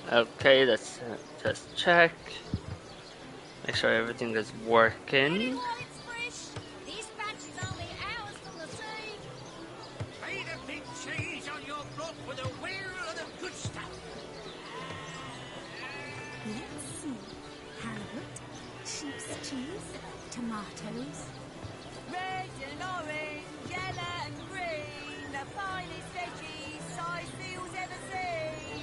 Okay, let's just check. Make sure everything is working. While it's fresh, this batch is only hours from the sea. Pay the big cheese on your block with a wheel of the good stuff. Let's see. Halibut, sheep's cheese, tomatoes. Red and orange, yellow and green, the finest veggies size seals ever seen.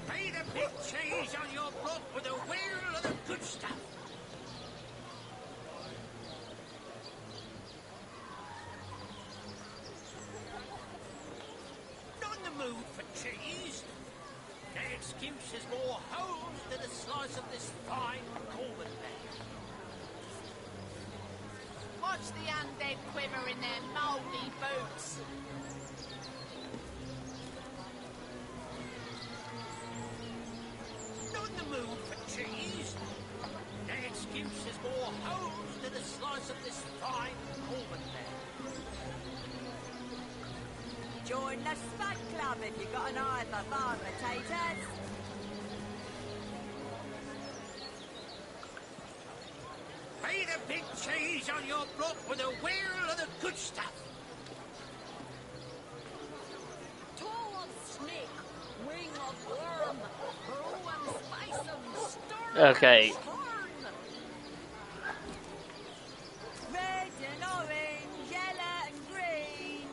Pay the big cheese on your block with a wheel of the good stuff. Not in the mood for cheese. That excuse is more holes than a slice of this fine Corbin land. Watch the undead quiver in their mouldy boots. Not in the mood for cheese. That excuse is more holes than a slice of this fine Corbin land. Join the Spud Club if you've got an eye for farm potatoes. Pay the big cheese on your block with a wheel of the good stuff. Toe of snake, wing of worm, brew and spice 'em, stir Okay. and turn. Red and orange, yellow and green.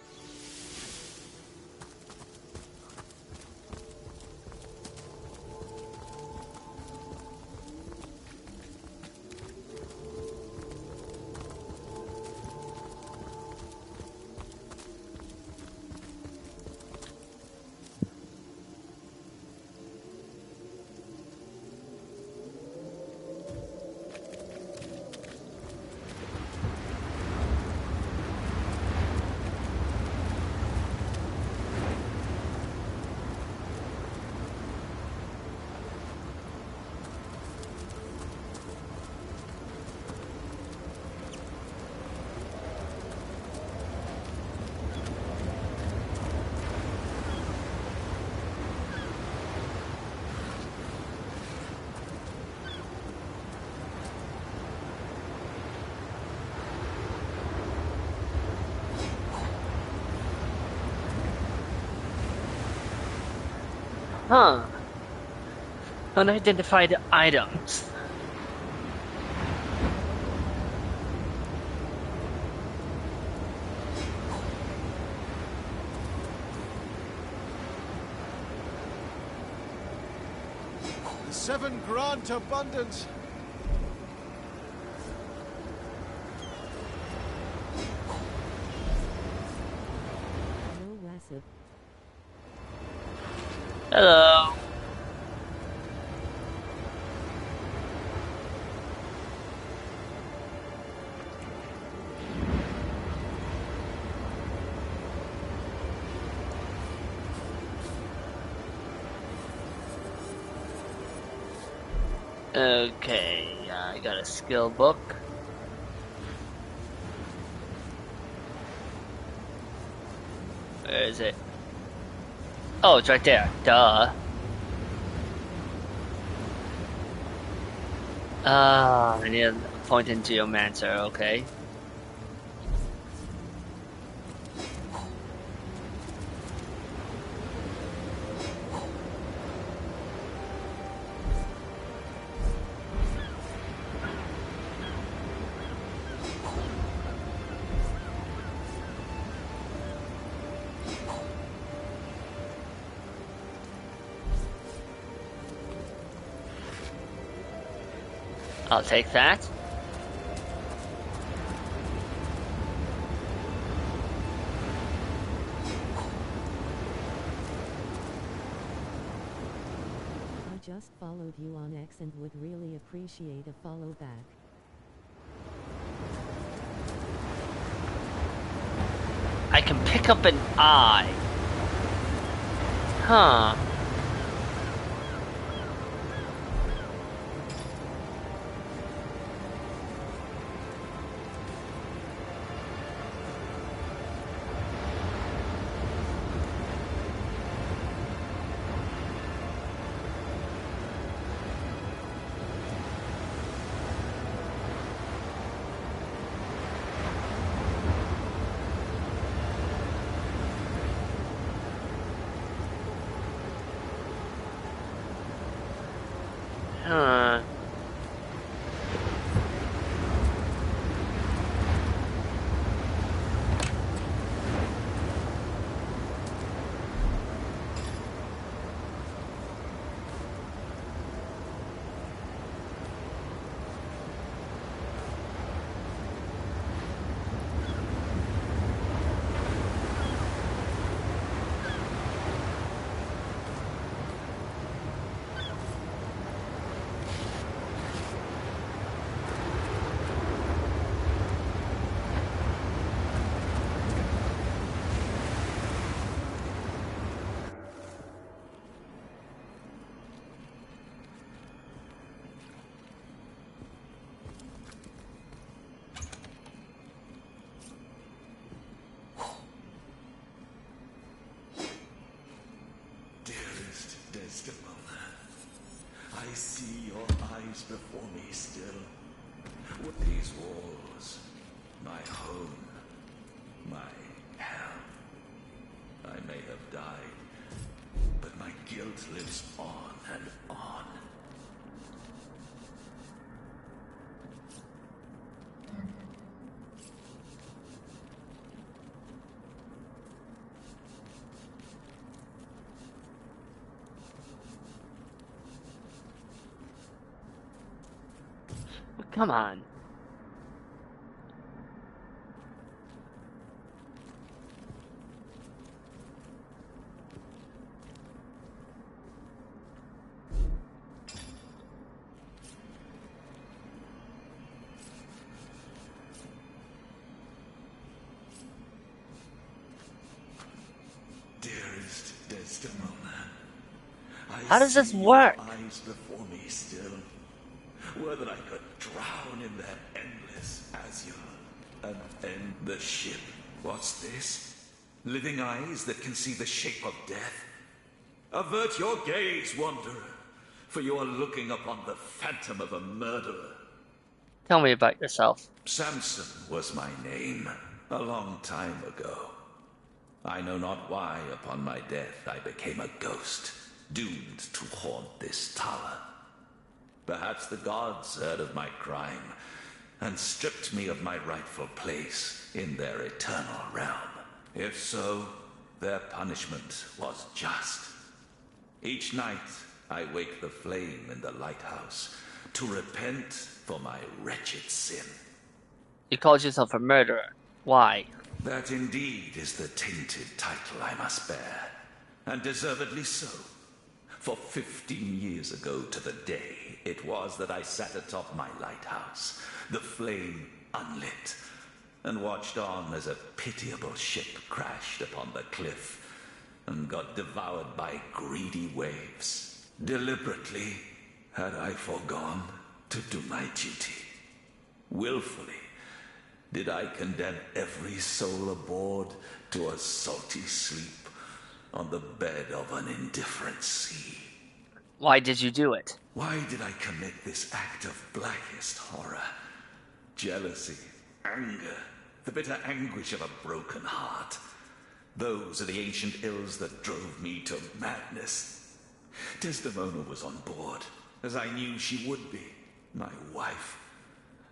Huh. Unidentified items. The seven grant abundance. No Rasib. Hello. Okay, I got a skill book. Where is it? Oh, it's right there. Duh. I need a point in Geomancer, okay. I'll take that. I just followed you on X and would really appreciate a follow back. I can pick up an eye. Huh. I see your eyes before me still. With these walls, my home, my hell. I may have died, but my guilt lives on and on. Come on. Dearest Desdemona, How I does this see your work? eyes before me still. Were that I could drown in their endless azure and end the ship. What's this? Living eyes that can see the shape of death? Avert your gaze, wanderer, for you are looking upon the phantom of a murderer. Tell me about yourself. Samson was my name, a long time ago. I know not why upon my death I became a ghost, doomed to haunt this tower. Perhaps the gods heard of my crime and stripped me of my rightful place in their eternal realm. If so, their punishment was just. Each night I wake the flame in the lighthouse to repent for my wretched sin. You called yourself a murderer. Why? That indeed is the tainted title I must bear, and deservedly so. For 15 years ago to the day, it was that I sat atop my lighthouse, the flame unlit, and watched on as a pitiable ship crashed upon the cliff and got devoured by greedy waves. Deliberately had I forgone to do my duty. Willfully did I condemn every soul aboard to a salty sleep on the bed of an indifferent sea. Why did you do it? Why did I commit this act of blackest horror? Jealousy, anger, the bitter anguish of a broken heart. Those are the ancient ills that drove me to madness. Desdemona was on board, as I knew she would be, my wife.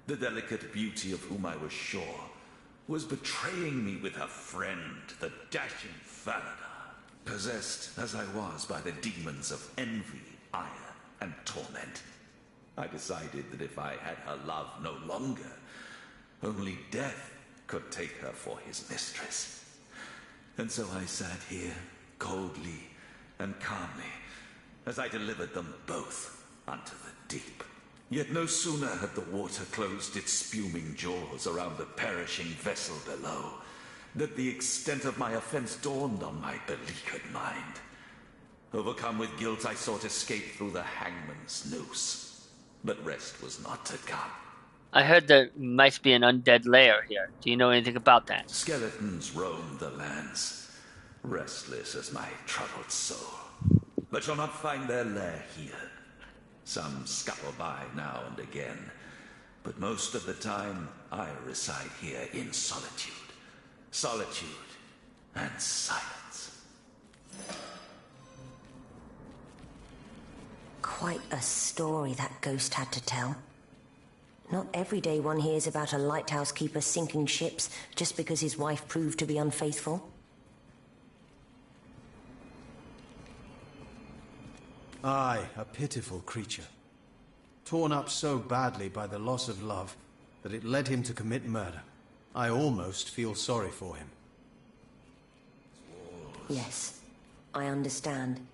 The delicate beauty of whom I was sure was betraying me with her friend, the dashing Faladar. Possessed as I was by the demons of envy, ire, and torment, I decided that if I had her love no longer, only death could take her for his mistress. And so I sat here, coldly and calmly, as I delivered them both unto the deep. Yet no sooner had the water closed its spuming jaws around the perishing vessel below, that the extent of my offense dawned on my beleaguered mind. Overcome with guilt, I sought escape through the hangman's noose. But rest was not to come. I heard there might be an undead lair here. Do you know anything about that? Skeletons roam the lands, restless as my troubled soul, but shall not find their lair here. Some scuttle by now and again, but most of the time I reside here in solitude. Solitude and silence. Quite a story that ghost had to tell. Not every day one hears about a lighthouse keeper sinking ships just because his wife proved to be unfaithful. Aye, a pitiful creature. Torn up so badly by the loss of love that it led him to commit murder. I almost feel sorry for him. Yes, I understand.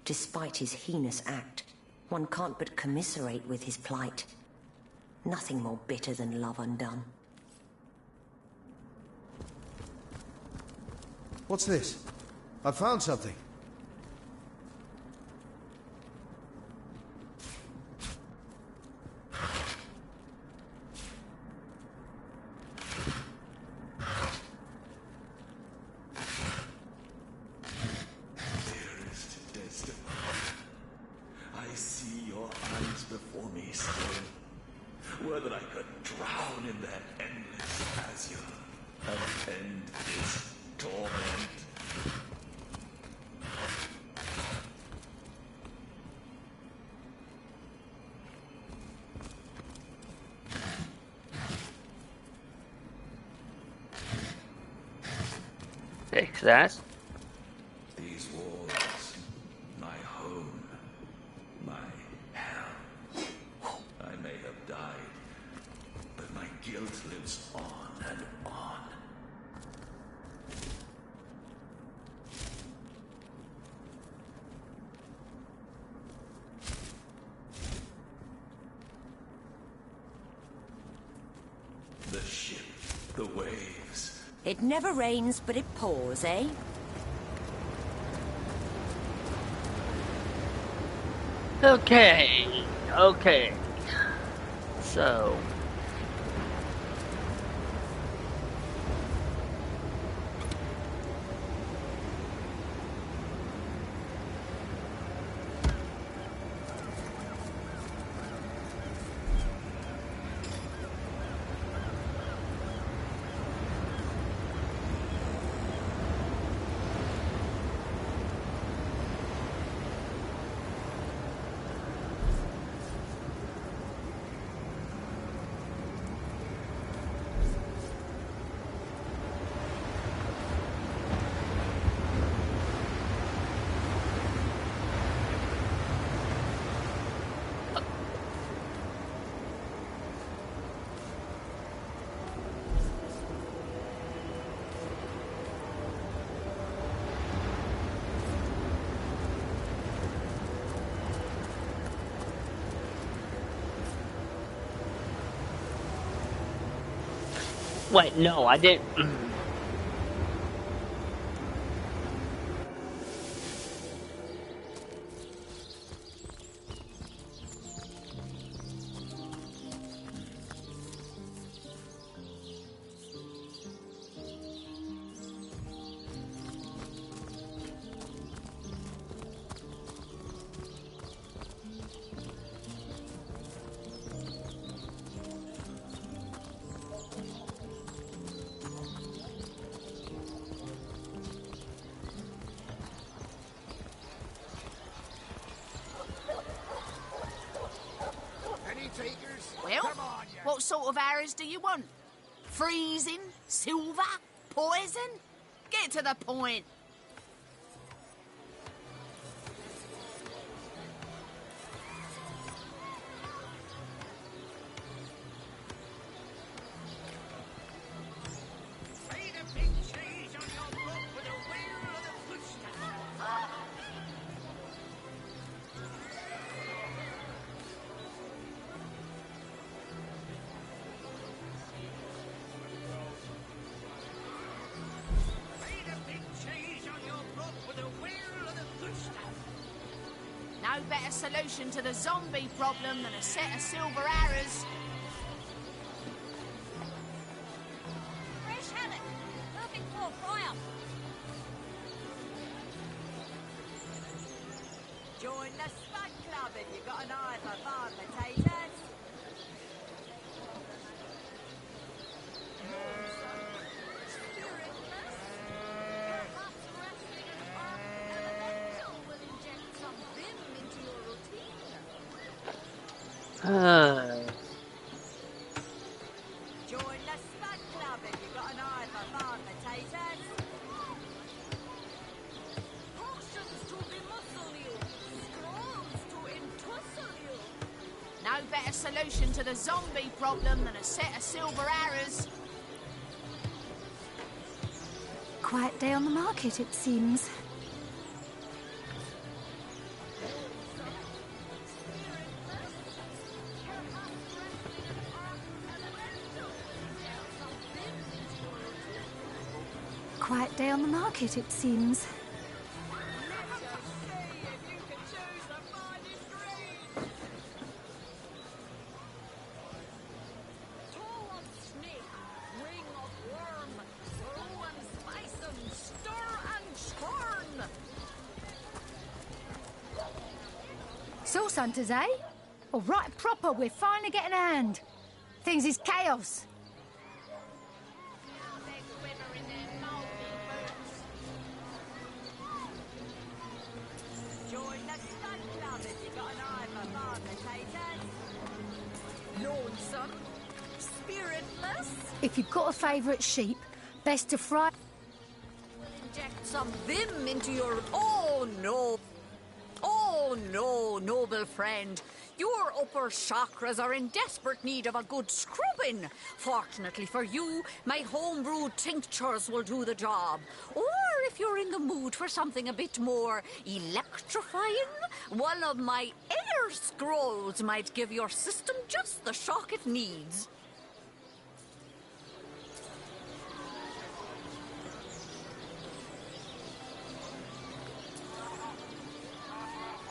Despite his heinous act, one can't but commiserate with his plight. Nothing more bitter than love undone. What's this? I found something. Dearest Desdemona, I see your that I could drown in their endless azure and end this torment. Take that. These walls, my home, my hell. I may have died, but my guilt lives on and on. The ship, the waves. It never rains, but it pours, eh? Okay. Okay. So. Wait, no, I didn't. Any takers? Well, Come on, you. what sort of arrows do you want? Freezing? Silver? Poison? Get to the point. Say the big cheese on your block with a wheel and a footstep. Say the big cheese on your block with a wheel and a footstep. No better solution to the zombie problem than a set of silver arrows. Fresh haddock. Perfect for a fry-up. Join the Spud Club if you've got an eye for farm potatoes. Perhaps wrestling an arm elemental will inject some vim into your routine. Join the Spud Club if you've got an eye for farm potatoes. Potions to bemuscle you. Scrolls to entussle you. No better solution to the zombie problem than a set of silver arrows. Quiet day on the market, it seems. Quiet day on the market, it seems. Toe of snake, wing of worm, brew and spice and stir and churn. Sauce hunters, eh? All right, proper, we're finally getting a hand. Things is chaos. Join the stunt club if you got an eye for barber taters. Lonesome? Spiritless? If you've got a favourite sheep, best to fry. Inject some vim into your... Oh, no. Oh, no, noble friend. Your upper chakras are in desperate need of a good scrubbing. Fortunately for you, my homebrewed tinctures will do the job. Or if you're in the mood for something a bit more electrifying, one of my air scrolls might give your system just the shock it needs.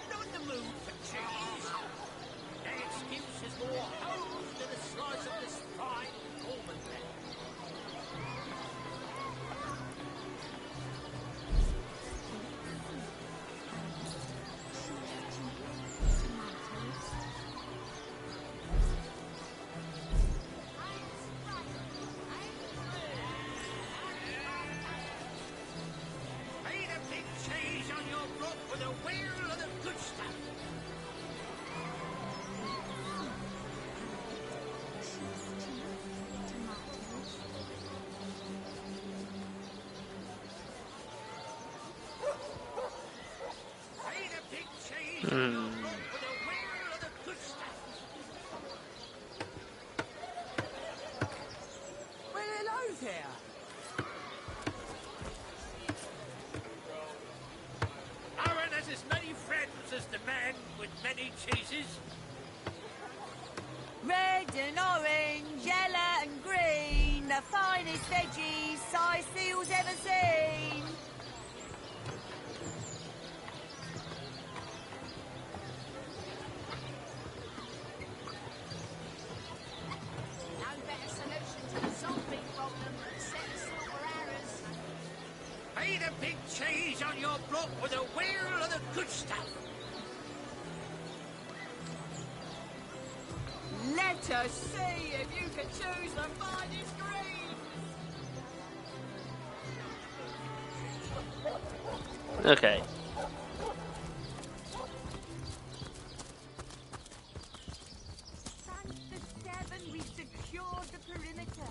Not in the mood for cheese. No excuse is more holes than a slice of this fine almond bread. Made a big change on your block with a wheel of the good stuff. Made a big change on your block with a wheel of the good stuff. Well, hello there. Aaron has as many friends as the man with many cheeses. Red and orange, yellow and green, the finest veggies size seals ever seen. No better solution to the zombie problem than setting silver arrows. Made a big change on your block with a wheel of the good stuff. Let us see if you can choose the finest green. Okay. Thanks to Seven, we've secured the perimeter.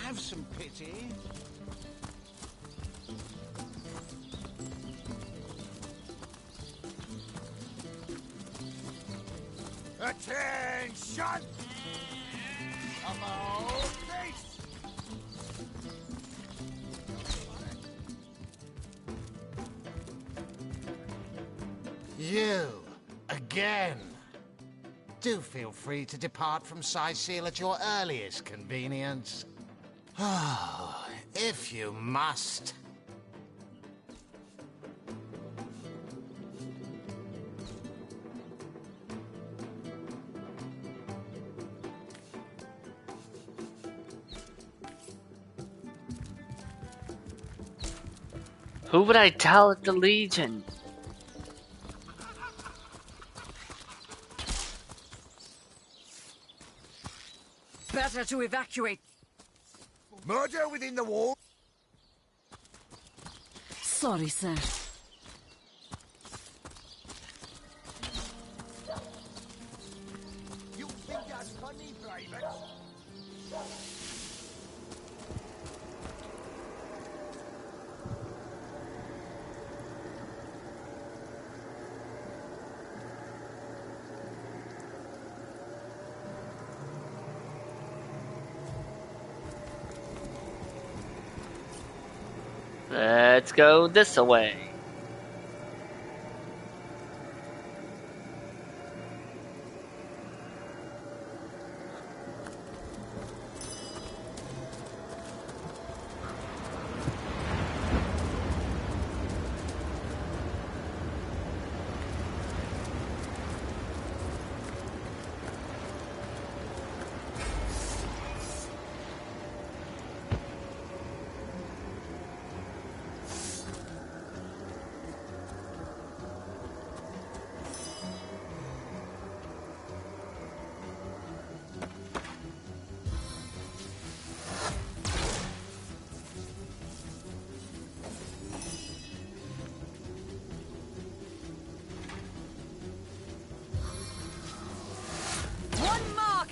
Have some pity. Attention! About face! You, again. Do feel free to depart from Seal at your earliest convenience. Oh, if you must. Who would I tell at the Legion? Better to evacuate. Murder within the wall? Sorry, sir. You think that's funny, Private? Let's go this way.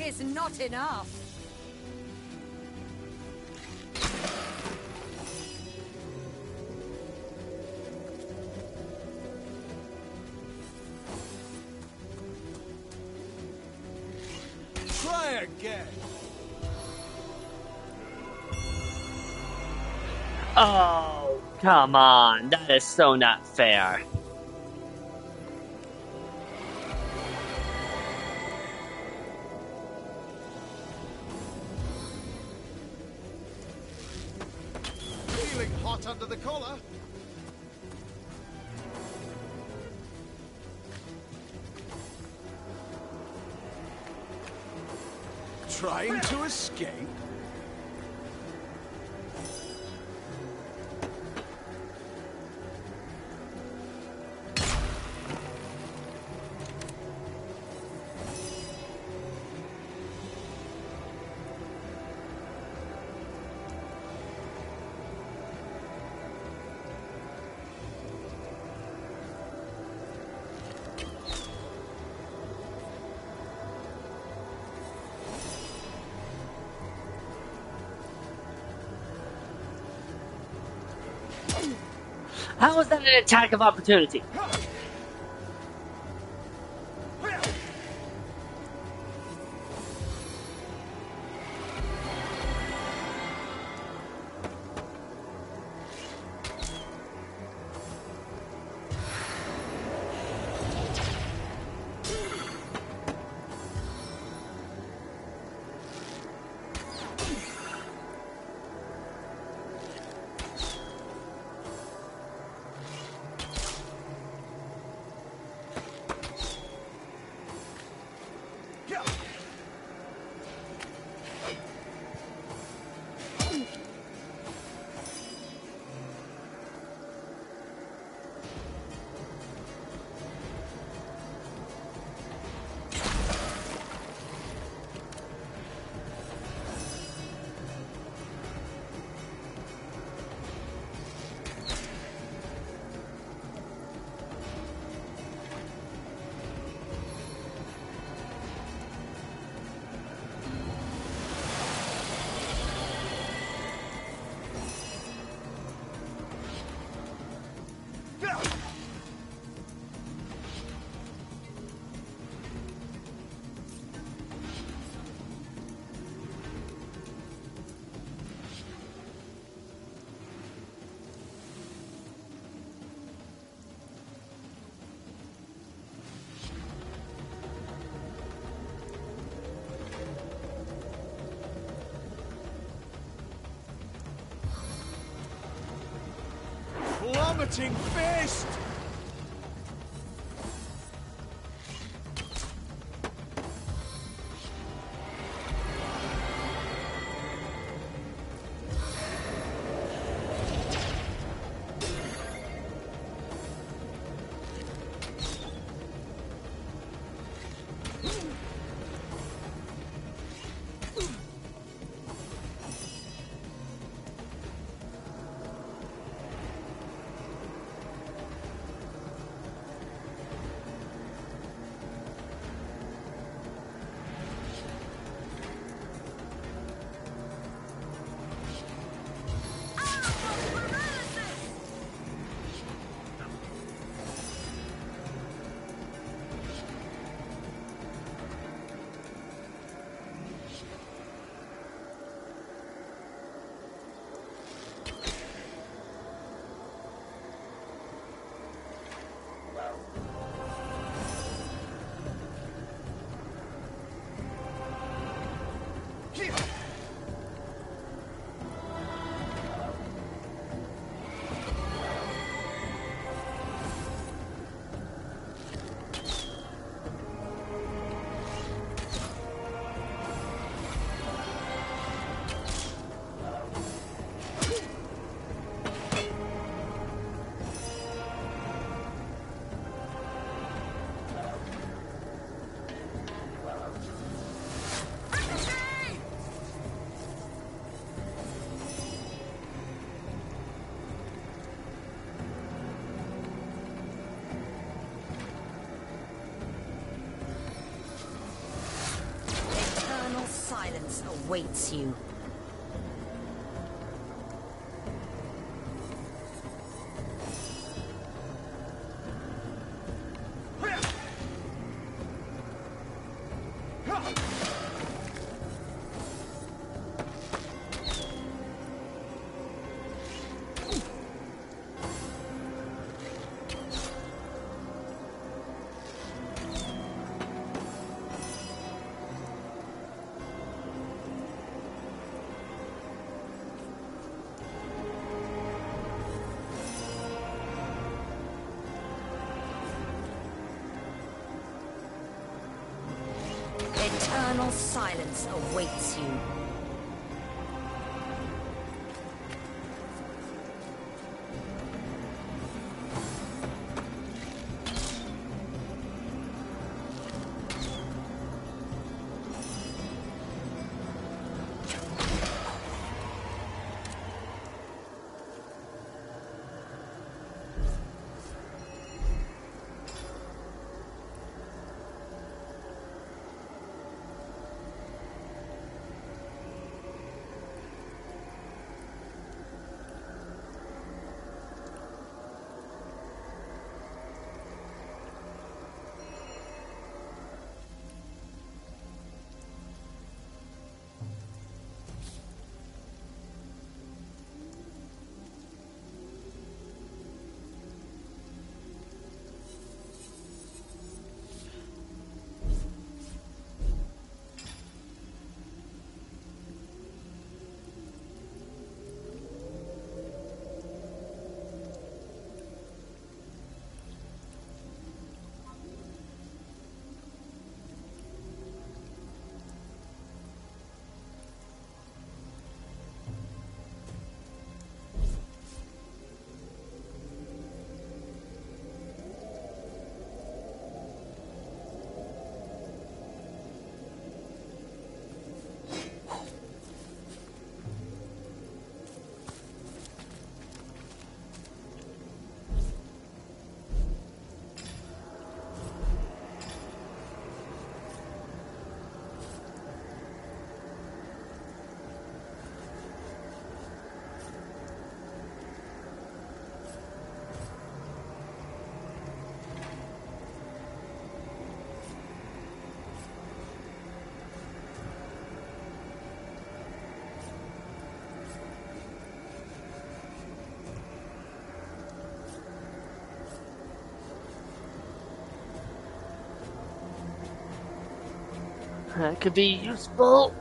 is not enough. Try again. Oh, come on. That is so not fair. Feeling hot under the collar. Trying to escape? How is that an attack of opportunity? Plummeting fist! silence awaits you. Eternal silence awaits you. That could be useful.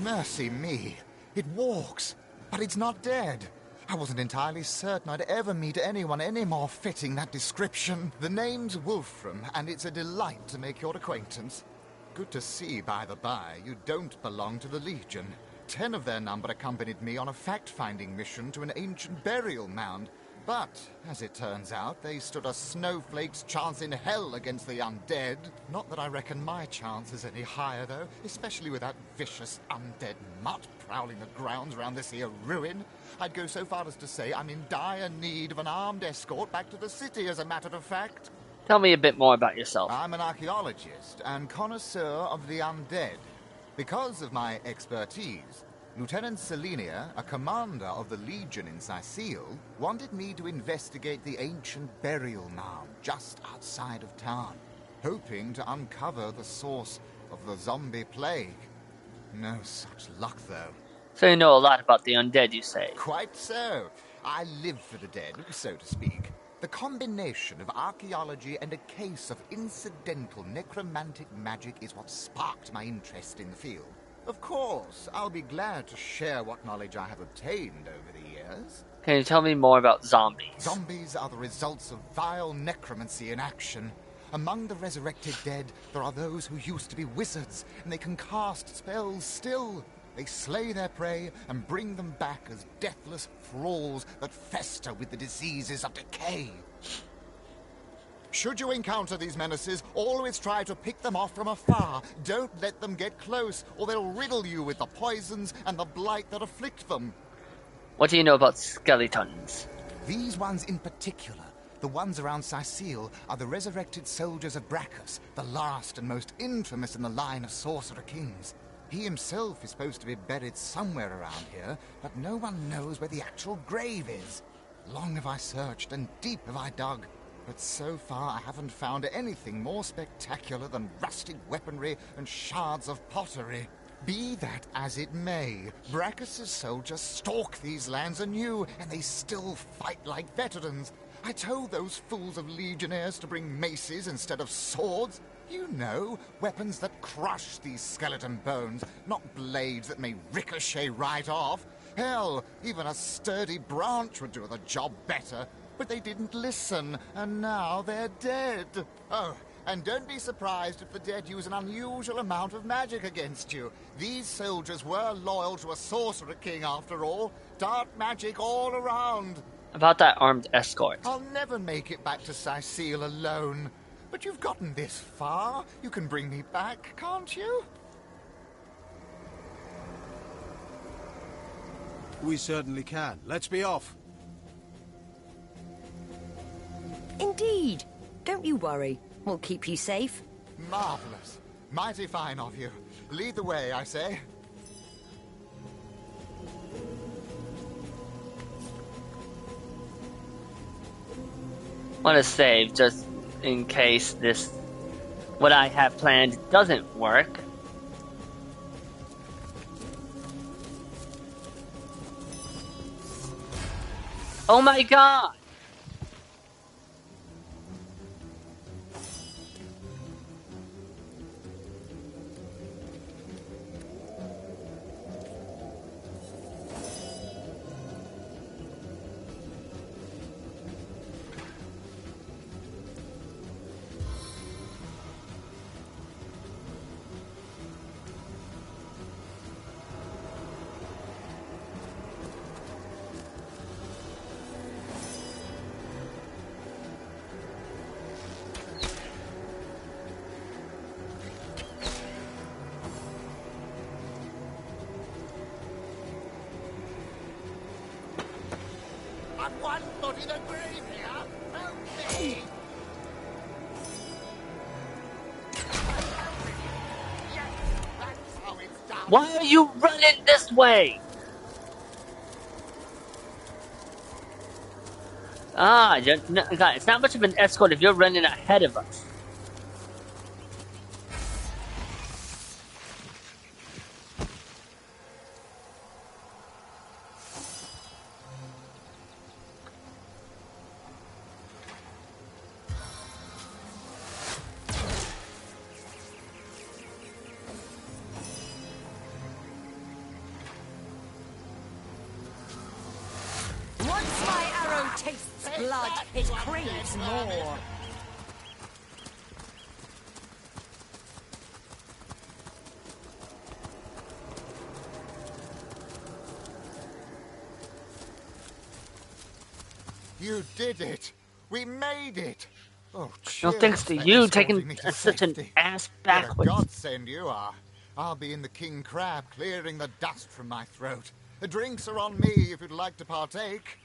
Mercy me. It walks, but it's not dead. I wasn't entirely certain I'd ever meet anyone any more fitting that description. The name's Wolfram, and it's a delight to make your acquaintance. Good to see, by the by, you don't belong to the Legion. 10 of their number accompanied me on a fact-finding mission to an ancient burial mound. But, as it turns out, they stood a snowflake's chance in hell against the undead. Not that I reckon my chance is any higher, though, especially with that vicious undead mutt prowling the grounds around this here ruin. I'd go so far as to say I'm in dire need of an armed escort back to the city, as a matter of fact. Tell me a bit more about yourself. I'm an archaeologist and connoisseur of the undead. Because of my expertise, Lieutenant Selenia, a commander of the Legion in Sicile, wanted me to investigate the ancient burial mound just outside of town, hoping to uncover the source of the zombie plague. No such luck, though. So you know a lot about the undead, you say? Quite so. I live for the dead, so to speak. The combination of archaeology and a case of incidental necromantic magic is what sparked my interest in the field. Of course, I'll be glad to share what knowledge I have obtained over the years. Can you tell me more about zombies? Zombies are the results of vile necromancy in action. Among the resurrected dead, there are those who used to be wizards, and they can cast spells still. They slay their prey and bring them back as deathless thralls that fester with the diseases of decay. Should you encounter these menaces, always try to pick them off from afar. Don't let them get close, or they'll riddle you with the poisons and the blight that afflict them. What do you know about skeletons? These ones in particular, the ones around Sicile, are the resurrected soldiers of Brachus, the last and most infamous in the line of sorcerer kings. He himself is supposed to be buried somewhere around here, but no one knows where the actual grave is. Long have I searched, and deep have I dug. But so far I haven't found anything more spectacular than rusted weaponry and shards of pottery. Be that as it may, Brachus' soldiers stalk these lands anew, and they still fight like veterans. I told those fools of legionnaires to bring maces instead of swords. You know, weapons that crush these skeleton bones, not blades that may ricochet right off. Hell, even a sturdy branch would do the job better. But they didn't listen, and now they're dead. Oh, and don't be surprised if the dead use an unusual amount of magic against you. These soldiers were loyal to a sorcerer king, after all. Dark magic all around. About that armed escort. I'll never make it back to Sicile alone. But you've gotten this far. You can bring me back, can't you? We certainly can. Let's be off. Indeed. Don't you worry. We'll keep you safe. Marvelous. Mighty fine of you. Lead the way, I say. Want to save just in case what I have planned doesn't work. Oh my god! I'm one foot in the grave here. Help me! Yes, that's how it's done. Why are you running this way? God, it's not much of an escort if you're running ahead of us. tastes blood, it craves more. You did it! We made it! Oh, No thanks cheers to for you escorting taking me to such an safety. ass What a backwards. godsend you are. I'll be in the King Crab, clearing the dust from my throat. The drinks are on me if you'd like to partake.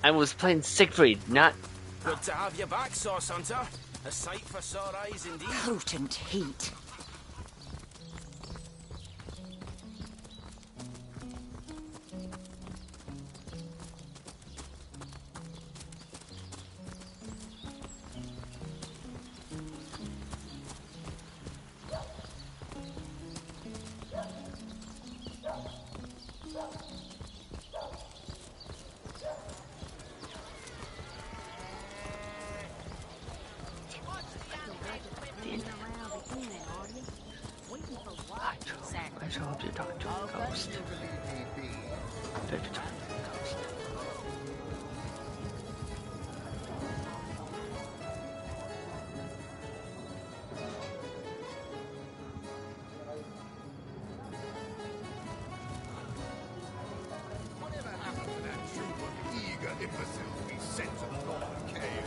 I was playing Siegfried, not... Good to have you back, Sauce Hunter. A sight for sore eyes indeed. Potent heat. I shall hope you talk to a ghost. Did you talk to a ghost? Whatever happened to that troop of eager imbeciles we sent to the Northern Cave?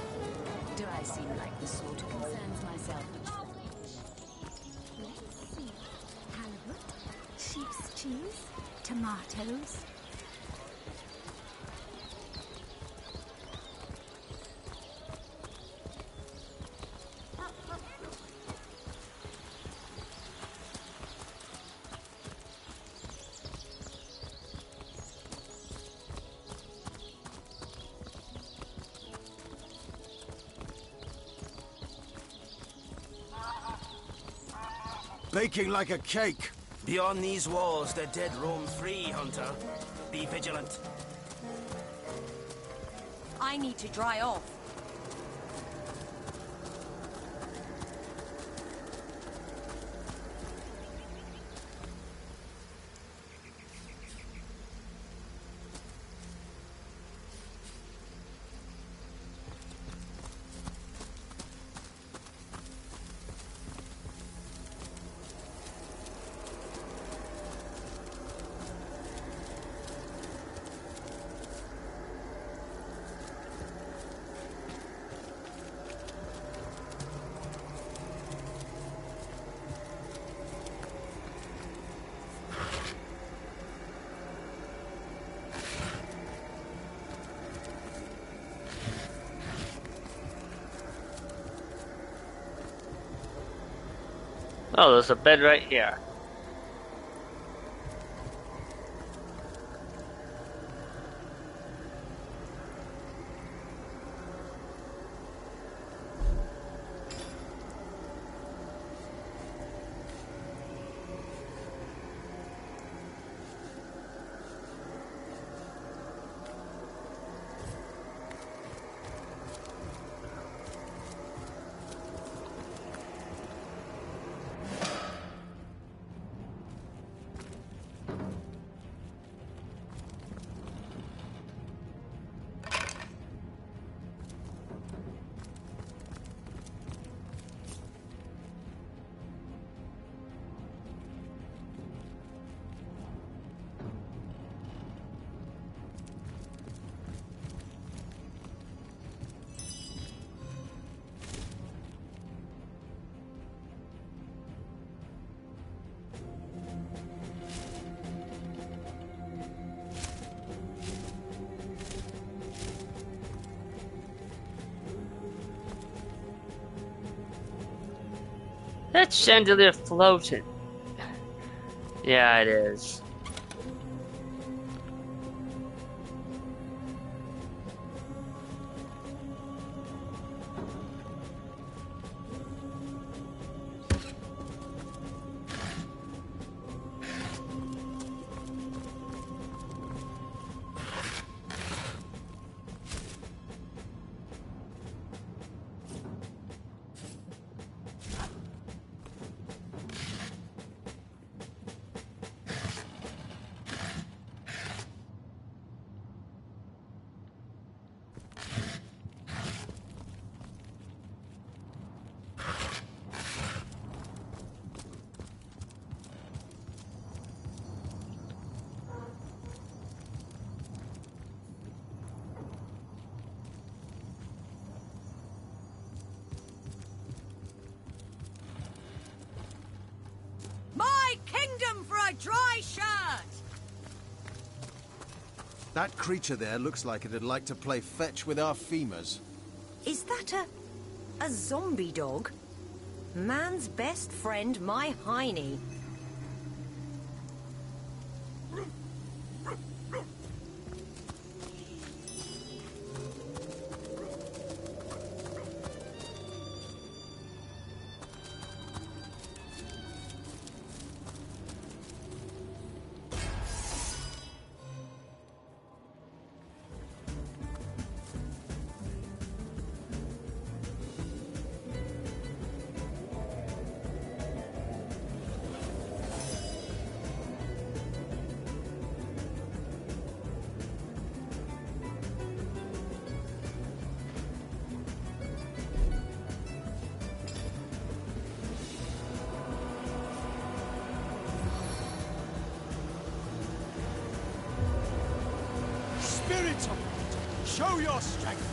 Do I seem like the sort who concerns myself with... Let's see. Halibut, sheep's cheese, tomatoes. Baking like a cake. Beyond these walls, the dead roam free, Hunter. Be vigilant. I need to dry off. Oh, there's a bed right here. That chandelier floating. Yeah, it is. dry shirt! That creature there looks like it'd like to play fetch with our femurs. Is that a zombie dog? Man's best friend, my hiney. Spirits of light, show your strength!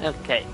Okay.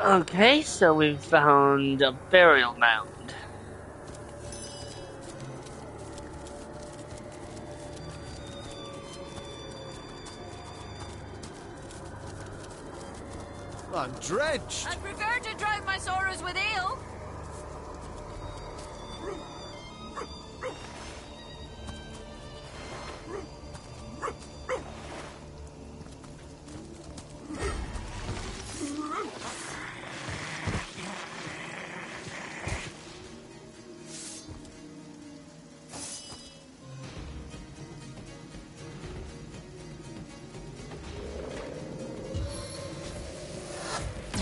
Okay, so we found a burial mound. I'm drenched! I'd prefer to drown my sorrows with ale.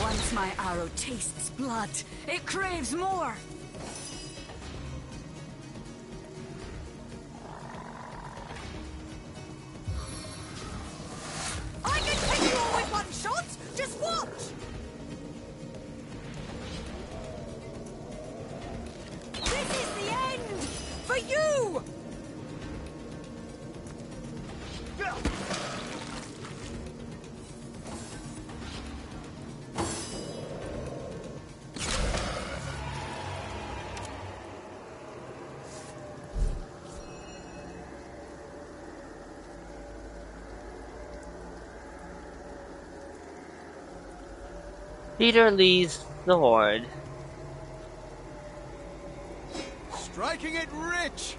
Once my arrow tastes blood, it craves more. I can kill you all with one shot! Just watch! This is the end! For you! Peter Lee's sword. Striking it rich!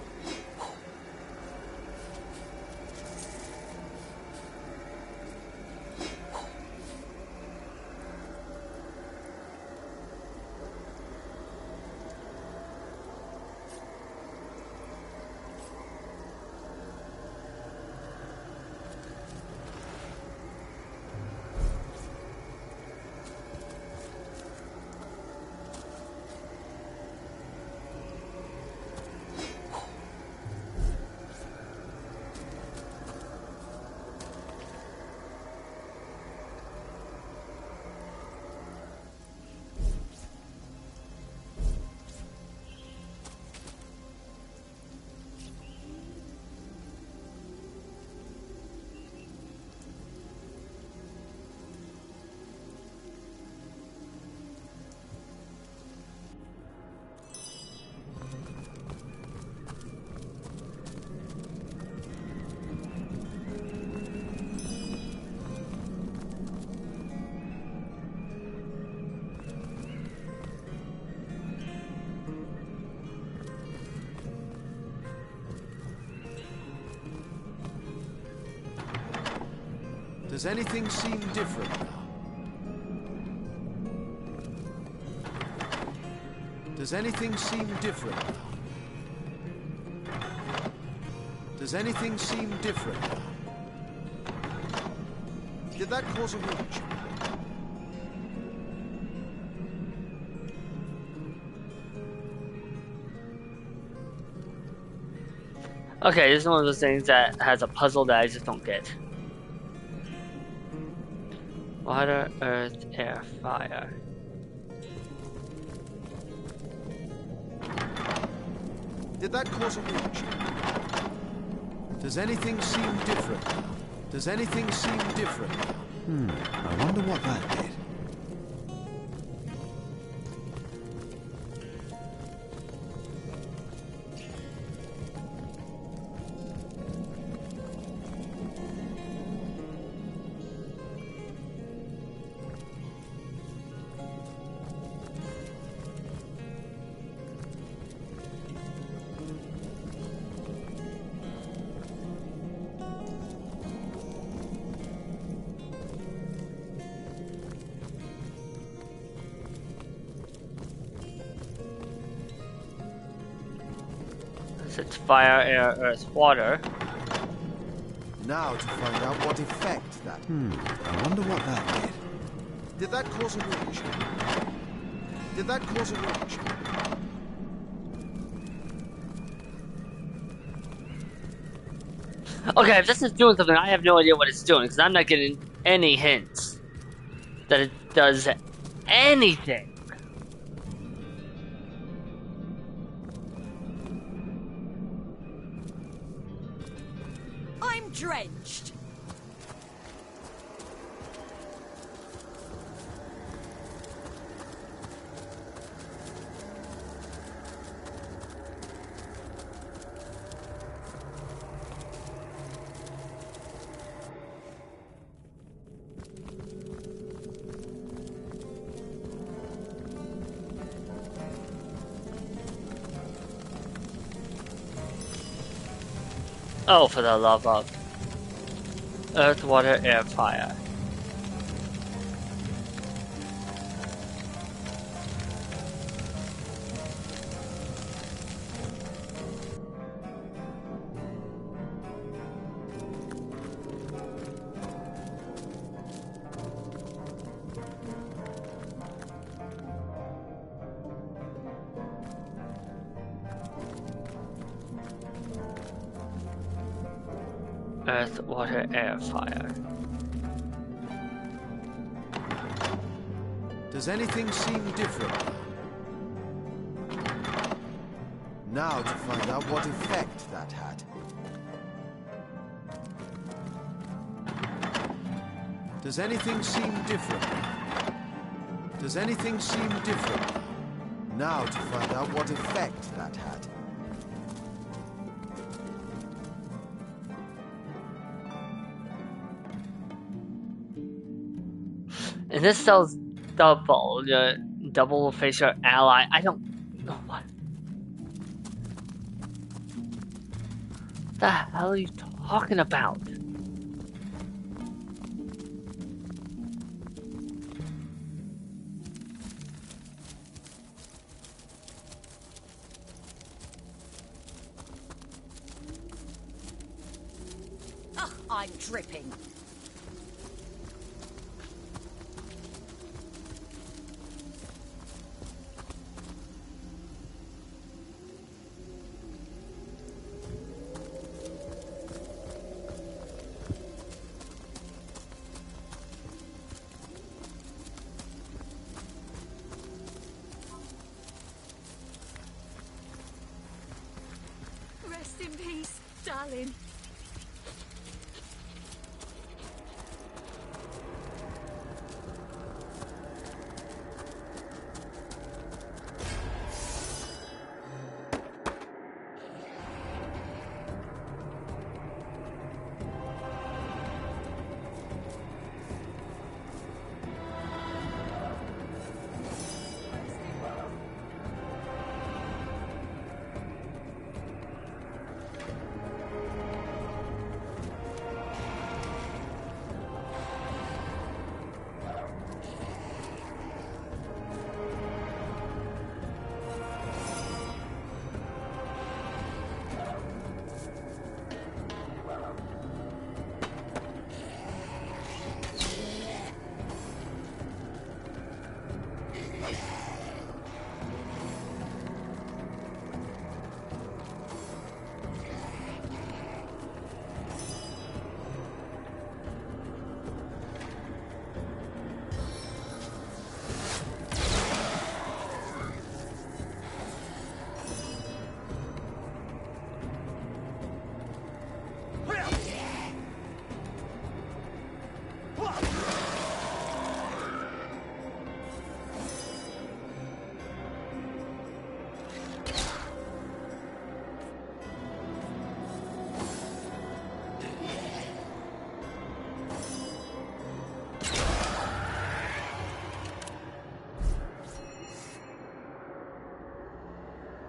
Does anything seem different now? Does anything seem different now? Does anything seem different now? Did that cause a rupture? Okay, this is one of those things that has a puzzle that I just don't get. Water, earth, air, fire. Did that cause a rupture? Does anything seem different now? Does anything seem different now? I wonder what that did. It's fire, air, earth, water. Now to find out what effect that... I wonder what that did. Did that cause a rupture? Did that cause a rupture? Okay, if this is doing something, I have no idea what it's doing, because I'm not getting any hints that it does anything. I'm drenched. Oh, for the love of earth, water, air, fire. Earth, water, air, fire. Does anything seem different now? Now to find out what effect that had. Does anything seem different now? Does anything seem different now? Now to find out what effect that had. And this tells double face your ally. I don't know what the hell are you talking about? Ugh, I'm dripping. Rest in peace, darling.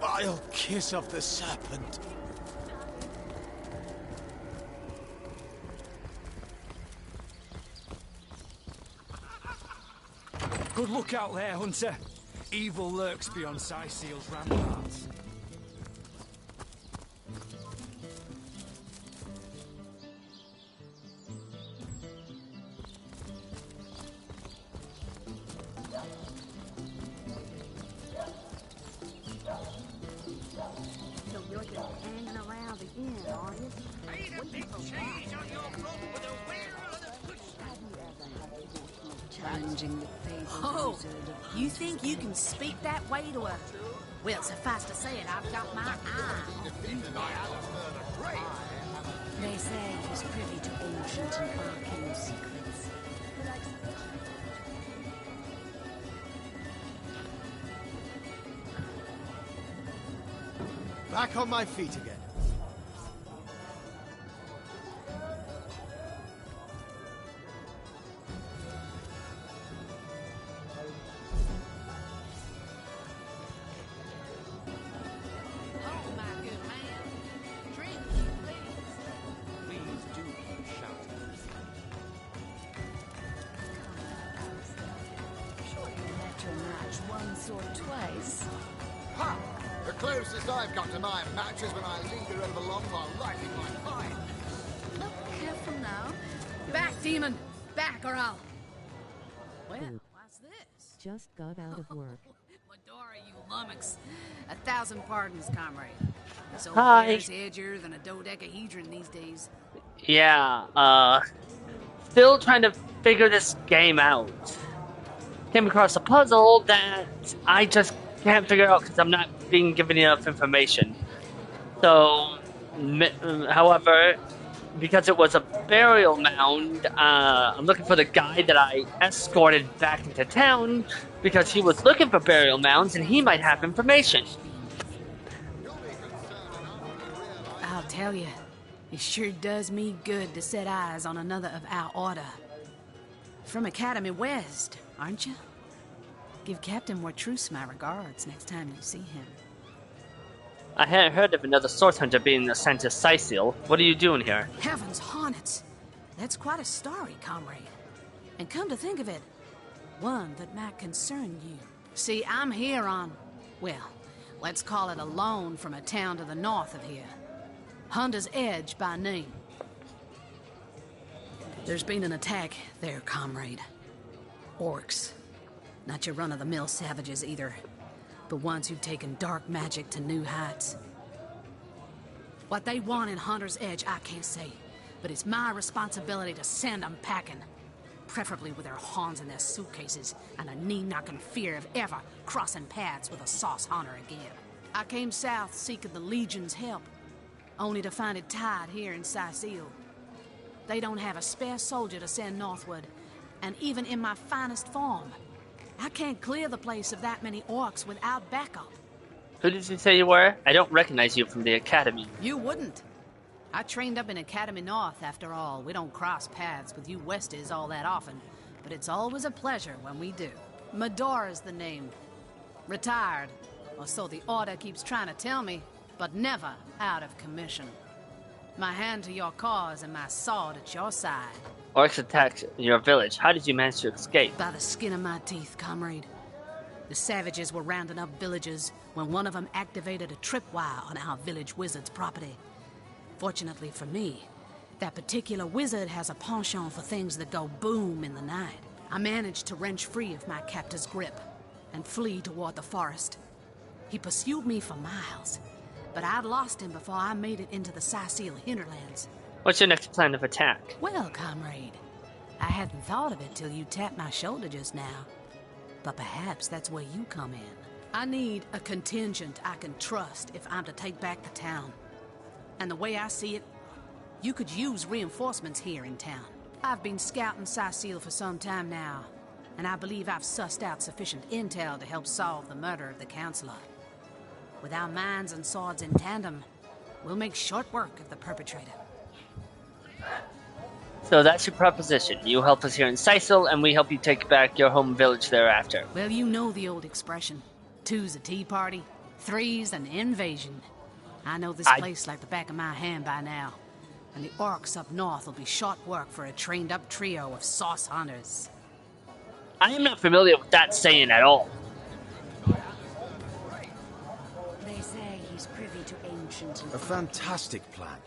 Vile kiss of the serpent. Good luck out there, Hunter. Evil lurks beyond Cyseal's ramparts. So you're just hanging around the inn, are you? Made a big change on your front with a wheel and a push. Challenging the fabled Oh, wizard of you think you can speak that way to her? Well, suffice to say it, I've got my eye on you. They say he's privy to ancient and arcane secrets. Back on my feet again. Oh, my good man. Drink, please. Please do keep shouting. Sure you left your match once or twice. Ha! The closest I've got to my match is when I linger over long while lighting my pipe. Look careful now. Back, demon. Back, or I'll... Well, what's this? Just got out of work. Medora, you lummox. 1,000 pardons, comrade. This old Hi. bear's edgier than a dodecahedron these days. Yeah, still trying to figure this game out. Came across a puzzle that I just can't figure out because I'm not being given enough information. So, however, because it was a burial mound, I'm looking for the guy that I escorted back into town because he was looking for burial mounds and he might have information. I'll tell you, it sure does me good to set eyes on another of our order. From Academy West, aren't you? Give Captain Wartruce my regards next time you see him. I hadn't heard of another source hunter being assigned to Sicil. What are you doing here? Heavens hornets! That's quite a story, comrade. And come to think of it, one that might concern you. See, I'm here on, well, let's call it a loan from a town to the north of here. Hunter's Edge by name. There's been an attack there, comrade. Orcs. Not your run-of-the-mill savages either, but ones who've taken dark magic to new heights. What they want in Hunter's Edge, I can't say, but it's my responsibility to send them packing. Preferably with their horns in their suitcases and a knee-knocking fear of ever crossing paths with a sauce hunter again. I came south seeking the Legion's help, only to find it tied here in Sicil. They don't have a spare soldier to send northward, and even in my finest form, I can't clear the place of that many orcs without backup. Who did you say you were? I don't recognize you from the academy. You wouldn't. I trained up in Academy North, after all. We don't cross paths with you Westies all that often, but it's always a pleasure when we do. Medora's the name. Retired, or so the Order keeps trying to tell me, but never out of commission. My hand to your cause and my sword at your side. Orcs attacked your village. How did you manage to escape? By the skin of my teeth, comrade. The savages were rounding up villagers when one of them activated a tripwire on our village wizard's property. Fortunately for me, that particular wizard has a penchant for things that go boom in the night. I managed to wrench free of my captor's grip and flee toward the forest. He pursued me for miles, but I'd lost him before I made it into the Sicil hinterlands. What's your next plan of attack? Well, comrade, I hadn't thought of it till you tapped my shoulder just now. But perhaps that's where you come in. I need a contingent I can trust if I'm to take back the town. And the way I see it, you could use reinforcements here in town. I've been scouting Sicil for some time now, and I believe I've sussed out sufficient intel to help solve the murder of the Counselor. With our minds and swords in tandem, we'll make short work of the perpetrator. So that's your proposition. You help us here in Sicil, and we help you take back your home village thereafter. Well, you know the old expression. 2's a tea party, 3's an invasion. I know this place like the back of my hand by now. And the orcs up north will be short work for a trained-up trio of sauce hunters. I am not familiar with that saying at all. They say he's privy to ancient... A fantastic plan.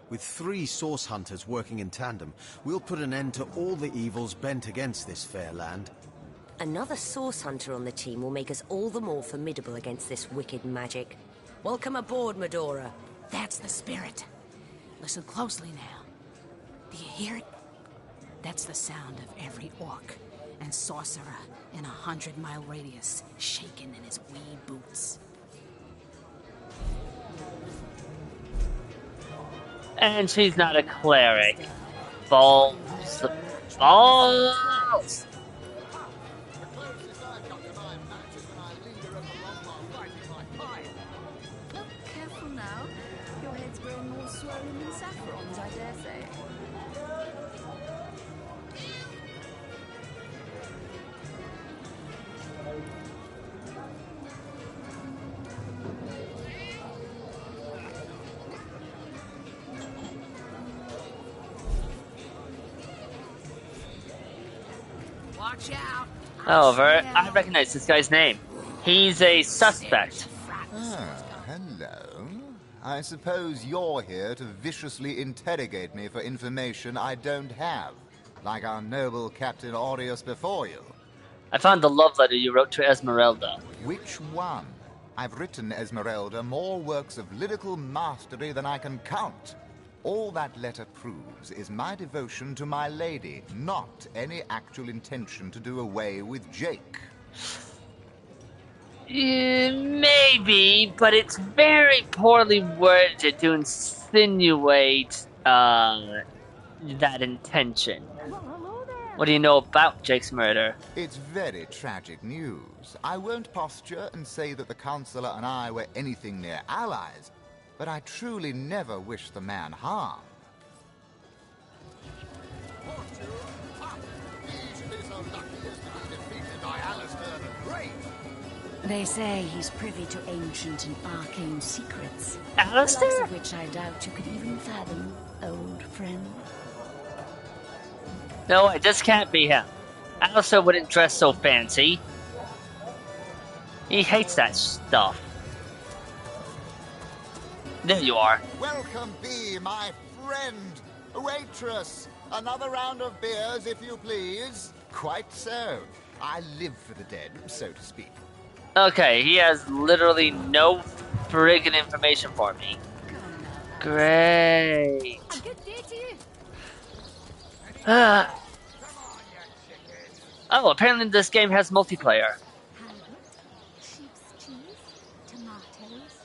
With 3 source hunters working in tandem, we'll put an end to all the evils bent against this fair land. Another source hunter on the team will make us all the more formidable against this wicked magic. Welcome aboard, Medora. That's the spirit. Listen closely now. Do you hear it? That's the sound of every orc and sorcerer in a 100-mile radius, shaking in his wee boots. And she's not a cleric. Balls. Balls! Careful now. Your head's grown more swollen than saffrons, I dare say. Watch out! However, I recognize this guy's name. He's a suspect. Ah, hello. I suppose you're here to viciously interrogate me for information I don't have, like our noble Captain Aureus before you. I found the love letter you wrote to Esmeralda. Which one? I've written Esmeralda more works of lyrical mastery than I can count. All that letter proves is my devotion to my lady, not any actual intention to do away with Jake. Maybe, but it's very poorly worded to insinuate that intention. What do you know about Jake's murder? It's very tragic news. I won't posture and say that the Counselor and I were anything near allies, but I truly never wish the man harm. Easily so lucky as to be defeated by Alistair the Great. They say he's privy to ancient and arcane secrets. Alistair? The likes of which I doubt you could even fathom, old friend. No, this can't be him. Alistair wouldn't dress so fancy. He hates that stuff. There you are. Welcome be, my friend. Waitress, another round of beers, if you please. Quite so. I live for the dead, so to speak. Okay, he has literally no friggin' information for me. Great. A good day to you. Oh, apparently this game has multiplayer. Sheep's cheese, tomatoes.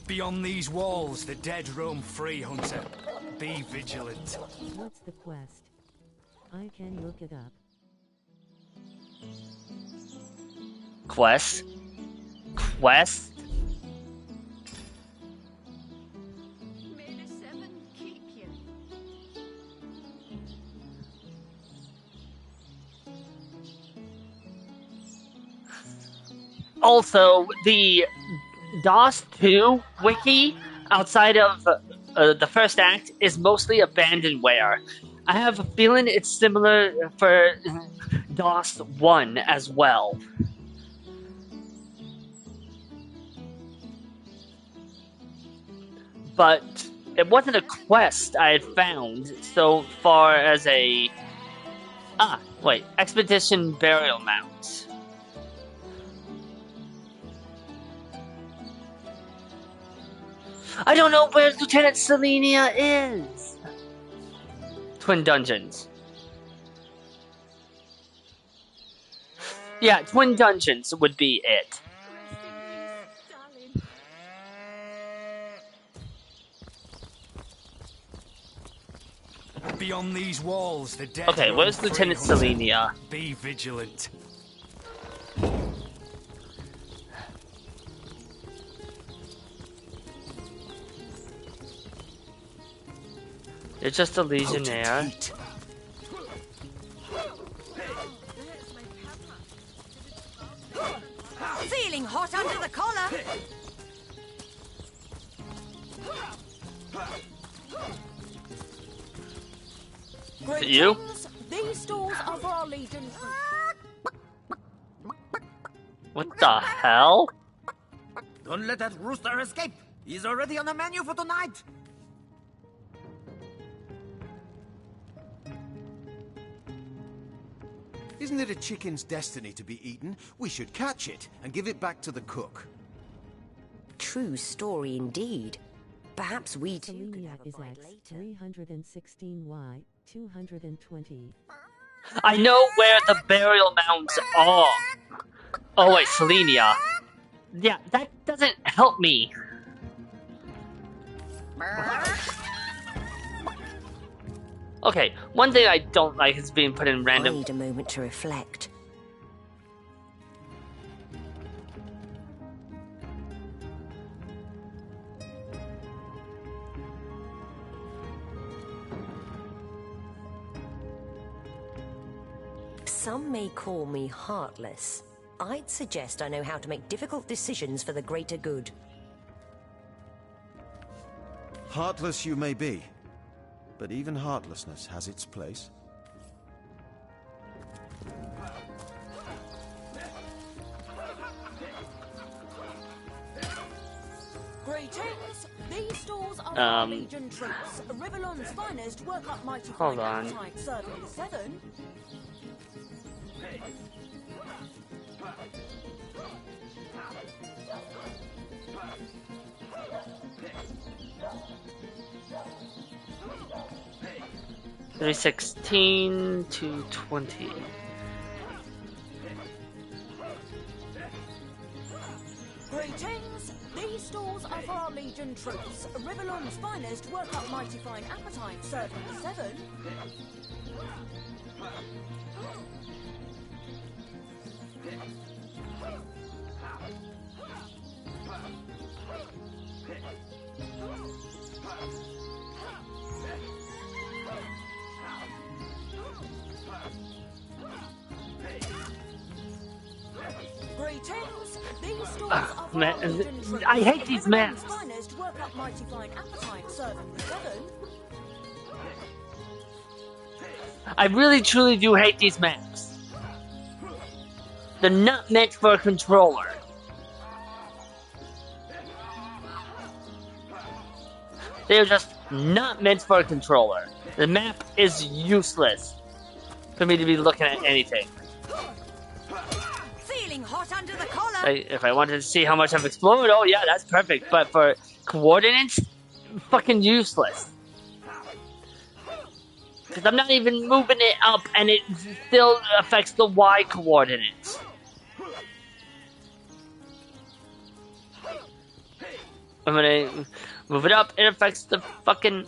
Beyond these walls, the dead roam free, Hunter. Be vigilant. What's the quest? I can look it up. Quest? Quest? May the seven keep you. Also, the DOS 2 wiki outside of the first act is mostly abandonware. I have a feeling it's similar for DOS 1 as well. But it wasn't a quest I had found so far as a... Ah, wait. Expedition Burial Mound. I don't know where Lieutenant Selenia is! Twin Dungeons. Yeah, Twin Dungeons would be it. Beyond these walls, the dead Okay, roam where's free, Lieutenant Hunter. Selenia? Be vigilant. You're just a Legionnaire. Feeling hot under the collar. Is it you? These stores are for our legion. What the hell? Don't let that rooster escape. He's already on the menu for tonight. Isn't it a chicken's destiny to be eaten? We should catch it and give it back to the cook. True story indeed. Perhaps we too could Selenia have a is bite at later. 316Y, 220. I know where the burial mounds are. Oh wait, Selenia. Yeah, that doesn't help me. Okay, one thing I don't like is being put in I random... need a moment to reflect. Some may call me heartless. I'd suggest I know how to make difficult decisions for the greater good. Heartless you may be, but even heartlessness has its place. Greetings. These stores are our Legion troops. Rivalon's finest work up mighty Hold fine on. appetite serving the seven. Three 16 to 20. Greetings. These stores are for our Legion troops. Rivalon's finest work up mighty fine appetite serving the seven. Greetings. These stores are for Man, London I hate traders. these Everyone's maps. finest work up mighty fine appetite serving the seven. I really truly do hate these maps. They're not meant for a controller. They're just not meant for a controller. The map is useless for me to be looking at anything. Feeling hot under the collar. If I wanted to see how much I've explored, oh yeah, that's perfect. But for coordinates, fucking useless. Because I'm not even moving it up, and it still affects the Y coordinates. I'm gonna move it up, it affects the fucking...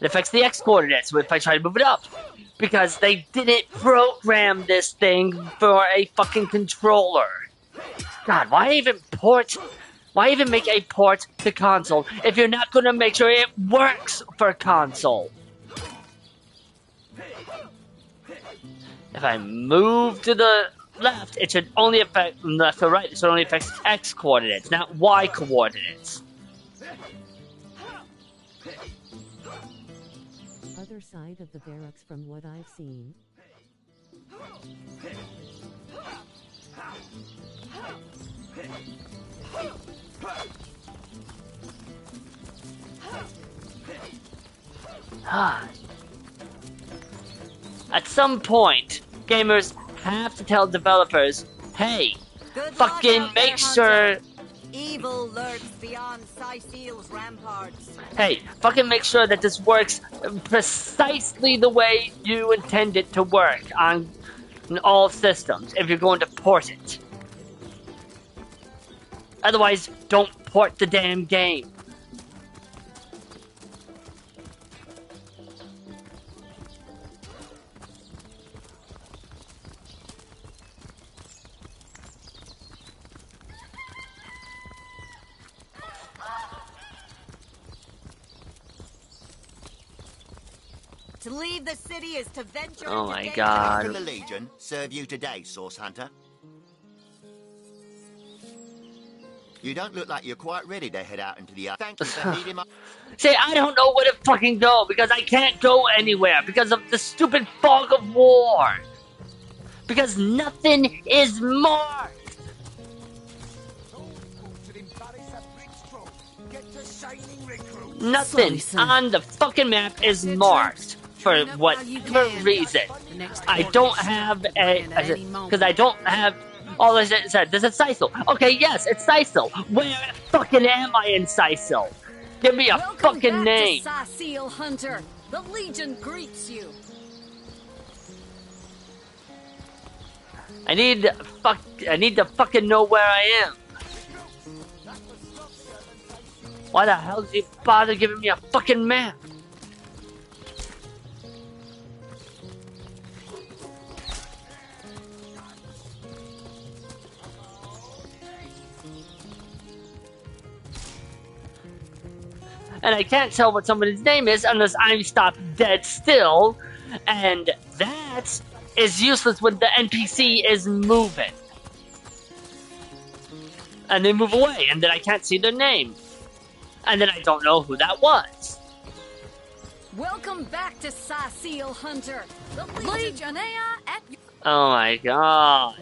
It affects the X coordinates if I try to move it up. Because they didn't program this thing for a fucking controller. God, why even make a port to console if you're not gonna make sure it works for console? If I move to the left, it should only affect left or right. It should only affect X coordinates, not Y coordinates. Other side of the barracks from what I've seen. At some point, gamers have to tell developers, hey, fucking make sure... Evil lurks beyond Cyseal's ramparts. Hey, fucking make sure that this works precisely the way you intend it to work on all systems if you're going to port it. Otherwise, don't port the damn game. To leave the city is to venture Oh into my danger. God. From the Legion, serve you today, Source Hunter. You don't look like you're quite ready to head out into the... Thank you for leading my... See, I don't know where to fucking go because I can't go anywhere because of the stupid fog of war. Because nothing is marked. Nothing on the fucking map is marked for whatever reason. I don't have a... Because I don't have... All I said, this is Sisal. Okay, yes, it's Sisal. Where fucking am I in Sisal? Give me a fucking name. Welcome back to Cyseal Hunter. The Legion greets you. I need to fucking know where I am. Why the hell did you bother giving me a fucking map? And I can't tell what somebody's name is unless I'm stopped dead still, and that is useless when the NPC is moving. And they move away, and then I can't see their name. And then I don't know who that was. Welcome back to Cyseal Hunter. The Legionnaire at your... Oh my god.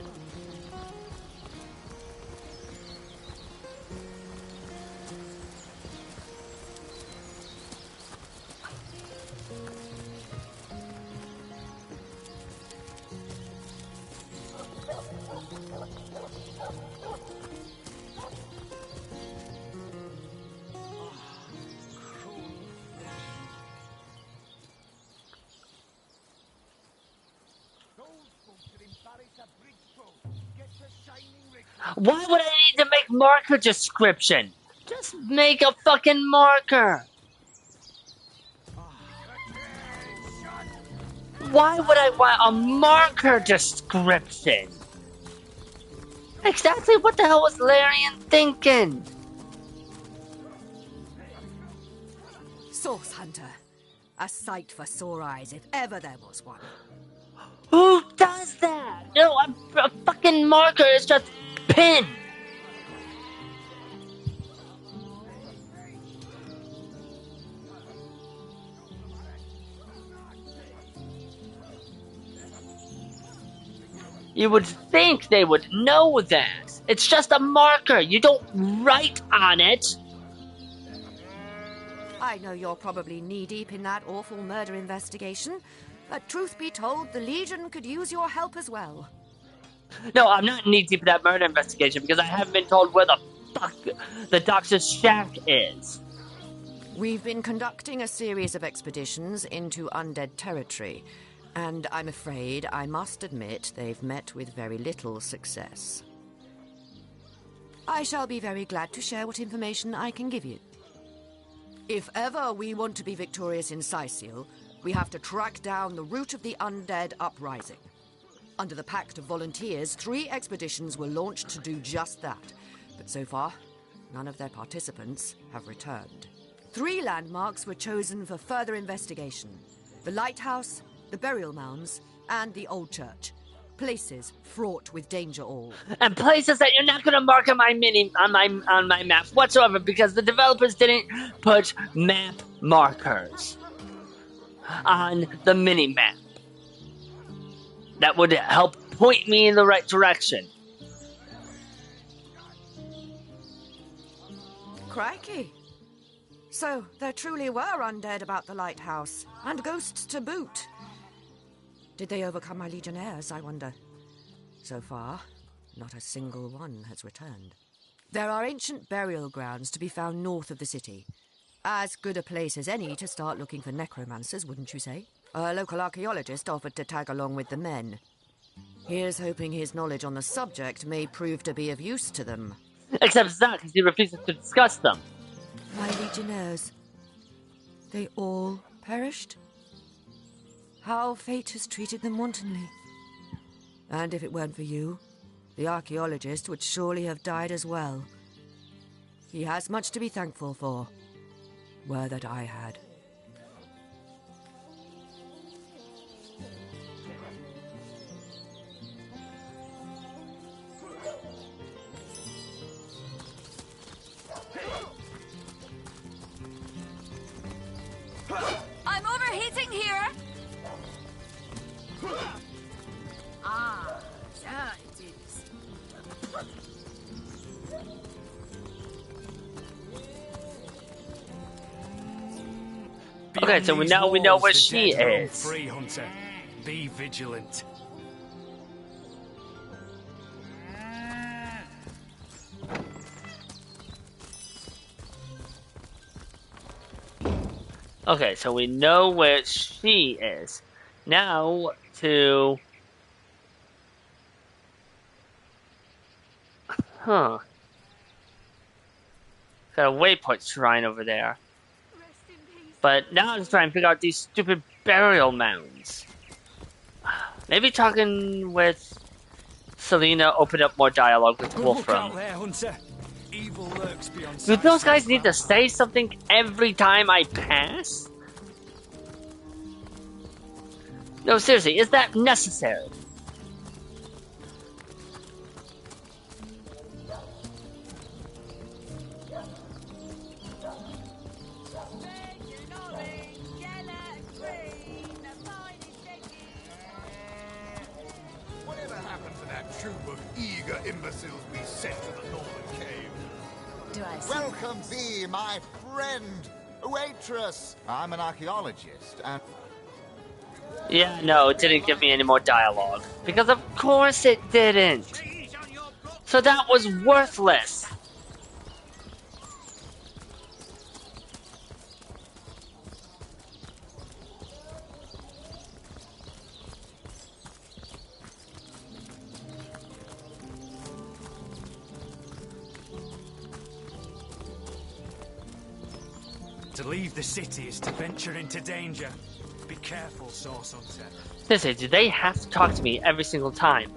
Why would I need to make marker description? Just make a fucking marker. Why would I want a marker description? Exactly what the hell was Larian thinking? Source Hunter. A sight for sore eyes if ever there was one. Who does that? No, a fucking marker is just pin. You would think they would know that. It's just a marker. You don't write on it. I know you're probably knee-deep in that awful murder investigation, but truth be told, the Legion could use your help as well. No, I'm not knee-deep in that murder investigation because I haven't been told where the fuck the doctor's shack is. We've been conducting a series of expeditions into undead territory, and I'm afraid I must admit they've met with very little success. I shall be very glad to share what information I can give you. If ever we want to be victorious in Sicil, we have to track down the root of the undead uprising. Under the Pact of Volunteers, 3 expeditions were launched to do just that, but so far, none of their participants have returned. 3 landmarks were chosen for further investigation: the lighthouse, the burial mounds, and the old church. Places fraught with danger all. And places that you're not going to mark on my on my map whatsoever because the developers didn't put map markers on the mini map. That would help point me in the right direction. Crikey. So, there truly were undead about the lighthouse, and ghosts to boot. Did they overcome my legionnaires, I wonder? So far, not a single one has returned. There are ancient burial grounds to be found north of the city. As good a place as any to start looking for necromancers, wouldn't you say? A local archaeologist offered to tag along with the men. Here's hoping his knowledge on the subject may prove to be of use to them. Except it's not, because he refuses to discuss them. My legionnaires, they all perished? How fate has treated them wantonly. And if it weren't for you, the archaeologist would surely have died as well. He has much to be thankful for. Were that I had. I'm overheating here. Ah, there it is. Okay, so we know where she is. Free, Hunter. Be vigilant. Okay, so we know where she is. Now to... Huh. Got a waypoint shrine over there. But now I'm just trying to figure out these stupid burial mounds. Maybe talking with Selena opened up more dialogue with Wolfram. Look out there, Hunter. Evil lurks beyond. Do those guys need to say something every time I pass? No, seriously, is that necessary? Whatever happened to that troop of eager imbeciles we sent to the northern cave? Do I see? Welcome thee, my friend, waitress. I'm an archaeologist, and... Yeah, no, it didn't give me any more dialogue. Because of course it didn't. So that was worthless. To leave the city is to venture into danger. Be careful. Careful, Source Hunter. Seriously, do they have to talk to me every single time?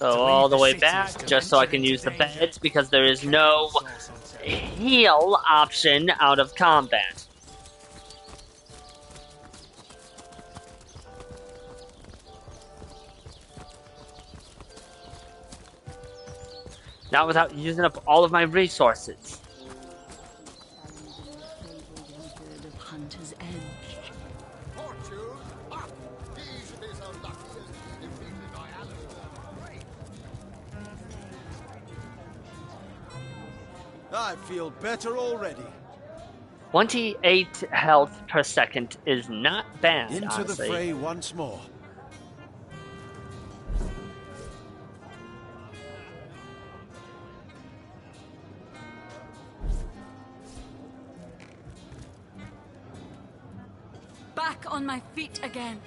Go all the way back just so I can use the beds because there is no heal option out of combat. Not without using up all of my resources. Hunter's Edge. I feel better already. 28 health per second is not bad, Into honestly. the fray once more. Back on my feet again.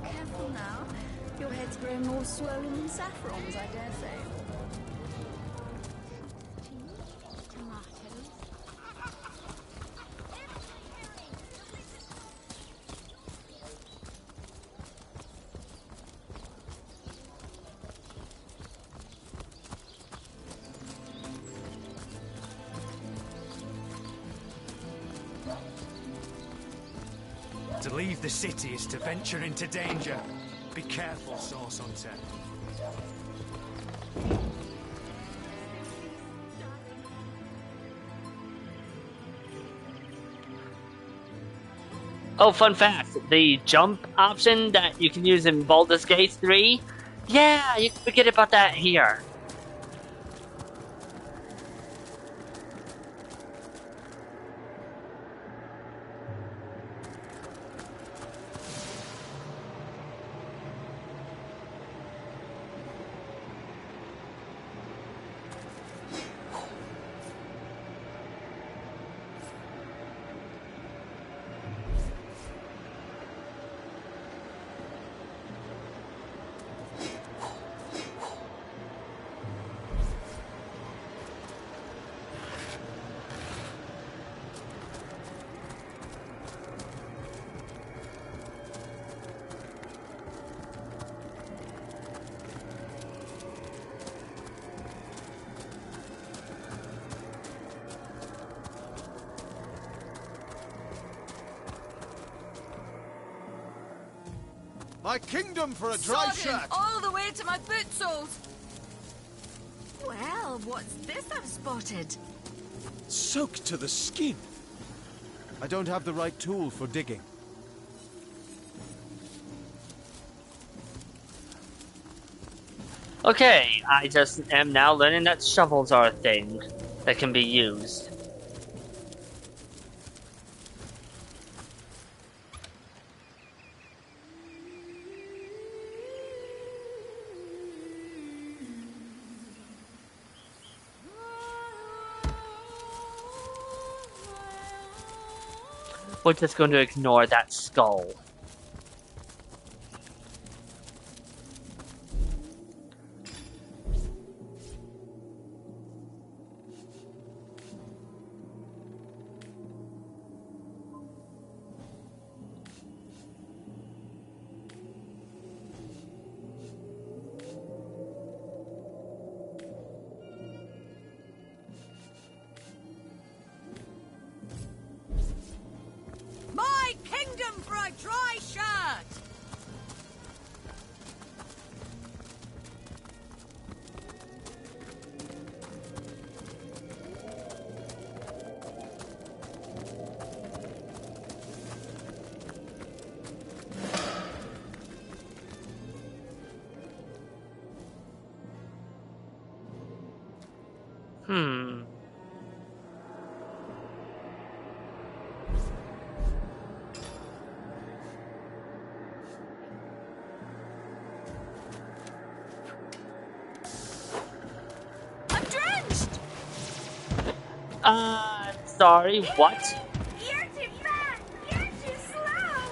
Careful now. Your head's growing more swollen than saffrons, I dare say. To leave the city is to venture into danger. Be careful, Source Hunter. Oh, fun fact, the jump option that you can use in Baldur's Gate 3, yeah, you can forget about that here. My kingdom for a dry Sodden shirt! all the way to my boot soles. Well, what's this I've spotted? Soaked to the skin. I don't have the right tool for digging. Okay, I just am now learning that shovels are a thing that can be used. We're just going to ignore that skull. My kingdom for a dry shirt! Hmm. I'm drenched! Sorry, what? You're too fast! You're too slow!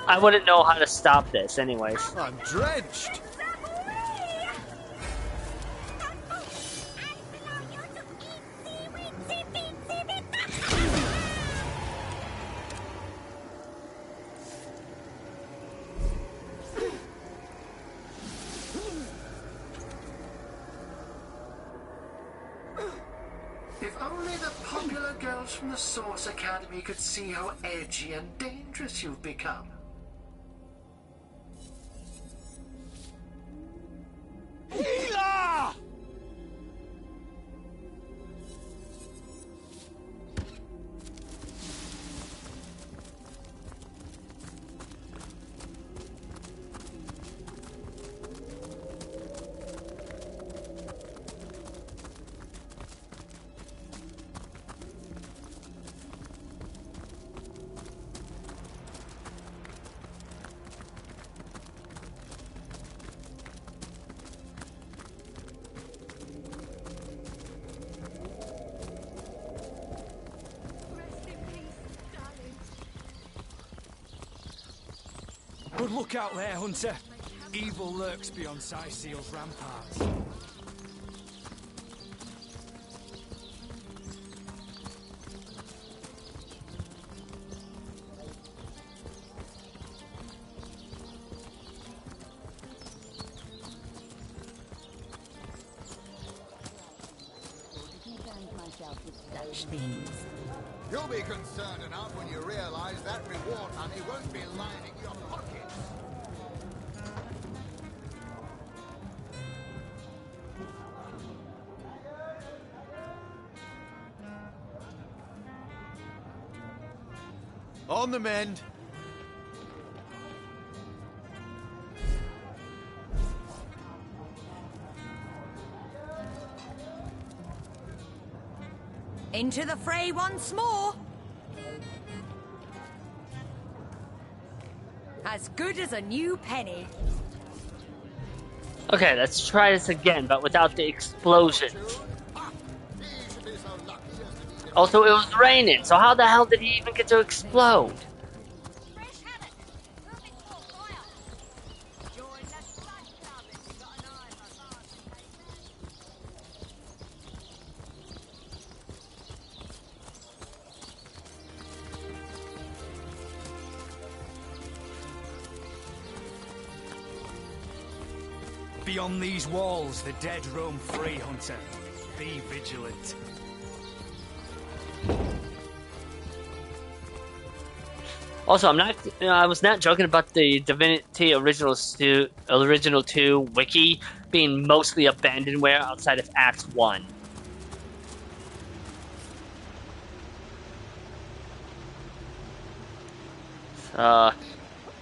I wouldn't know how to stop this anyways. I'm drenched. If only the popular girls from the Source Academy could see how edgy and dangerous you've become. Healer! Good look out there, Hunter. Evil lurks beyond Cyseal's ramparts. You'll be concerned enough when you realize that reward money won't be lining your pockets. On the mend. Into the fray once more. As good as a new penny. Okay, let's try this again, but without the explosions. Also, it was raining, so how the hell did he even get to explode? Beyond these walls, the dead roam free, Hunter. Be vigilant. Also, I was not joking about the Divinity Original 2 wiki being mostly abandonware outside of Act 1.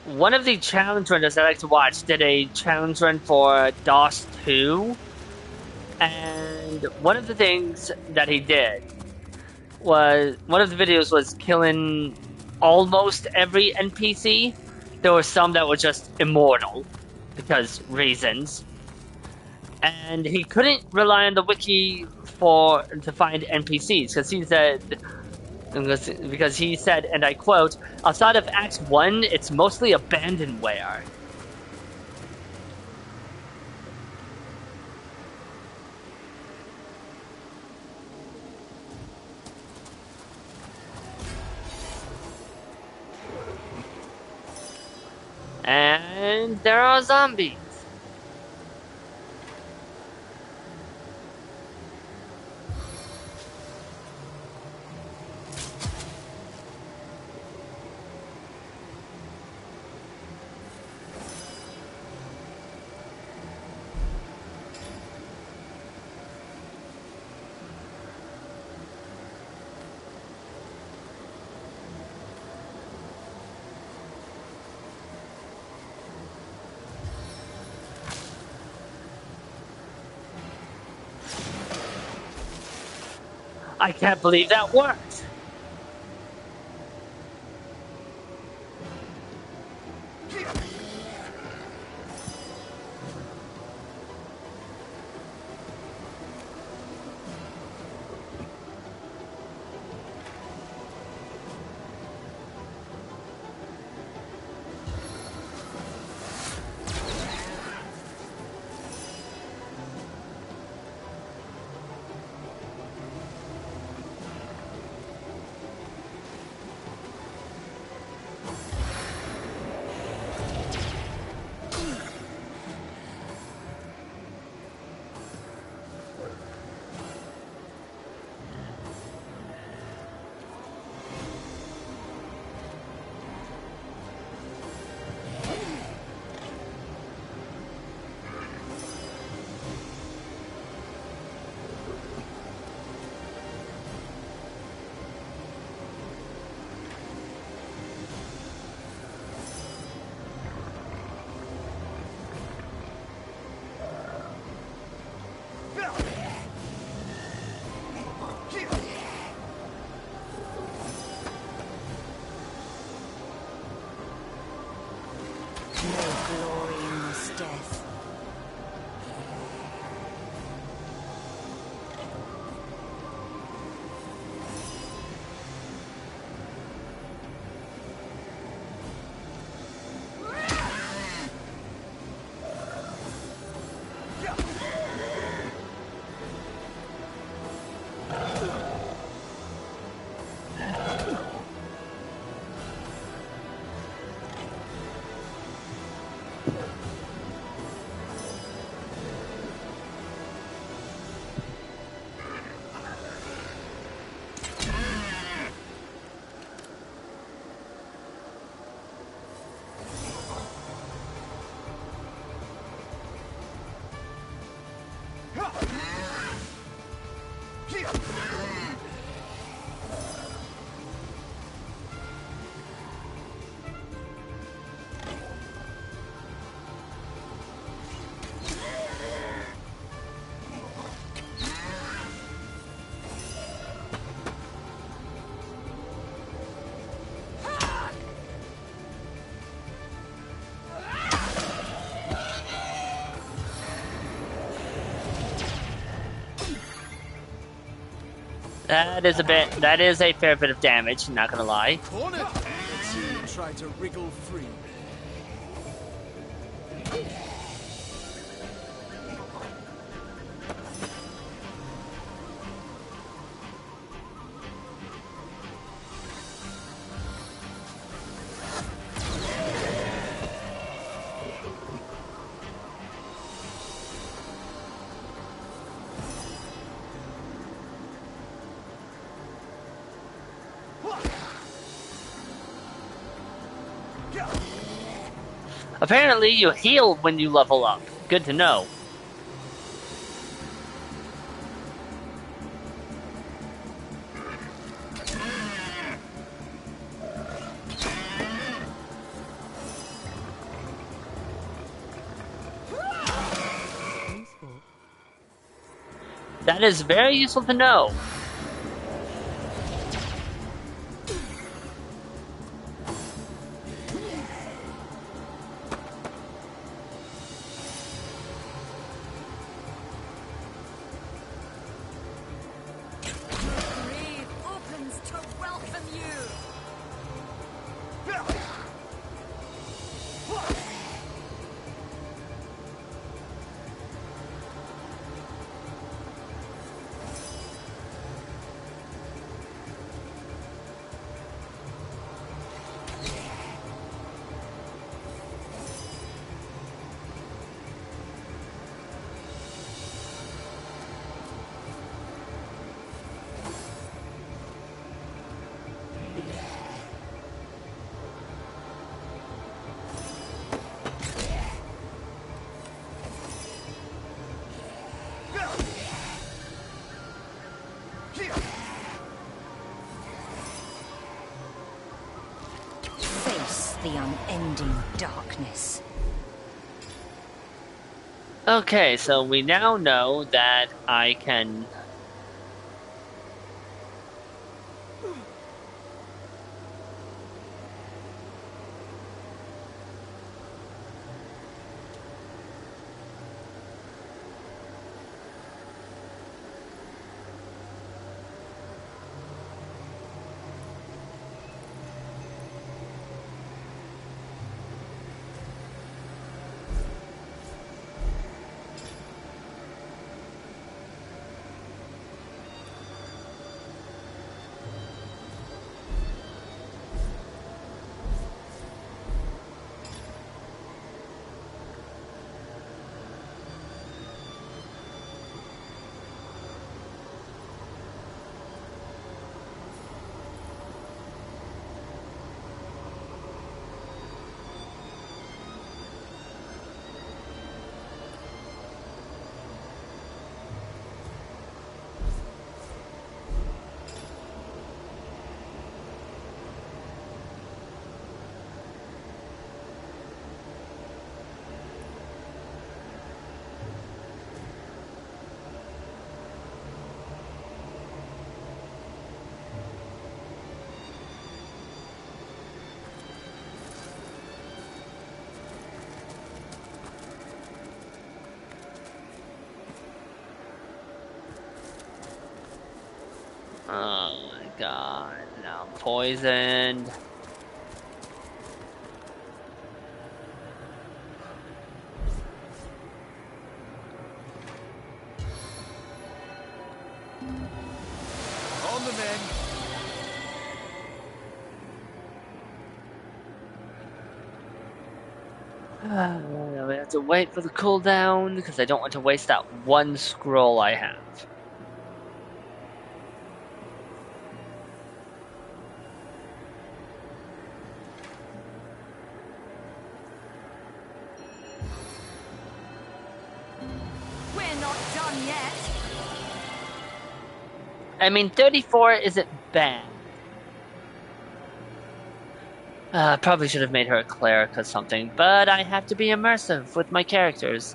One of the challenge runners I like to watch did a challenge run for DOS 2, and one of the things that he did was, one of the videos was killing almost every NPC. There were some that were just immortal, because reasons. And he couldn't rely on the wiki to find NPCs, because he said, and I quote, outside of Act 1, it's mostly abandonware. And there are zombies. I can't believe that worked. No glory in this death. That is a fair bit of damage, not gonna lie. Cornered! Let's see you try to wriggle free. Apparently you heal when you level up. Good to know. That is very useful to know. The unending darkness. Okay, so we now know that I can... Now I'm poisoned. On the men. We have to wait for the cooldown because I don't want to waste that one scroll I have. We're not done yet. I mean, 34 isn't bad. Probably should have made her a cleric or something, but I have to be immersive with my characters.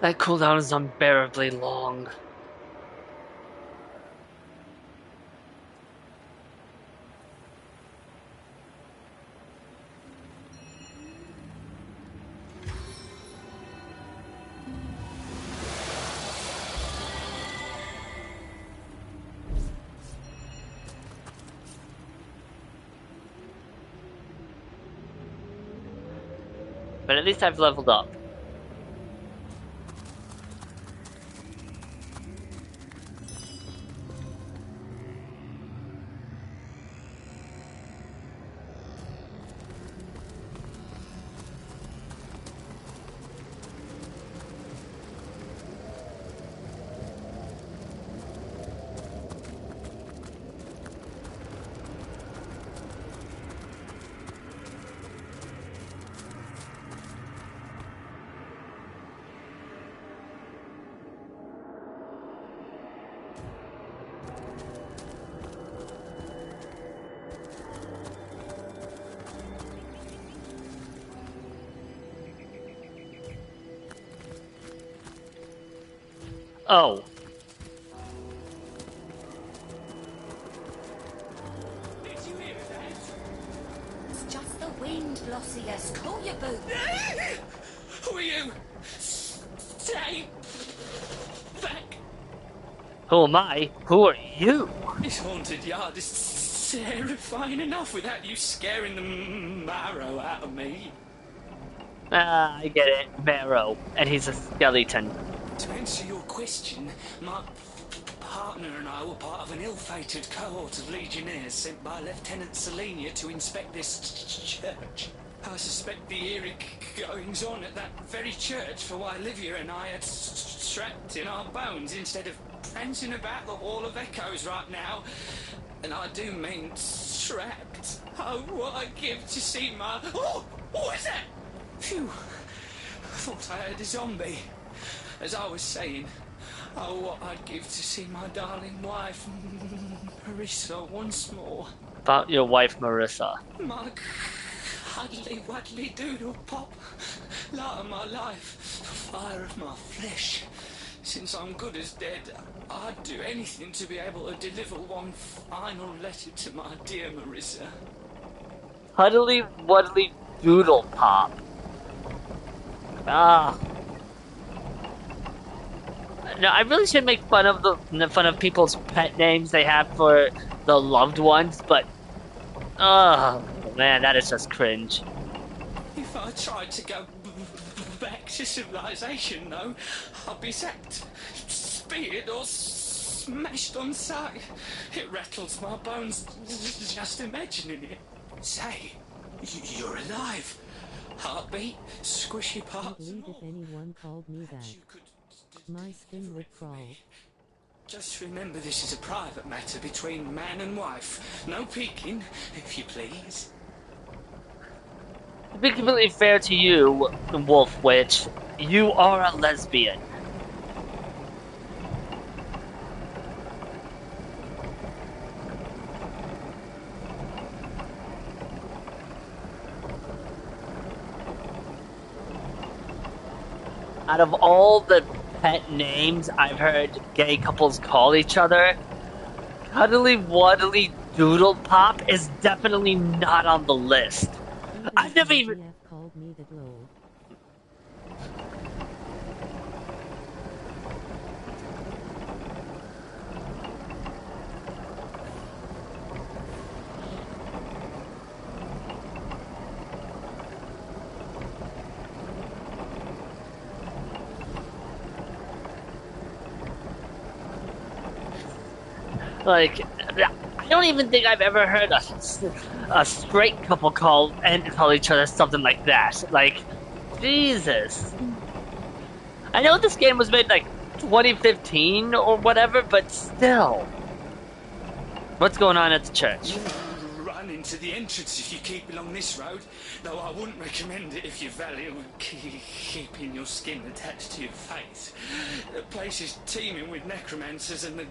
That cooldown is unbearably long. But at least I've leveled up. Oh. It's just the wind, Blossius. Cool your boots. Who are you? Stay back. Who am I? Who are you? This haunted yard is terrifying enough without you scaring the marrow out of me. Ah, I get it. Marrow. And he's a skeleton. To answer your question, my partner and I were part of an ill-fated cohort of legionnaires sent by Lieutenant Selenia to inspect this church. I suspect the eerie goings-on at that very church for why Livia and I are trapped in our bones instead of prancing about the Hall of Echoes right now. And I do mean trapped. Oh, what I'd give to see my... Oh! What is that? Phew. Thought I heard a zombie. As I was saying, oh, what I'd give to see my darling wife, Marissa, once more. About your wife, Marissa. My cuddly wuddly doodle pop, light of my life, fire of my flesh. Since I'm good as dead, I'd do anything to be able to deliver one final letter to my dear Marissa. Huddly Wuddly Doodle Pop. Ah. No, I really should make fun of people's pet names they have for the loved ones, but oh man, that is just cringe. If I tried to go back to civilization, though, I'd be zapped, speared, or smashed on sight. It rattles my bones just imagining it. Say, you're alive. Heartbeat, squishy I'd parts. leave if anyone called me that. My skin would crawl. Just remember this is a private matter between man and wife. No peeking, if you please. To be completely fair to you, Wolf Witch, you are a lesbian. Out of all the pet names I've heard gay couples call each other, Cuddly Wuddly Doodle Pop is definitely not on the list. I've never even... called me the glow. Like, I don't even think I've ever heard a straight couple call each other something like that. Like, Jesus. I know this game was made like 2015 or whatever, but still. What's going on at the church? Run into the entrance if you keep along this road, though I wouldn't recommend it if you value keeping your skin attached to your face. The place is teeming with necromancers and the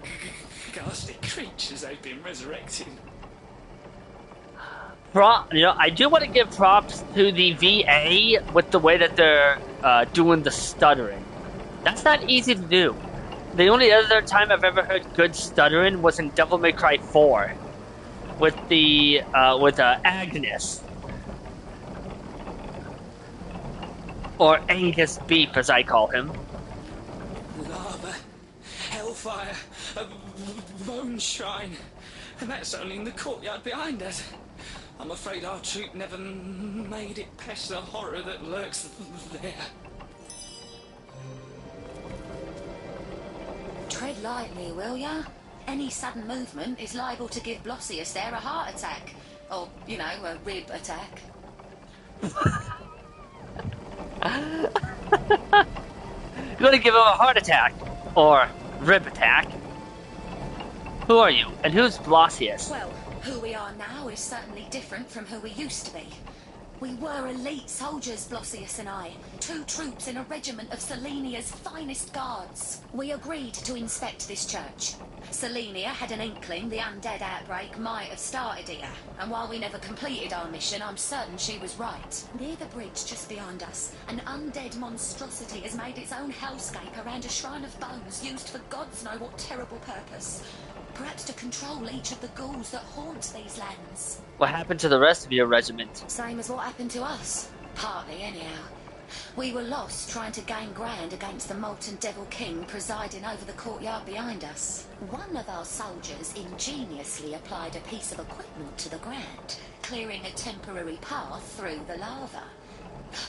ghastly creatures they've been resurrecting. I do want to give props to the VA with the way that they're doing the stuttering. That's not easy to do. The only other time I've ever heard good stuttering was in Devil May Cry 4 with Agnes, or Angus Beef as I call him. Lava, hellfire, a bone shrine, and that's only in the courtyard behind us. I'm afraid our troop never made it past the horror that lurks there. Tread lightly, will ya? Any sudden movement is liable to give Blossius there a heart attack. Or, you know, a rib attack. You want to give him a heart attack? Or rib attack? Who are you? And who's Blossius? Well, who we are now is certainly different from who we used to be. We were elite soldiers, Blossius and I. 2 troops in a regiment of Selenia's finest guards. We agreed to inspect this church. Selenia had an inkling the undead outbreak might have started here, and while we never completed our mission, I'm certain she was right. Near the bridge just behind us, an undead monstrosity has made its own hellscape around a shrine of bones used for gods know what terrible purpose. Perhaps to control each of the ghouls that haunt these lands. What happened to the rest of your regiment? Same as what happened to us. Partly, anyhow. We were lost trying to gain ground against the Molten Devil King presiding over the courtyard behind us. One of our soldiers ingeniously applied a piece of equipment to the ground, clearing a temporary path through the lava.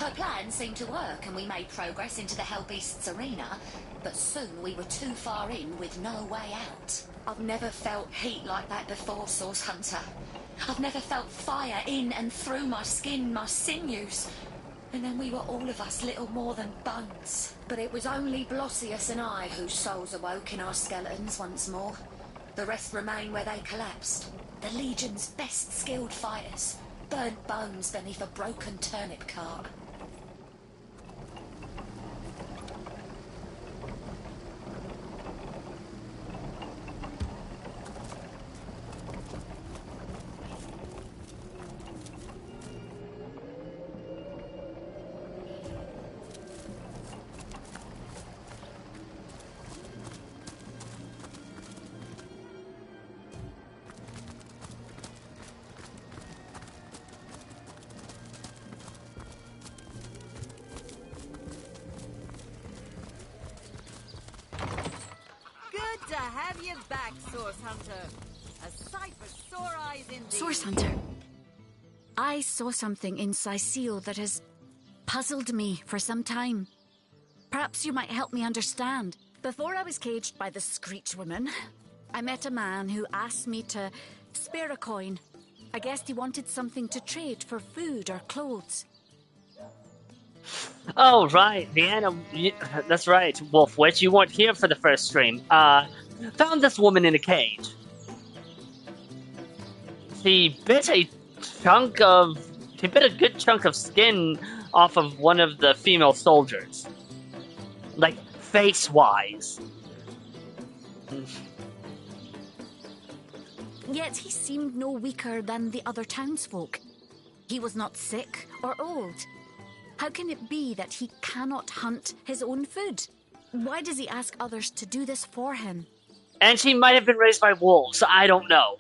Her plan seemed to work and we made progress into the Hellbeast's arena, but soon we were too far in with no way out. I've never felt heat like that before, Source Hunter. I've never felt fire in and through my skin, my sinews. And then we were all of us little more than bones. But it was only Blossius and I whose souls awoke in our skeletons once more. The rest remain where they collapsed. The Legion's best skilled fighters, burnt bones beneath a broken turnip cart. have you back, Source Hunter. A sight for sore eyes indeed. Source Hunter. I saw something in Sicile that has puzzled me for some time. Perhaps you might help me understand. Before I was caged by the Screech Woman, I met a man who asked me to spare a coin. I guessed he wanted something to trade for food or clothes. Oh, right. That's right, Wolf Witch. You weren't here for the first stream. Found this woman in a cage. She bit a good chunk of skin off of one of the female soldiers. Like, face-wise. Yet he seemed no weaker than the other townsfolk. He was not sick or old. How can it be that he cannot hunt his own food? Why does he ask others to do this for him? And she might have been raised by wolves, I don't know.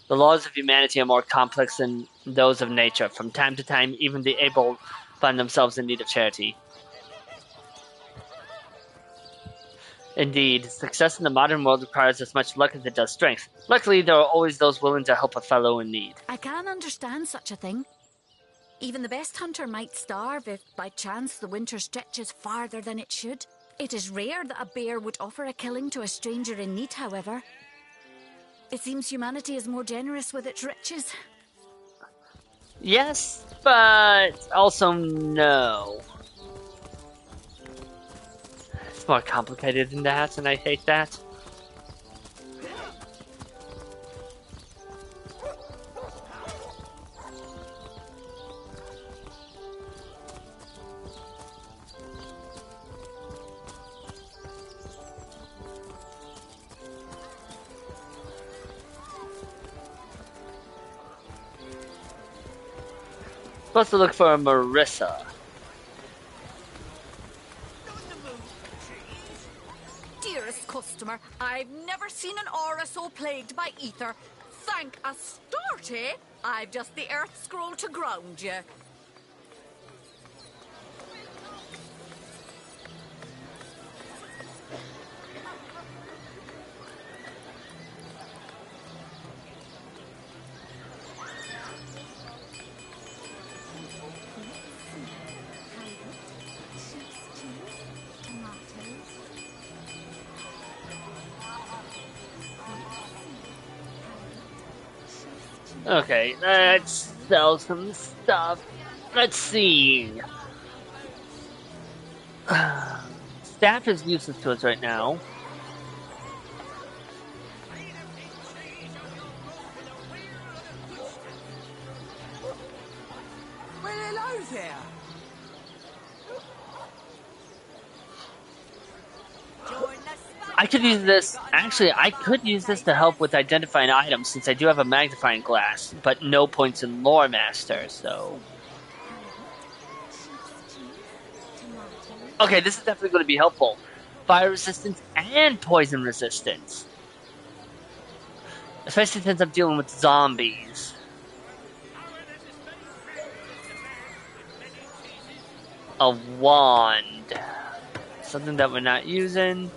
The laws of humanity are more complex than those of nature. From time to time, even the able find themselves in need of charity. Indeed, success in the modern world requires as much luck as it does strength. Luckily, there are always those willing to help a fellow in need. I can understand such a thing. Even the best hunter might starve if, by chance, the winter stretches farther than it should. It is rare that a bear would offer a killing to a stranger in need, however. It seems humanity is more generous with its riches. Yes, but also no. It's more complicated than that, and I hate that. Supposed to look for Marissa. Dearest customer, I've never seen an aura so plagued by ether. Thank Astarte, I've just the earth scroll to ground you. Okay, let's sell some stuff. Let's see. Staff is useless to us right now. Well, hello there. I could use this. Actually, I could use this to help with identifying items since I do have a magnifying glass, but no points in Lore Master, so. Okay, this is definitely going to be helpful. Fire resistance and poison resistance. Especially since I'm dealing with zombies. A wand. Something that we're not using.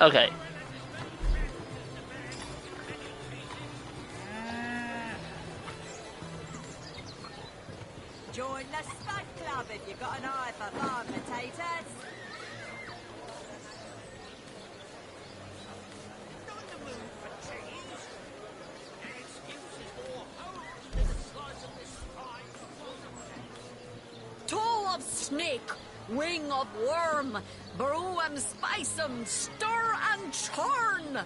Okay. Join the Spud Club if you got an eye for farm potatoes. Toe of snake, wing of worm, brew 'em, spice 'em, stir and churn.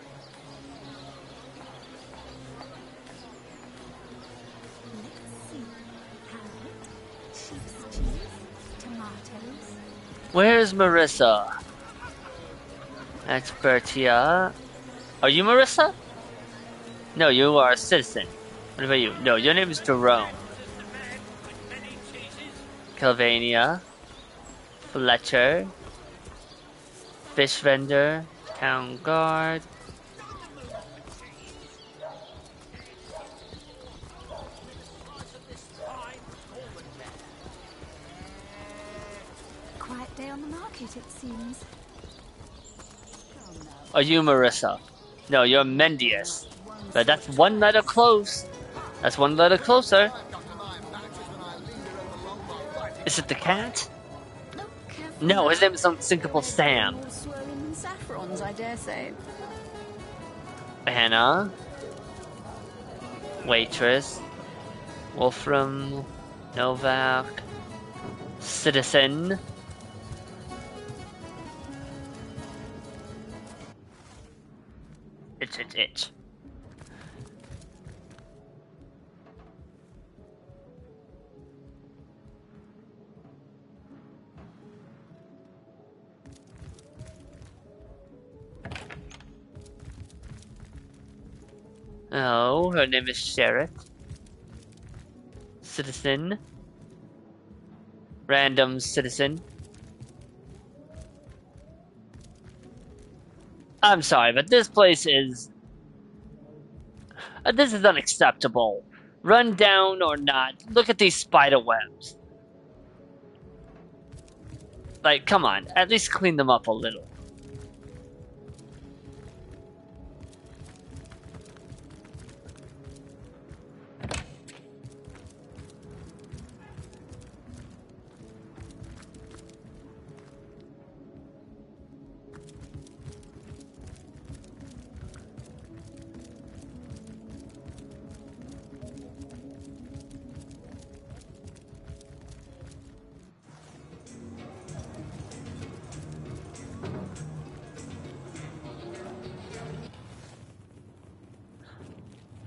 Where's Marissa? Expertia. Are you Marissa? No, you are a citizen. What about you? No, your name is Jerome. Calvania. Fletcher. Fish vendor. Town guard. Quiet day on the market, it seems. Are you Marissa? No, you're Mendius. But that's one letter close. That's one letter closer. Is it the cat? No, his name is Unsinkable Sam. More swollen than saffrons, I dare say. Anna. Waitress. Wolfram. Novak. Citizen. Itch. Oh, her name is Sheriff. Citizen. Random citizen. I'm sorry, but this place is... this is unacceptable. Run down or not, look at these spider webs. Like, come on, at least clean them up a little.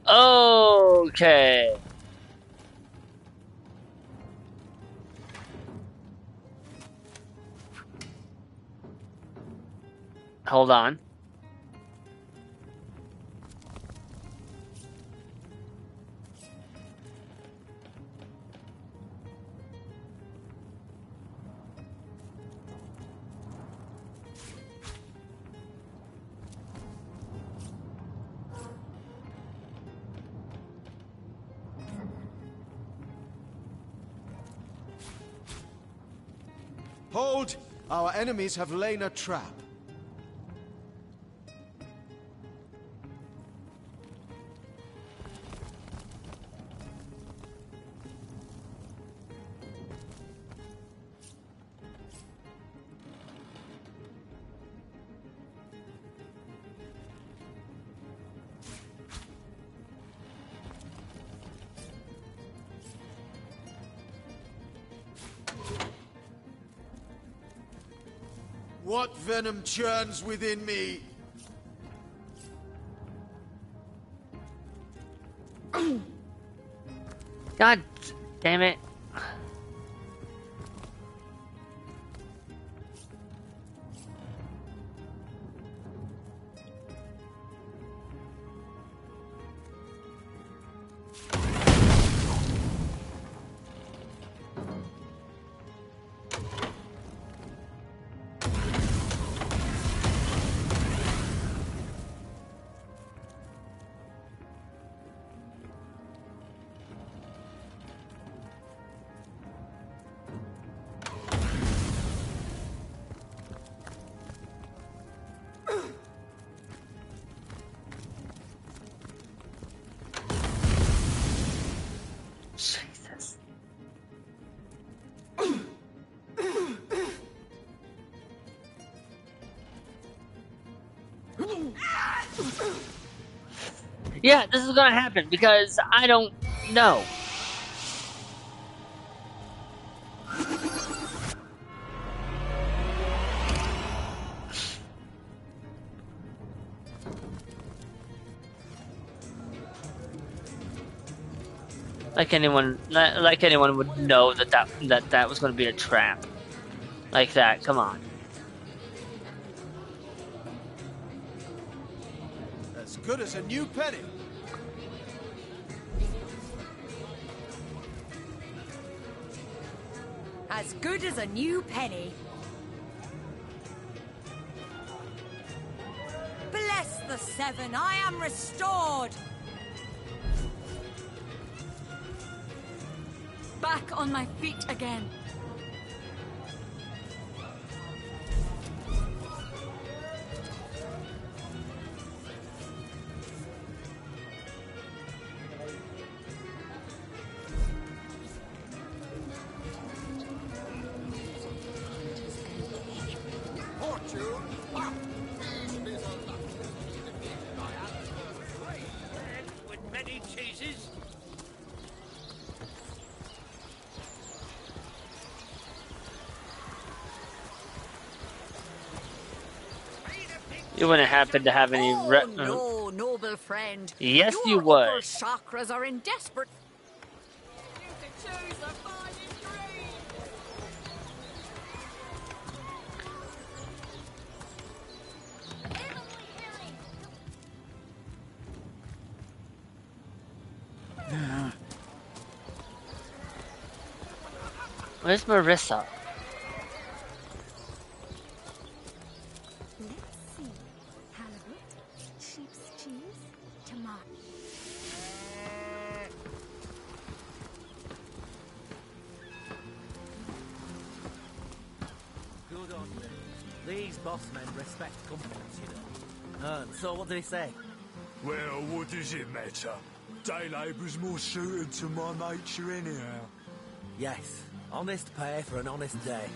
Okay. Hold on. Hold! Our enemies have laid a trap. What venom churns within me? God damn it. Jesus. Yeah, this is gonna happen because I don't know. Like anyone would know that was going to be a trap. Like that, come on. As good as a new penny. as good as a new penny. Bless the seven, I am restored. Back on my feet again. With many cheeses. You wouldn't happen to have any. Oh no, noble friend. Yes, Your you would. upper chakras are in desperate. Where's Marissa? Let's see. Halibut, sheep's cheese, tomato. Good on you. These boss men respect confidence, you know. So what did he say? Well, what does it matter? Day labour's more suited to my nature anyhow. Yes, honest pay for an honest day.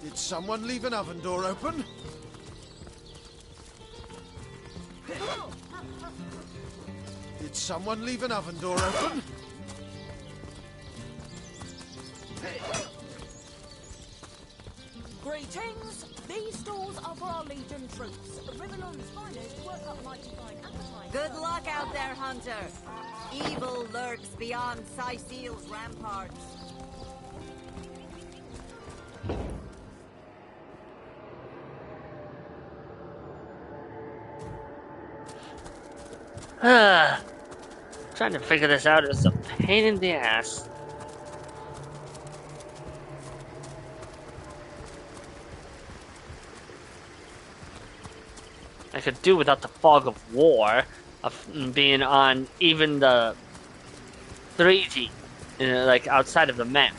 Did someone leave an oven door open? Did someone leave an oven door open? Greetings! These stalls are for our Legion troops. Riverland's finest work up mighty fine appetite. Good luck out there, Hunter. Evil lurks beyond Syceel's ramparts. Trying to figure this out is a pain in the ass. I could do without the fog of war of being on even the 3G, like outside of the map.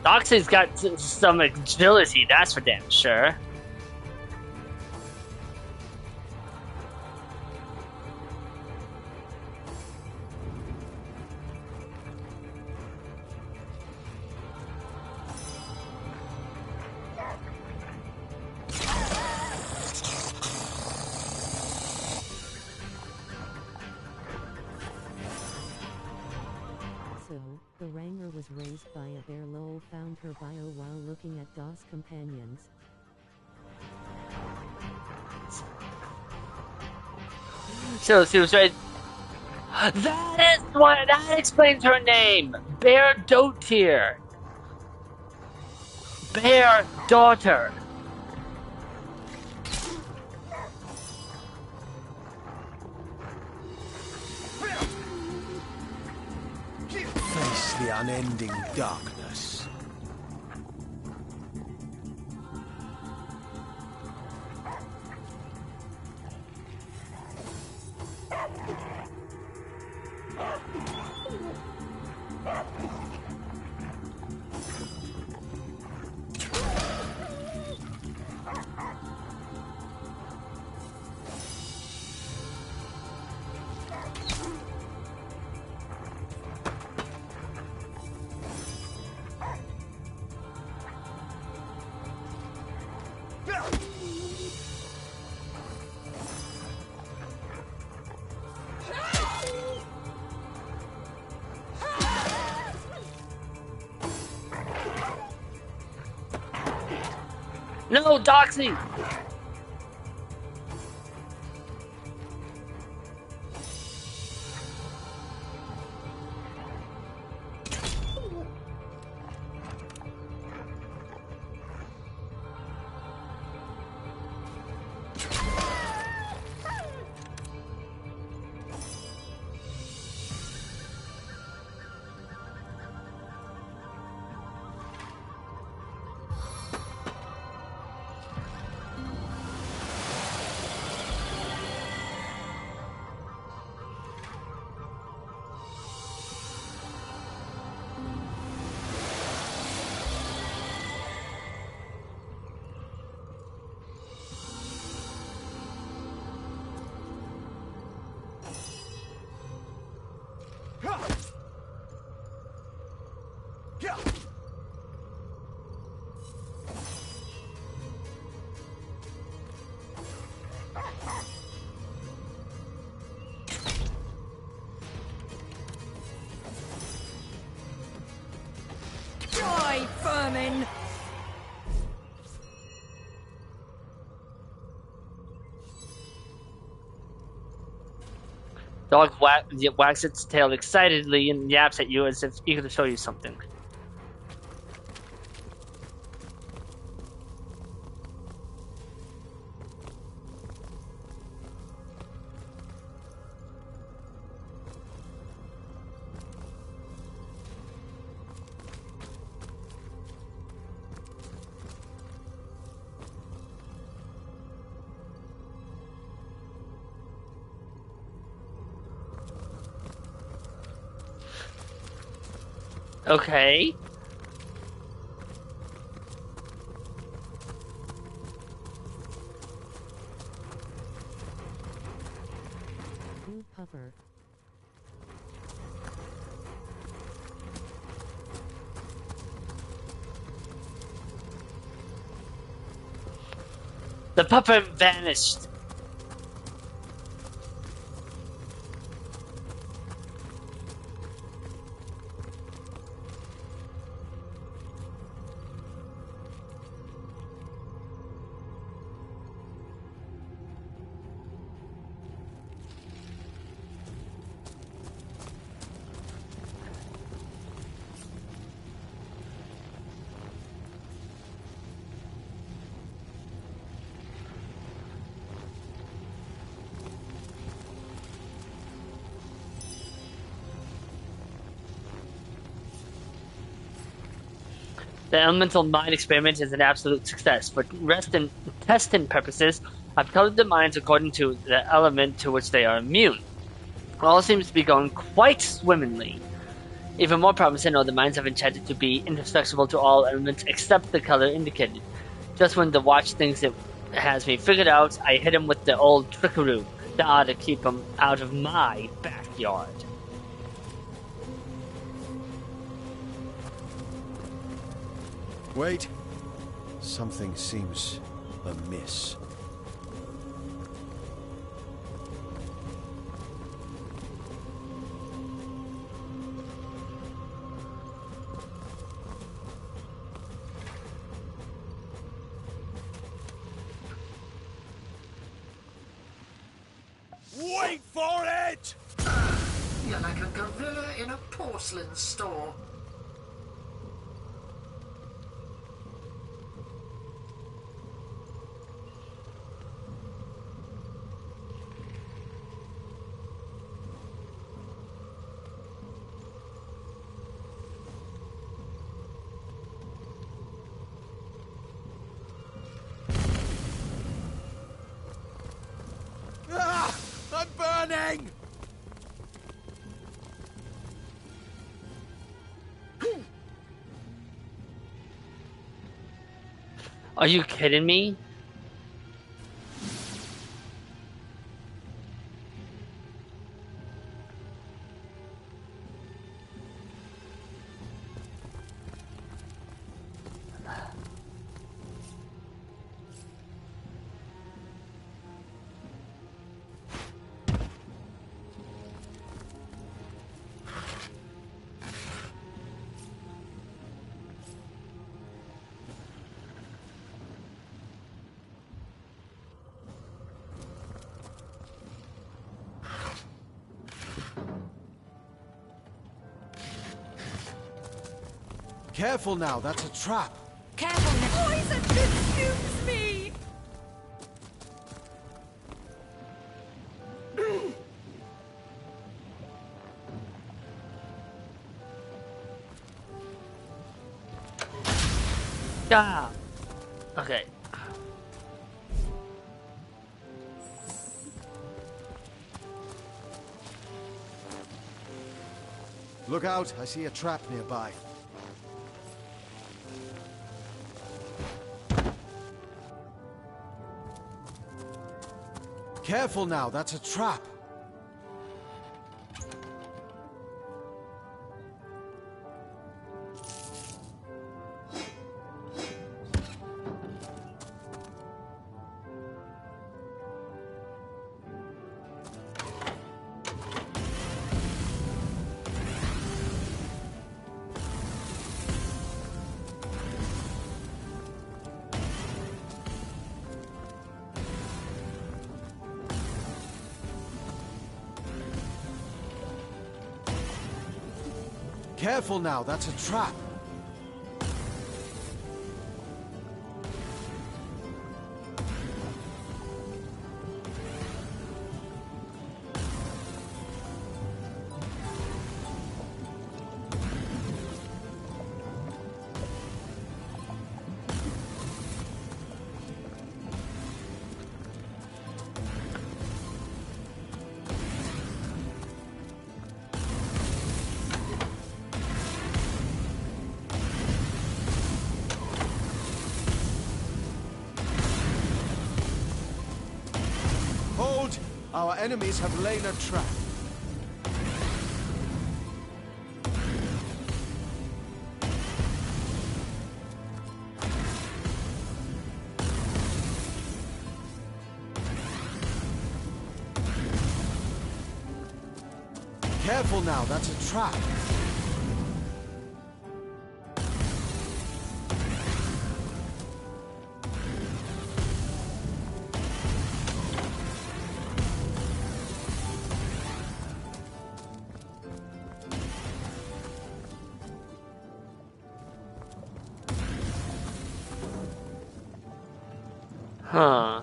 Doxy's got some agility, that's for damn sure. So, the Ranger was raised by a bear. Lowell found her bio while looking at DOS companions. So she was right. That is what that explains her name. Bear Dotier. Bear daughter. unending darkness. No, Doxy! Die, vermin! Dog wags its tail excitedly and yaps at you as if eager to show you something. Okay. Blue puffer. The puppet vanished. The elemental mind experiment is an absolute success. For testing purposes, I've colored the minds according to the element to which they are immune. All seems to be going quite swimmingly. Even more promising are the minds I've enchanted to be indestructible to all elements except the color indicated. Just when the watch thinks it has me figured out, I hit him with the old trickaroo. That ought to keep him out of my backyard. Wait. Something seems amiss. Wait for it! You're like a gorilla in a porcelain store. Are you kidding me? Careful now, that's a trap. Careful now. Poison consumes me! Yeah. Okay. Look out, I see a trap nearby. Careful now, that's a trap. Careful now, that's a trap. Hold! Our enemies have laid a trap. Careful now, that's a trap. Huh.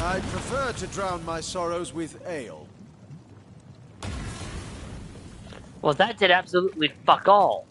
I'd prefer to drown my sorrows with ale. Well, that did absolutely fuck all.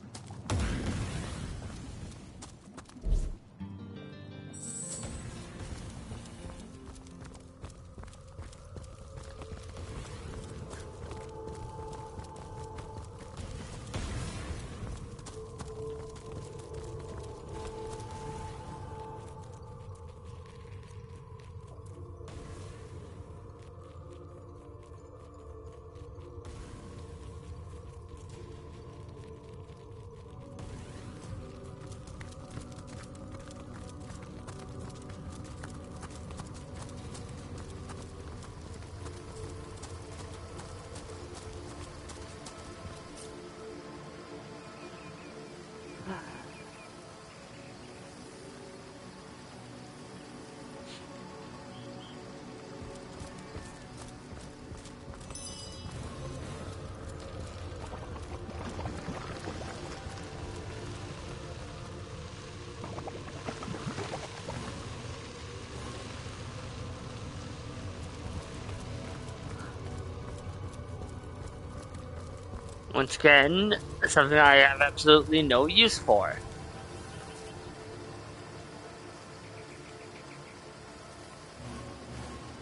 Once again, something I have absolutely no use for.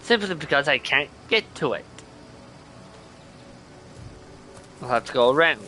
simply because I can't get to it. I'll have to go around.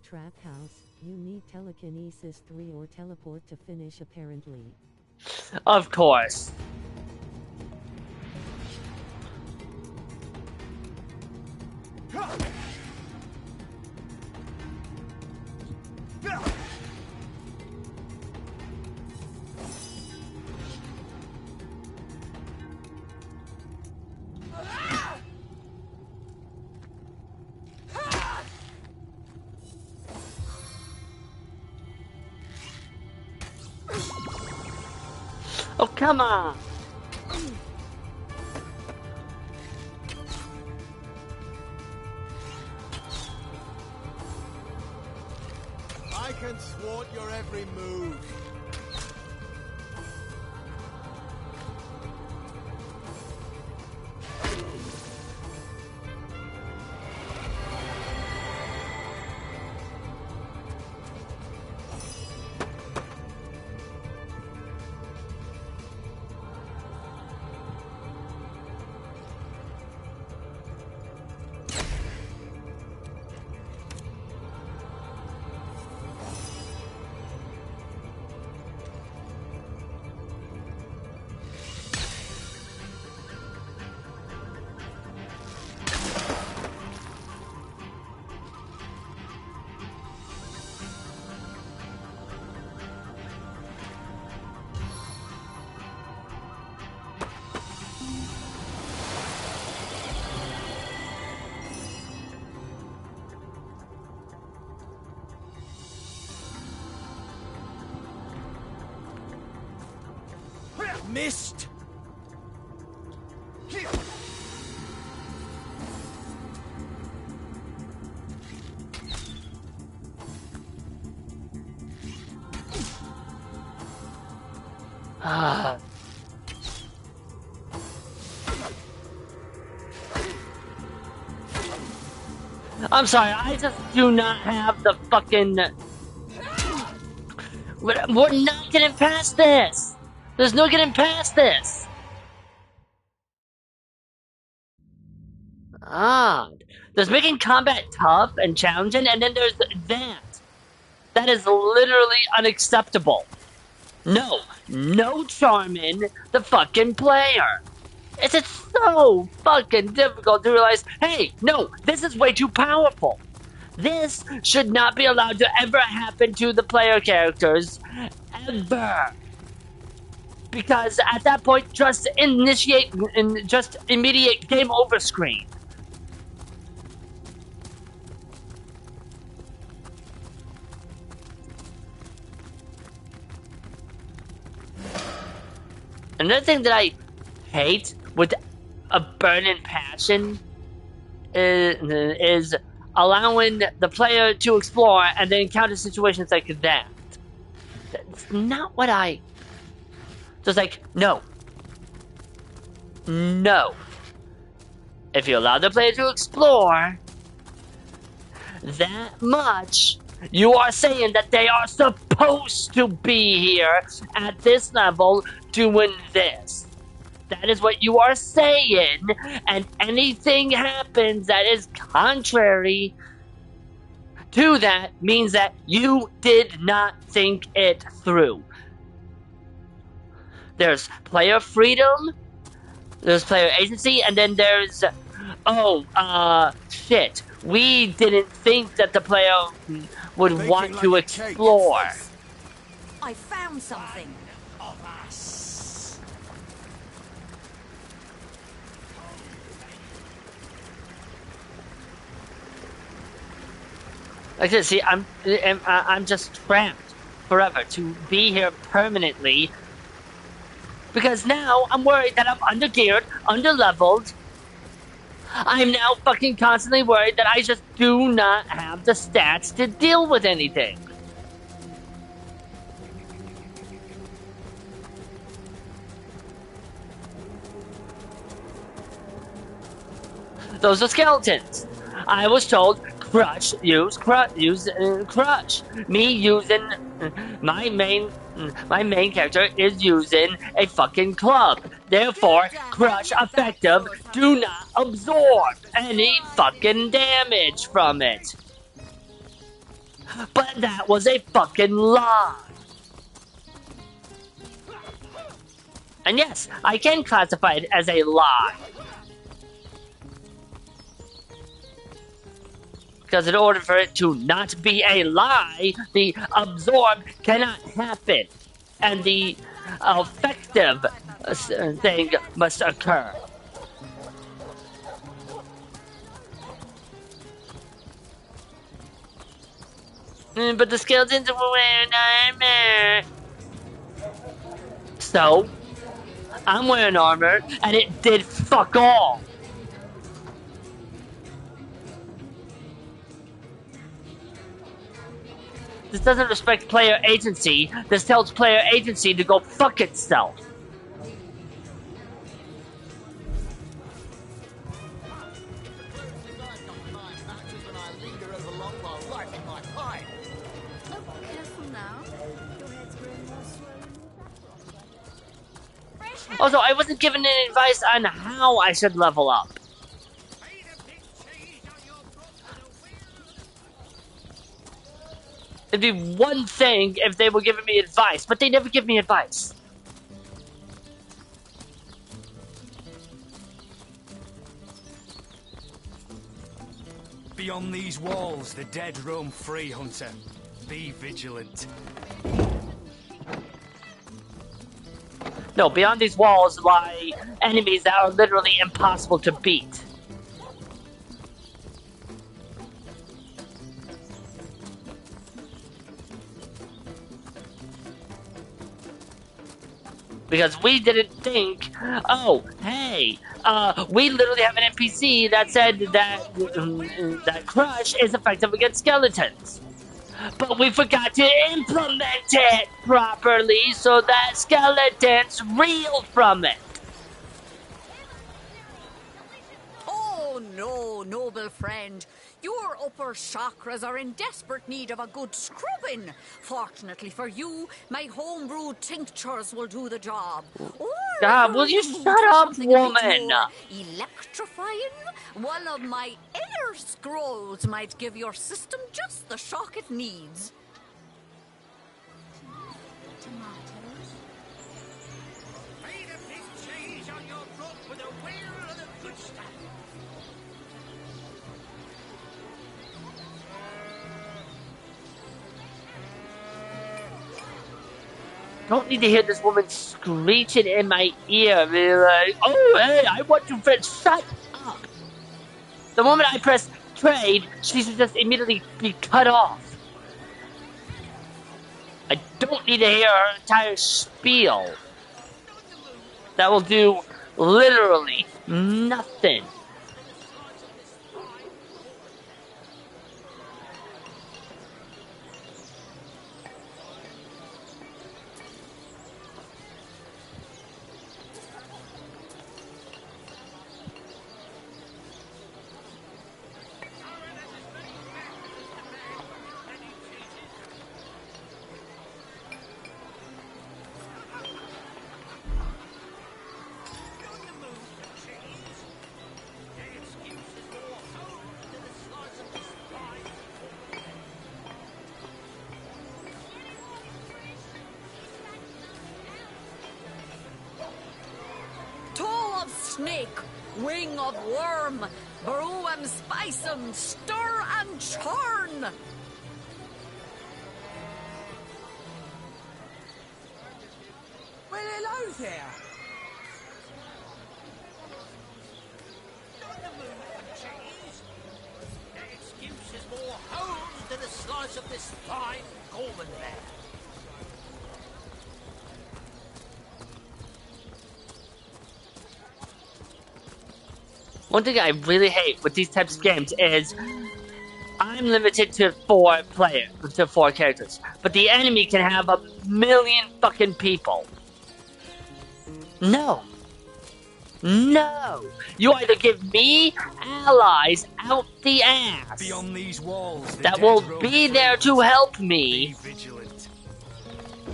Trap house, you need telekinesis 3 or teleport to finish apparently. Of course. Oh, come on! I can thwart your every move. Missed! Ah. I'm sorry, I just do not have the fucking... We're not getting past this! There's no getting past this! There's making combat tough and challenging, and then there's that. That is literally unacceptable. No charming the fucking player. It's just so fucking difficult to realize, hey, no, this is way too powerful. This should not be allowed to ever happen to the player characters, ever. Because at that point, just immediate game over screen. Another thing that I hate with a burning passion is allowing the player to explore and then encounter situations like that. That's not what I... Just like, no. No. If you allow the player to explore that much, you are saying that they are supposed to be here at this level doing this. That is what you are saying, and anything happens that is contrary to that means that you did not think it through. There's player freedom, there's player agency, and then there's, shit. We didn't think that the player would want to explore. I found something. Like this, see, I'm just trapped forever to be here permanently. Because now I'm worried that I'm undergeared, underleveled. I'm now fucking constantly worried that I just do not have the stats to deal with anything. Those are skeletons. I was told crush, use crush. Me using my main character is using a fucking club. Therefore, crush effective. Do not absorb any fucking damage from it. But that was a fucking lie. And yes, I can classify it as a lie. Because in order for it to not be a lie, the absorb cannot happen. And the effective thing must occur. But the skeletons were wearing armor. So, I'm wearing armor, and it did fuck all. This doesn't respect player agency. This tells player agency to go fuck itself. Also, I wasn't given any advice on how I should level up. It'd be one thing if they were giving me advice, but they never give me advice. Beyond these walls, the dead roam free, Hunter. Be vigilant. No, beyond these walls lie enemies that are literally impossible to beat. Because we didn't think, oh, hey, we literally have an NPC that said that Crush is effective against skeletons. But we forgot to implement it properly so that skeletons reel from it. Oh, no, noble friend. Your upper chakras are in desperate need of a good scrubbing. Fortunately for you, my homebrewed tinctures will do the job. Or God, if will you're you in the mood shut for up, something a bit woman? more electrifying, one of my inner scrolls might give your system just the shock it needs. Feed a big cheese on your block with a wheel of the good stuff. Don't need to hear this woman screeching in my ear. Be like, oh, hey, I want you to shut up. The moment I press trade, she should just immediately be cut off. I don't need to hear her entire spiel. That will do literally nothing. Toe of snake, wing of worm, brew 'em, spice 'em, stir and churn. Well, hello there. Excuse is more holes than a slice of this fine Gorman there. One thing I really hate with these types of games is I'm limited to 4 characters, but the enemy can have a million fucking people. No. No! You either give me allies out the ass Beyond these walls, that will be there to help me, vigilant.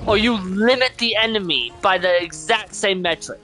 or you limit the enemy by the exact same metric.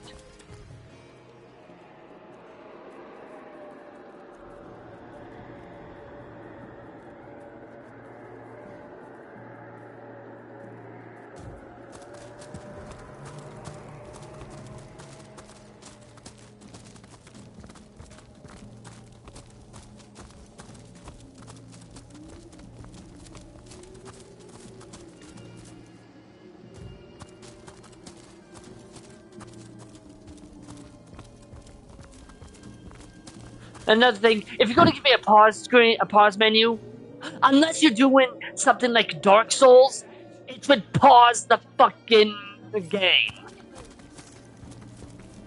Another thing, if you're gonna give me a pause menu, unless you're doing something like Dark Souls, it should pause the fucking game.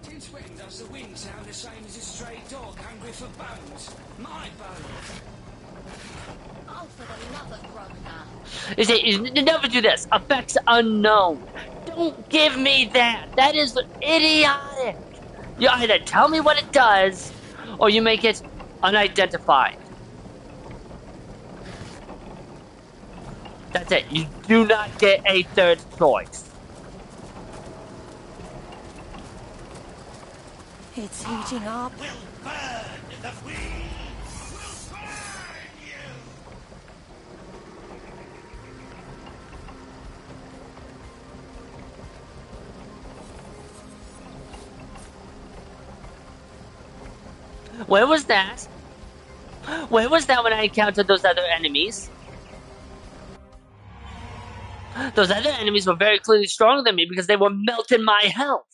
Since when does the wind sound the same as a stray dog hungry for bones? My bones. Oh, for the love of Grosvenor. You never do this. Effects unknown. Don't give me that. That is idiotic. You either tell me what it does, or you make it unidentified. That's it. You do not get a third choice. It's heating up. Will burn the weeds. Will burn you. Where was that? Where was that when I encountered those other enemies? Those other enemies were very clearly stronger than me because they were melting my health.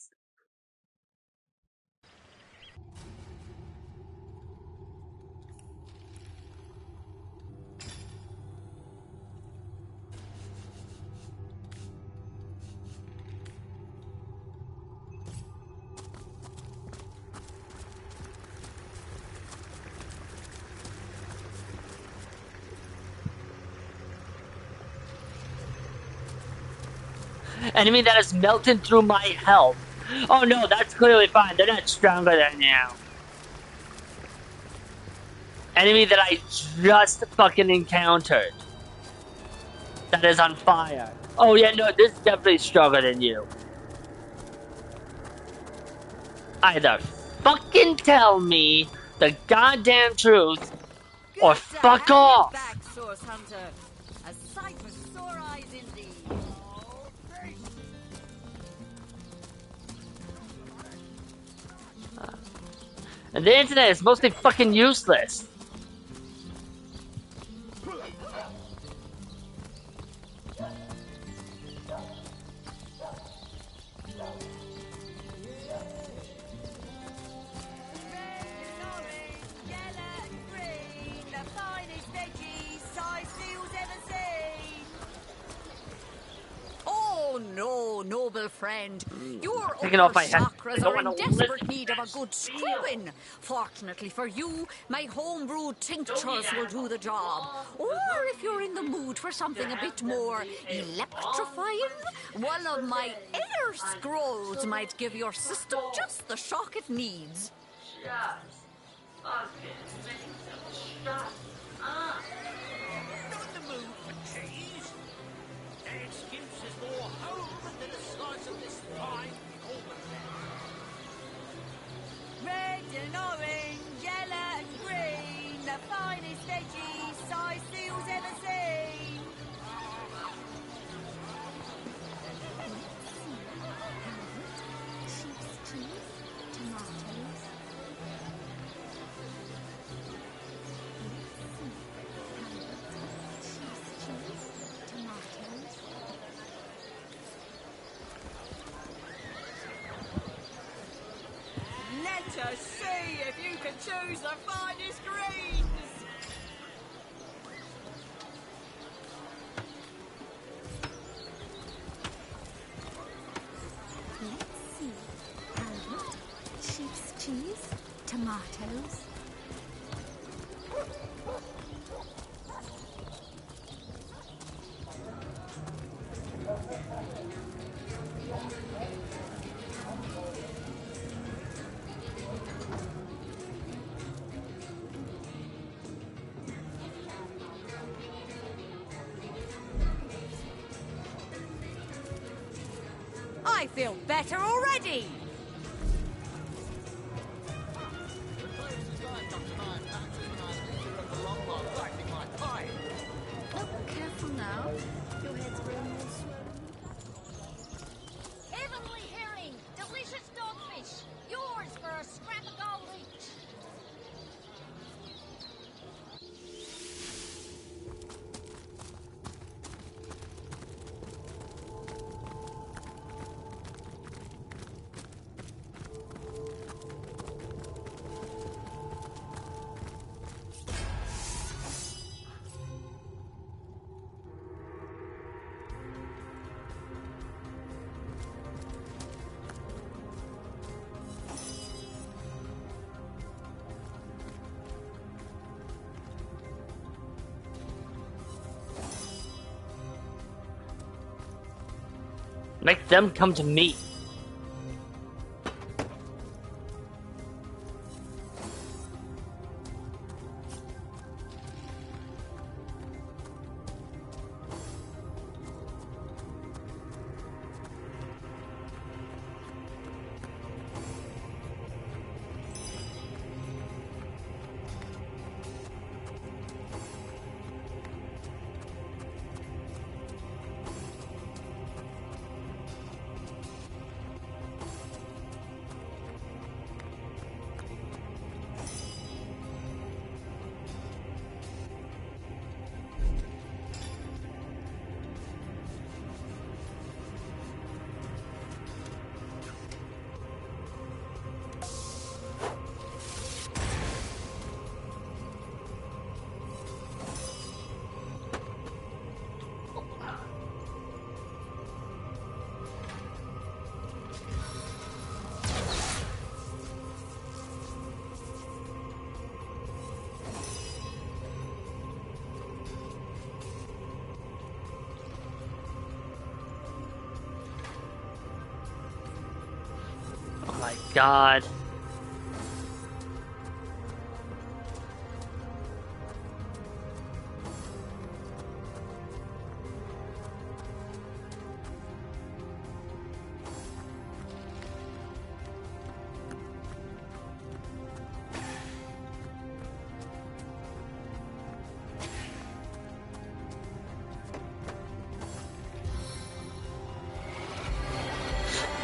Enemy that is melting through my health. Oh no, that's clearly fine. They're not stronger than you. enemy that I just fucking encountered that is on fire. Oh yeah, no, this is definitely stronger than you. Either fucking tell me the goddamn truth or fuck off. Back, Source Hunter. A sight for sore eyes indeed. And the internet is mostly fucking useless. Oh no, noble friend. Your Taking off upper my hat. chakras are in desperate need of a good screwing. Fortunately for you, my homebrewed tinctures will do the job. Or if you're in the mood for something a bit more electrifying, one of my air scrolls might give your system just the shock it needs. Not in the mood for cheese. That excuse is more home than the slice of this fine Coleman. Red and orange, yellow and green, the finest veggies size seals ever seen. Sheep's cheese, tomatoes. Sheep's cheese, tomatoes. Let us see if you can choose the finest greens. Let's see. Carrot, sheep's cheese, tomatoes. I feel better already. Oh, careful now. Your head's growing more swollen. Heavenly herring, delicious dogfish. Yours for a scrap of gold each. Make them come to me. Oh my god.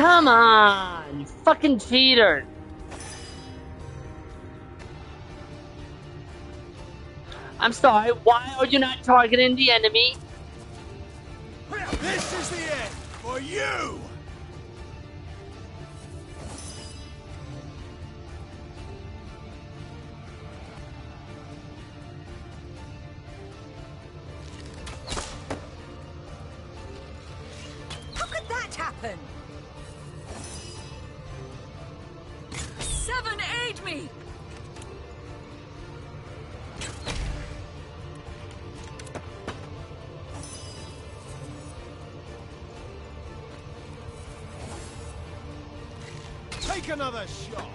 Come on, you fucking cheater! I'm sorry, why are you not targeting the enemy? This is the end for you! How could that happen? Seven, aid me! Take another shot!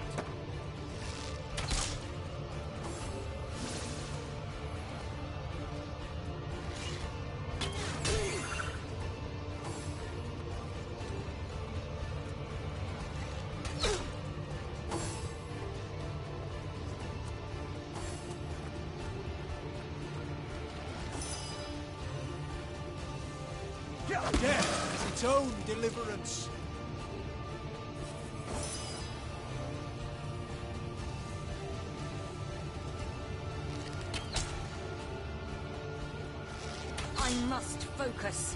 Death is its own deliverance. I must focus.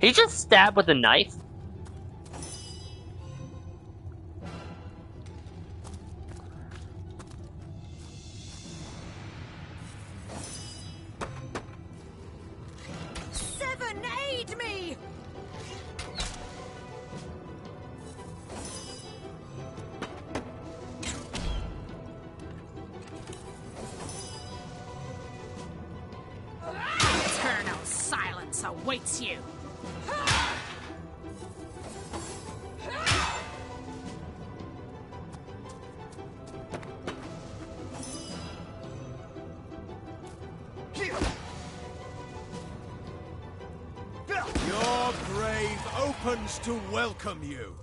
He just stabbed with a knife? Seven, aid me! Eternal silence awaits you. Your grave opens to welcome you.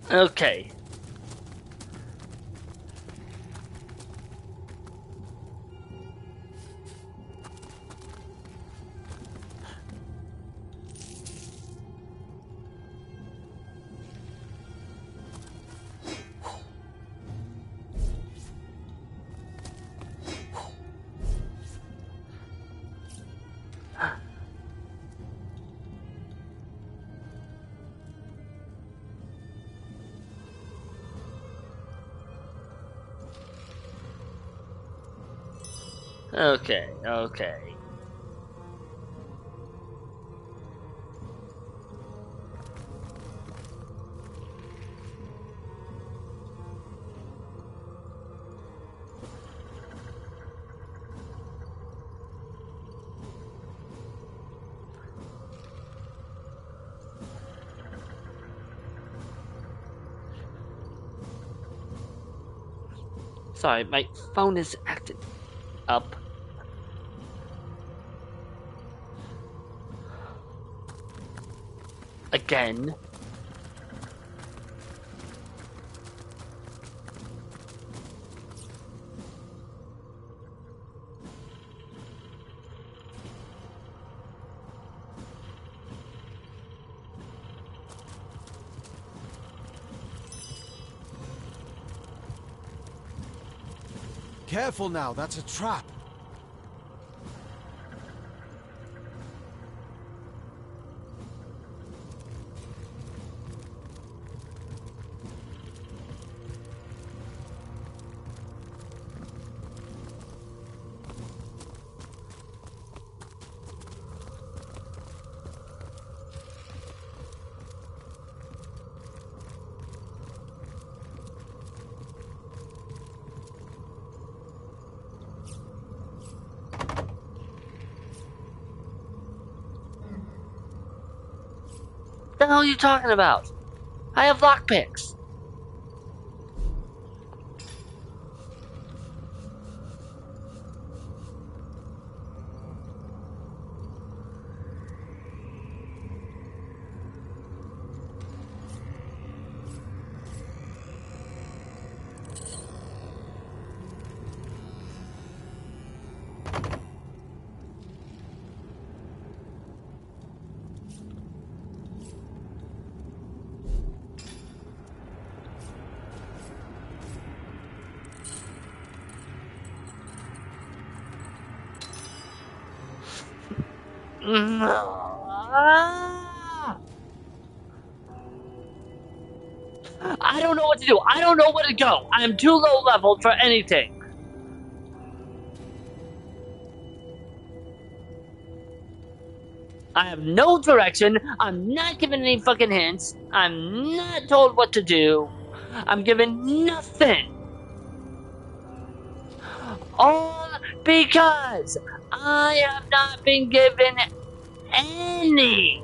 Okay. Okay, okay. Sorry, my phone is acting up. Again. Careful now, that's a trap. What the hell are you talking about? I have lockpicks. I don't know what to do. I don't know where to go. I'm too low leveled for anything. I have no direction. I'm not given any fucking hints. I'm not told what to do. I'm given nothing. All because I have not been given any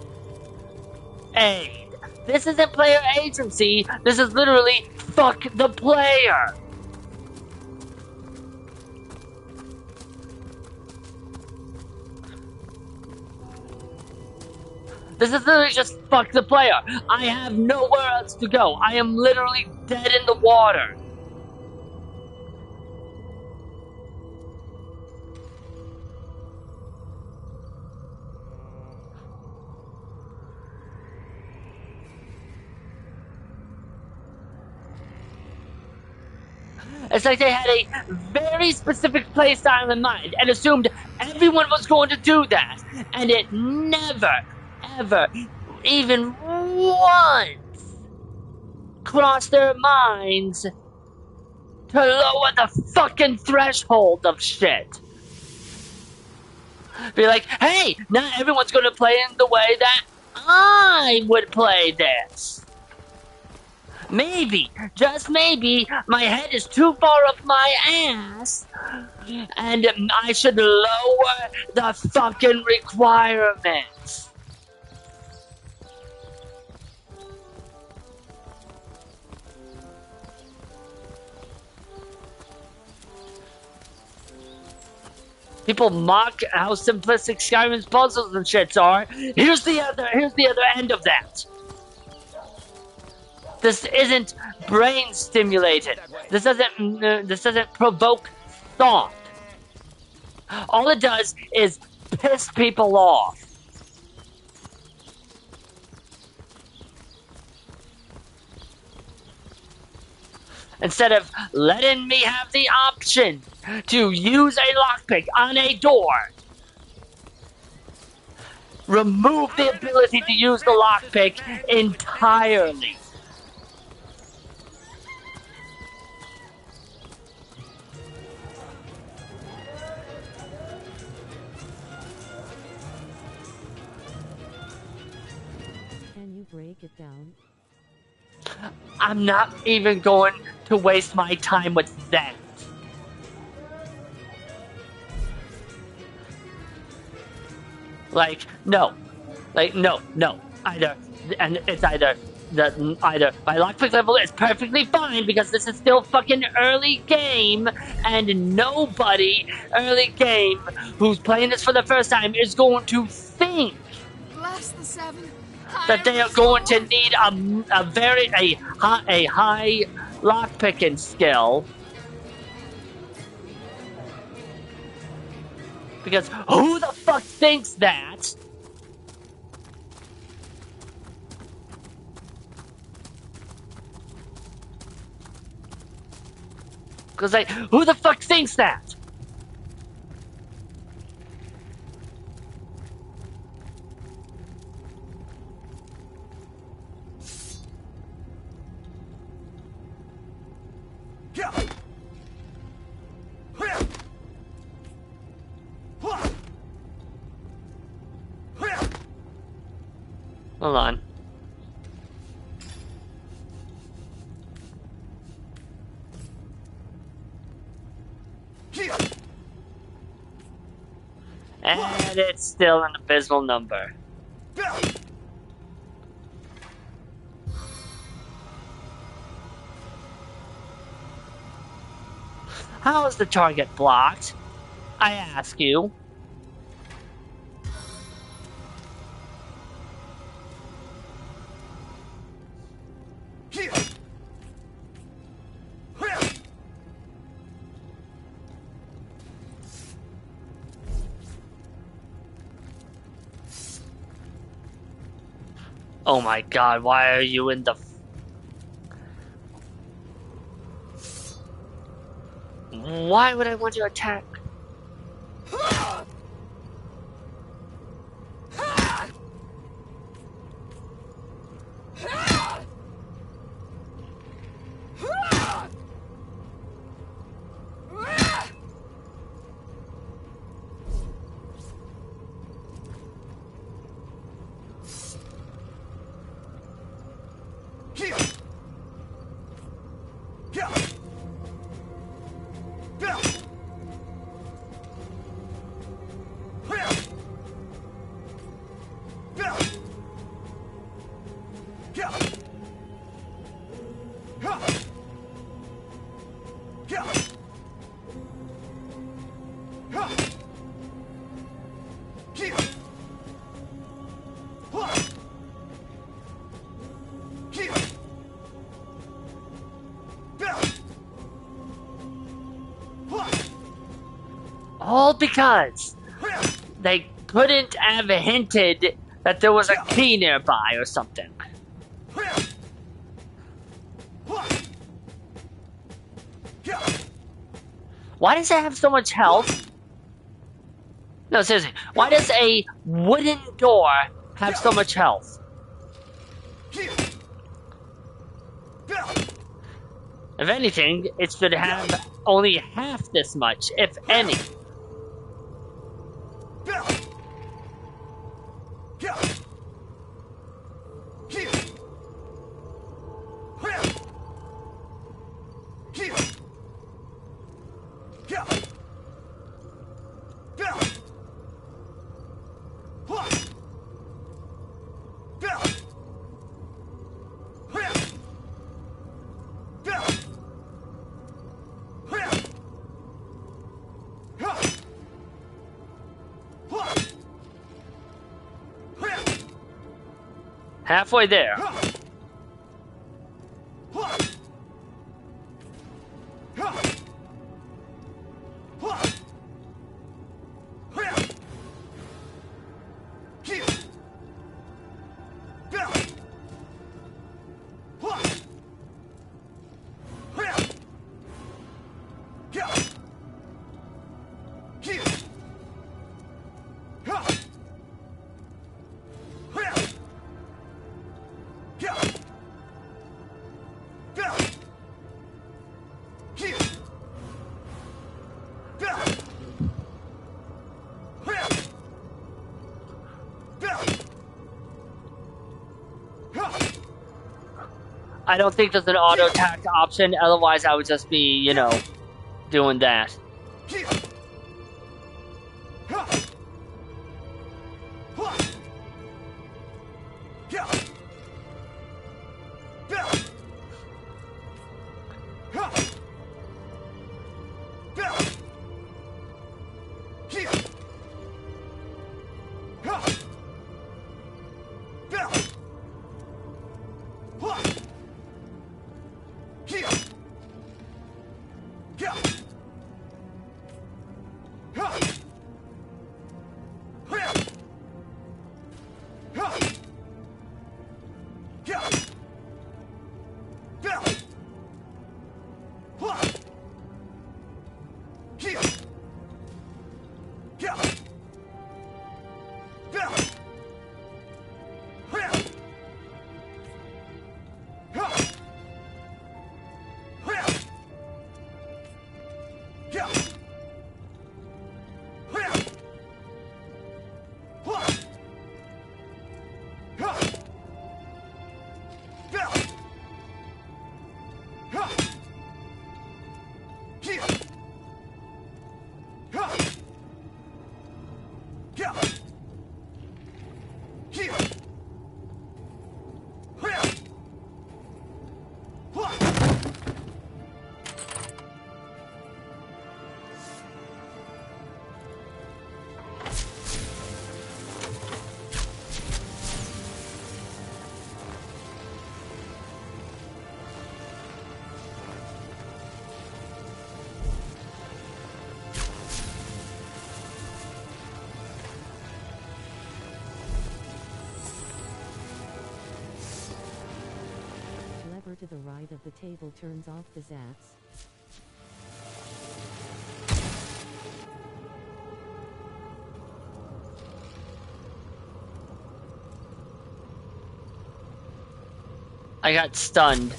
aid. This isn't player agency. This is literally fuck the player. This is literally just fuck the player. I have nowhere else to go. I am literally dead in the water. It's like they had a very specific playstyle in mind and assumed everyone was going to do that. And it never, ever, even once crossed their minds to lower the fucking threshold of shit. Be like, hey, not everyone's going to play in the way that I would play this. Maybe, just maybe, my head is too far up my ass, and I should lower the fucking requirements. People mock how simplistic Skyrim's puzzles and shits are. Here's the other end of that. This isn't brain stimulated. This doesn't provoke thought. All it does is piss people off. Instead of letting me have the option to use a lockpick on a door, remove the ability to use the lockpick entirely. Can you break it down? I'm not even going to waste my time with that. No. No. Either, and it's either that either my lockpick level is perfectly fine because this is still fucking early game, and nobody early game who's playing this for the first time is going to think Bless the seven. that they are going to need a high lockpicking skill. Because who the fuck thinks that? Because, like, who the fuck thinks that? Hold on. And it's still an abysmal number. How is the target blocked? I ask you. Oh my god, why are you in the... Why would I want to attack? All because they couldn't have hinted that there was a key nearby or something. Why does it have so much health? No, seriously. Why does a wooden door have so much health? If anything, it should have only half this much, if any. Halfway there. I don't think there's an auto attack option, otherwise I would just be, you know, doing that. Lever to the right of the table turns off the zaps. I got stunned.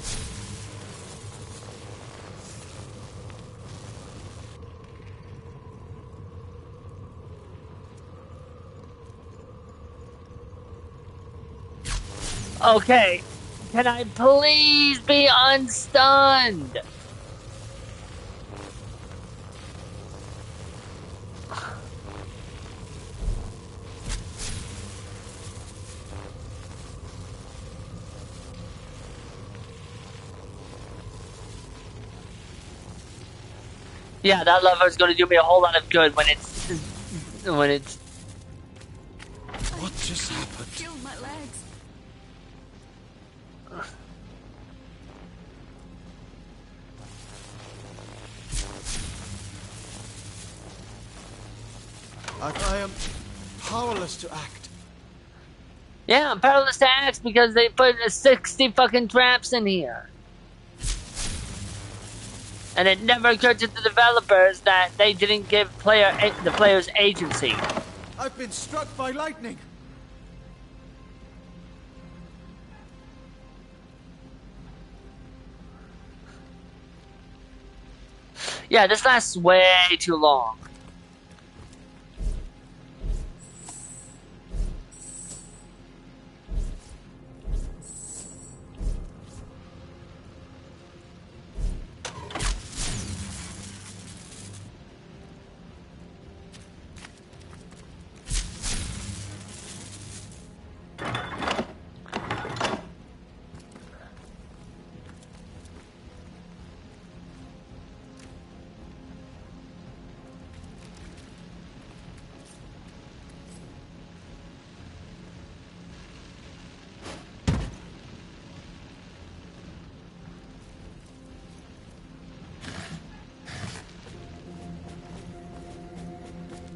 Okay. Can I please be unstunned? Yeah, that lever is going to do me a whole lot of good when it's What just happened? Killed my legs. I am powerless to act. Yeah, I'm powerless to act because they put 60 fucking traps in here. And it never occurred to the developers that they didn't give the players agency. I've been struck by lightning. Yeah, this lasts way too long.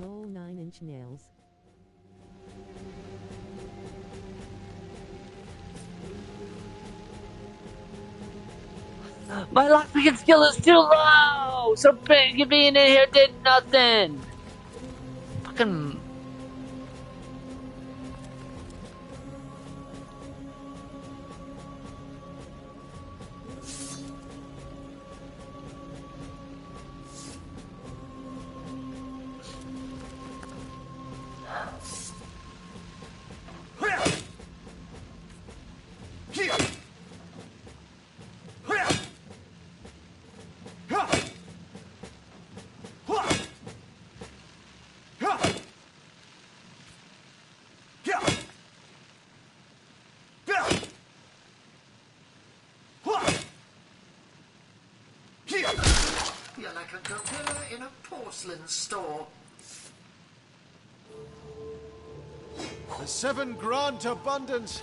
Roll 9-inch nails. My lockpicking skill is too low! So big being in here did nothing! Fucking... You're like a gorilla in a porcelain store. The 7 grant abundance.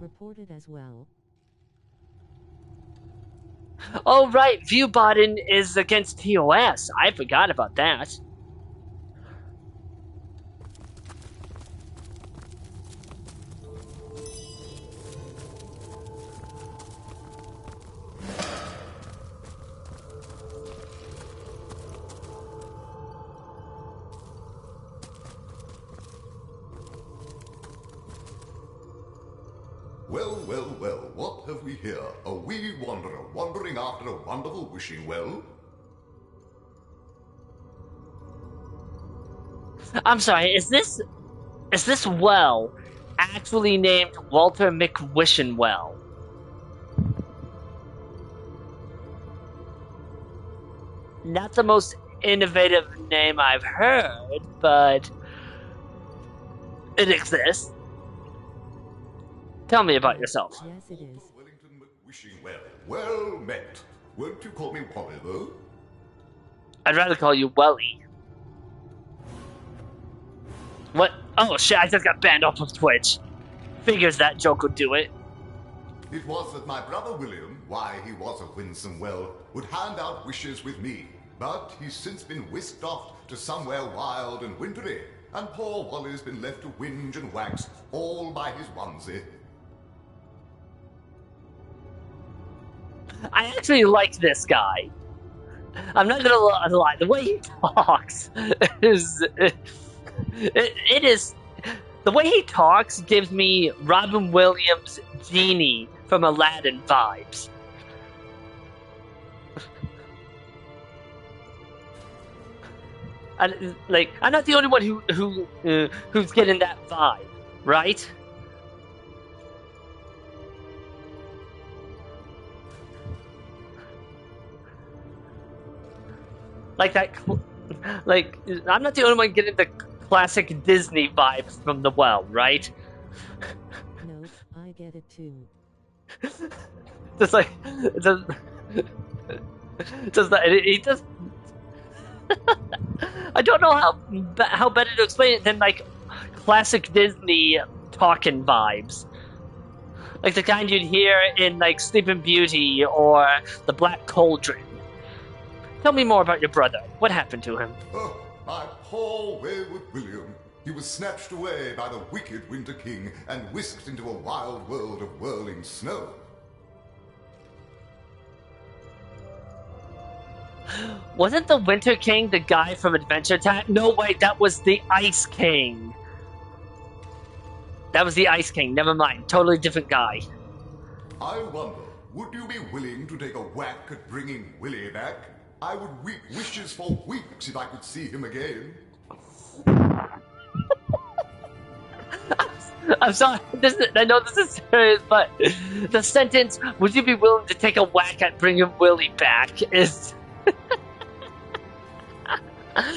Reported as well. Oh, right. Viewbotting is against TOS. I forgot about that. Well, well, well, what have we here? A wee wanderer wandering after a wonderful wishing well? I'm sorry, is this well actually named Walter McWishenwell? Not the most innovative name I've heard, but it exists. Tell me about yourself. Yes, it is. Wishing well. Well met. Won't you call me Wally, though? I'd rather call you Welly. What? Oh shit, I just got banned off of Twitch. Figures that joke would do it. It was that my brother William, why he was a winsome well, would hand out wishes with me. But he's since been whisked off to somewhere wild and wintry, and poor Wally's been left to whinge and wax all by his onesie. I actually like this guy. I'm not gonna lie. The way he talks is it is the way he talks gives me Robin Williams' Genie from Aladdin vibes. I'm not the only one who's getting that vibe, right? Like that, like I'm not the only one getting the classic Disney vibes from the well, right? Nope, I get it too. Just like, just that he just. I don't know how better to explain it than like classic Disney talking vibes, like the kind you'd hear in like Sleeping Beauty or The Black Cauldron. Tell me more about your brother. What happened to him? Oh, my poor wayward William. He was snatched away by the wicked Winter King and whisked into a wild world of whirling snow. Wasn't the Winter King the guy from Adventure Time? No, wait, that was the Ice King. That was the Ice King. Never mind. Totally different guy. I wonder, would you be willing to take a whack at bringing Willie back? I would weep wishes for weeks if I could see him again. I'm sorry. I know this is serious, but the sentence, would you be willing to take a whack at bringing Willie back, is...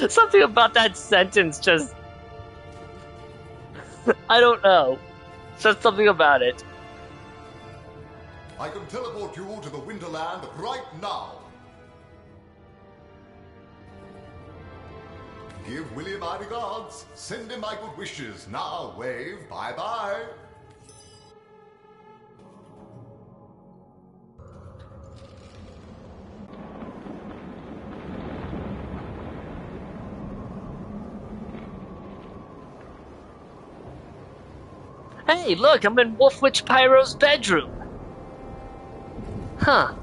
Something about that sentence just... I don't know. Just something about it. I can teleport you to the Winterland right now. Give Willie my regards. Send him my good wishes. Now wave bye-bye. Hey, look, I'm in Wolfwitch Pyro's bedroom. Huh.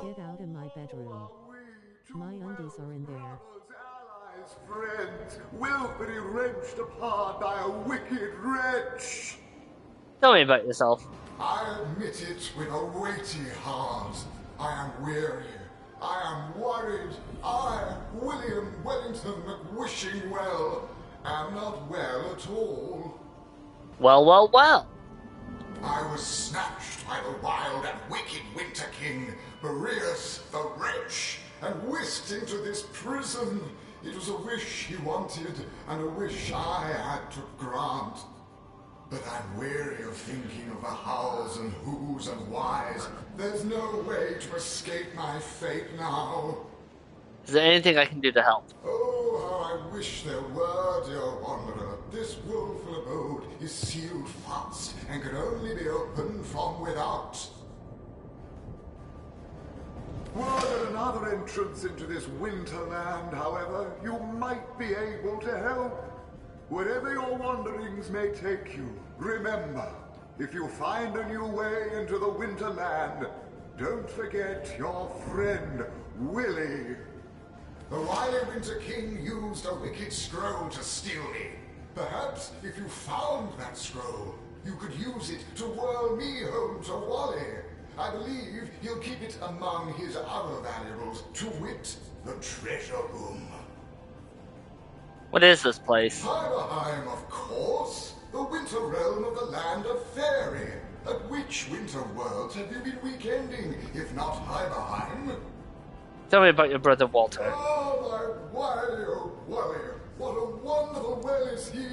Get out of my bedroom. My undies are in there. Friends, willfully wrenched apart by a wicked wretch. Tell me about yourself. I admit it with a weighty heart. I am weary. I am worried. I, William Wellington McWishingwell, am not well at all. Well, well, well. I was snatched by the wild and wicked Winter King, Boreas the Wretch, and whisked into this prison. It was a wish he wanted, and a wish I had to grant. But I'm weary of thinking of the hows and whos and whys. There's no way to escape my fate now. Is there anything I can do to help? Oh, how I wish there were, dear wanderer. This woeful abode is sealed fast and can only be opened from without. Were there another entrance into this winterland, however, you might be able to help. Wherever your wanderings may take you, remember, if you find a new way into the winterland, don't forget your friend, Willie. The wily Winter King used a wicked scroll to steal me. Perhaps if you found that scroll, you could use it to whirl me home to Wally. I believe he'll keep it among his other valuables, to wit, the treasure room. What is this place? Heimerheim, of course. The winter realm of the land of Fairy. At which winter worlds have you been weekending, if not Heimerheim? Tell me about your brother Walter. Oh, my Wally, oh, Wally. What a wonderful well is he.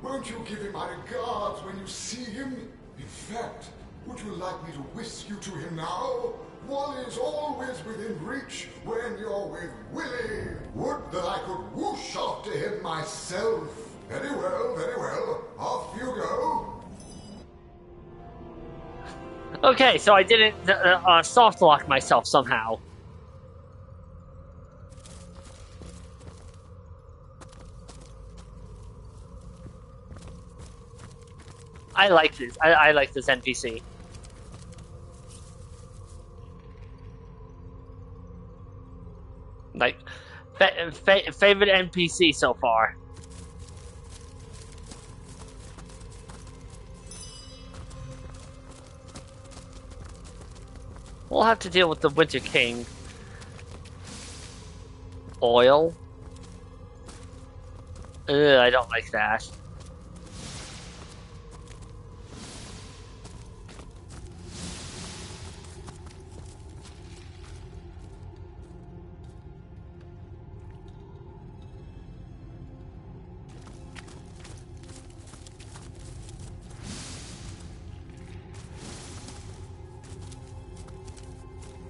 Won't you give him my regards when you see him? In fact, would you like me to whisk you to him now? Wally's always within reach when you're with Willie. Would that I could whoosh after him myself. Very well, very well. Off you go. Okay, so I didn't soft lock myself somehow. I like this. I like this NPC. Like, favorite NPC so far. We'll have to deal with the Winter King. Oil. Ugh, I don't like that.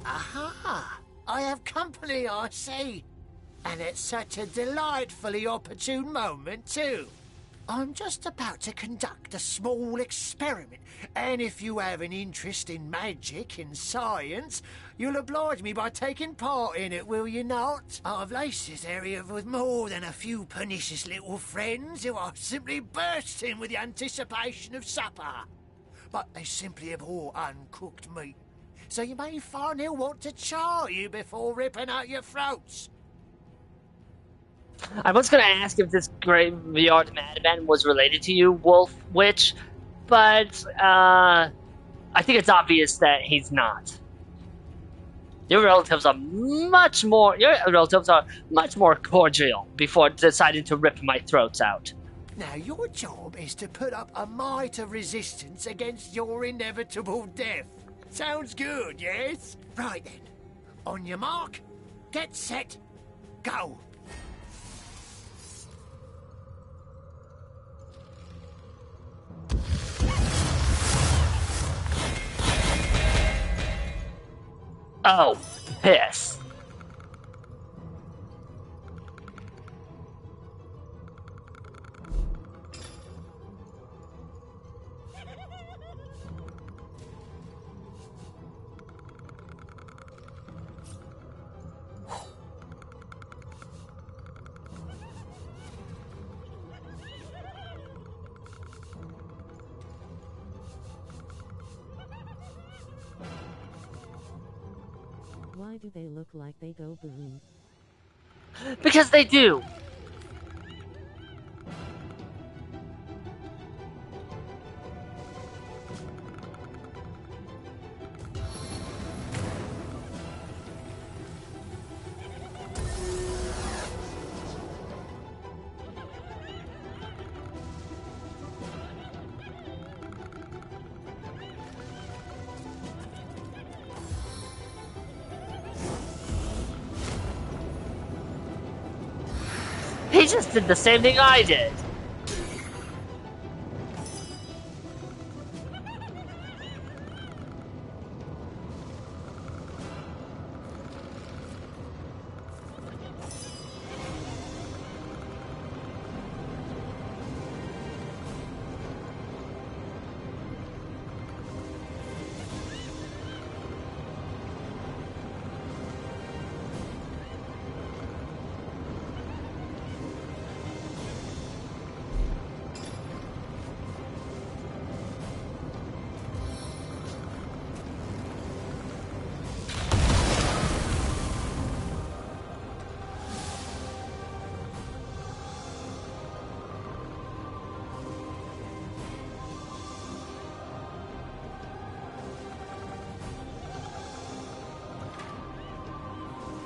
Aha! I have company, I see. And it's such a delightfully opportune moment, too. I'm just about to conduct a small experiment, and if you have an interest in magic and science, you'll oblige me by taking part in it, will you not? I've laced this area with more than a few pernicious little friends who are simply bursting with the anticipation of supper. But they simply abhor uncooked meat. So you may find he'll want to char you before ripping out your throats. I was going to ask if this graveyard madman was related to you, Wolf Witch, but I think it's obvious that he's not. Your relatives are much more cordial before deciding to rip my throats out. Now, your job is to put up a might of resistance against your inevitable death. Sounds good, yes? Right then. On your mark, get set, go. Oh, piss. Why do they look like they go boom? Because they do. He just did the same thing I did.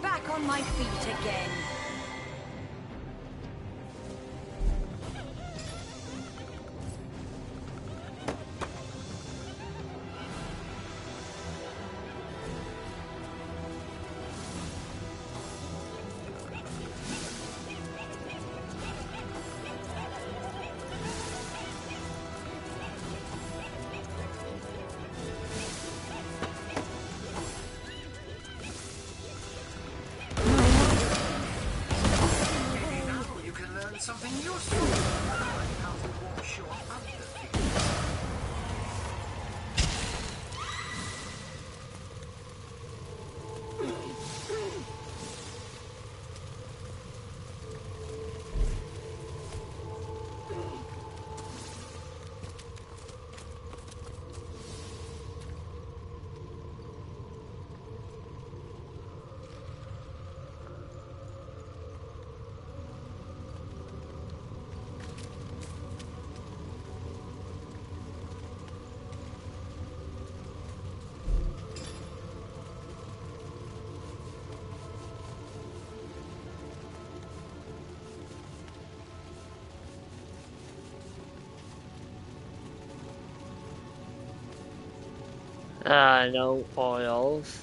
Back on my feet again. Maybe now you can learn something useful. Like how to wash your underfeet. No oils.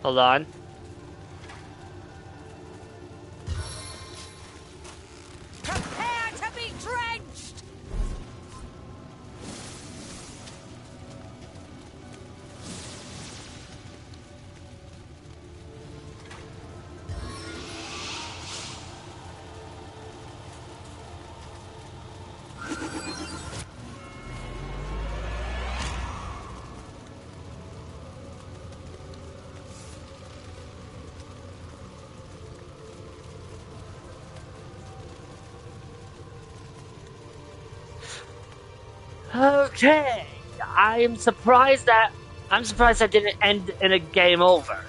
Hold on. Prepare to be drenched! Okay. I'm surprised that didn't end in a game over.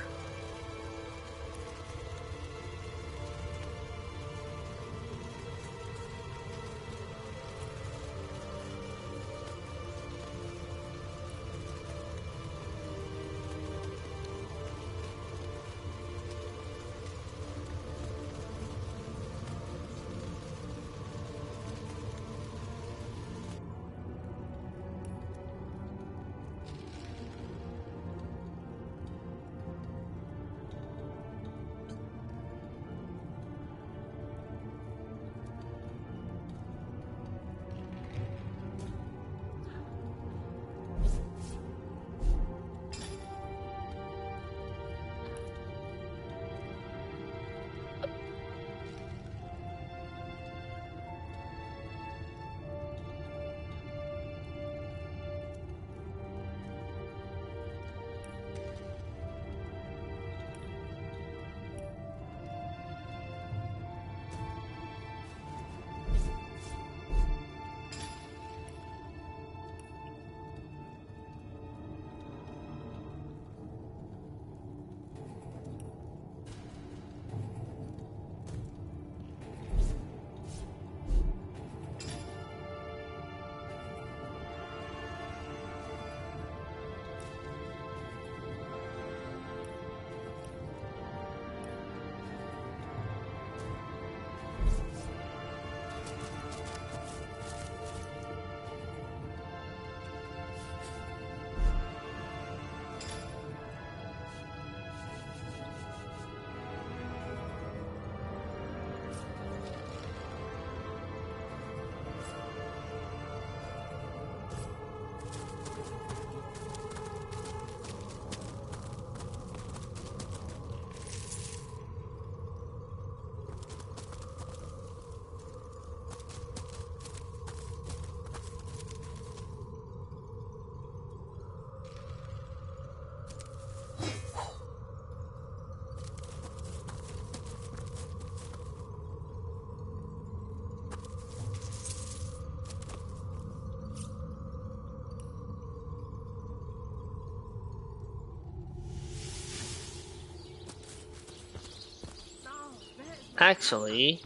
Actually,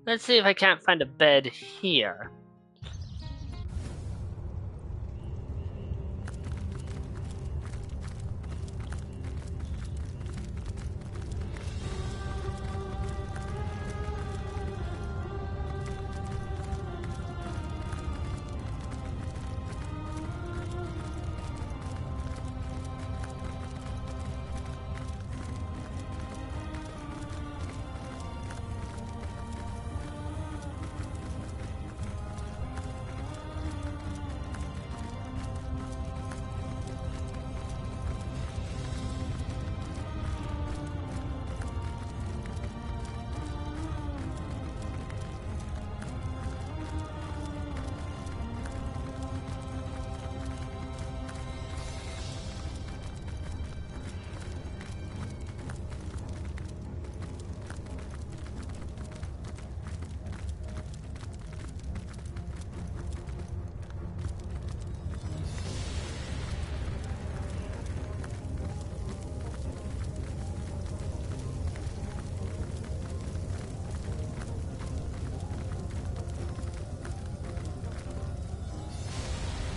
let's see if I can't find a bed here.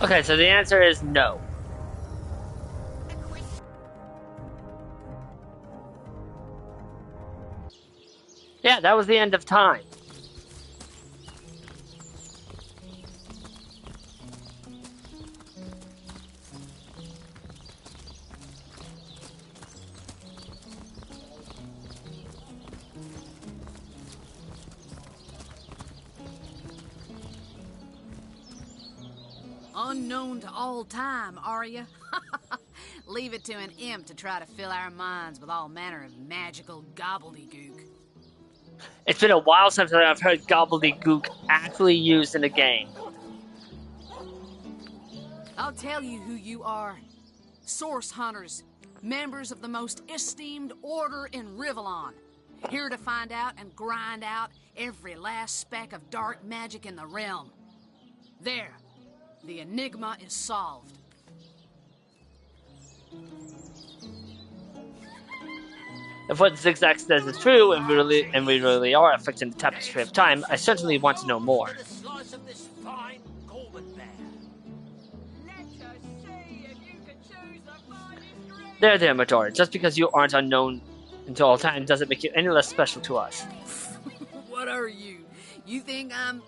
Okay, so the answer is no. Yeah, that was the end of time. Unknown to all time, are you? Leave it to an imp to try to fill our minds with all manner of magical gobbledygook. It's been a while since I've heard gobbledygook actually used in a game. I'll tell you who you are. Source hunters, members of the most esteemed order in Rivellon. Here to find out and grind out every last speck of dark magic in the realm. There, the enigma is solved. If what Zigzag says is true, and we really are affecting the tapestry of time, I certainly want to know more. There, Majora. Just because you aren't unknown into all time doesn't make you any less special to us. What are you? You think I'm...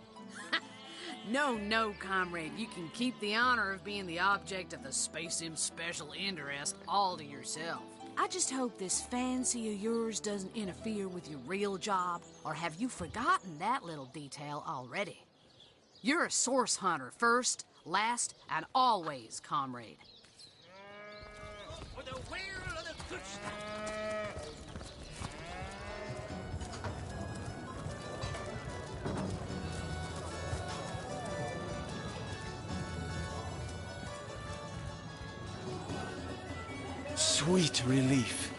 No, comrade. You can keep the honor of being the object of the Space Imp's special interest all to yourself. I just hope this fancy of yours doesn't interfere with your real job, or have you forgotten that little detail already? You're a source hunter first, last, and always, comrade. For the will of the good stuff. Sweet relief.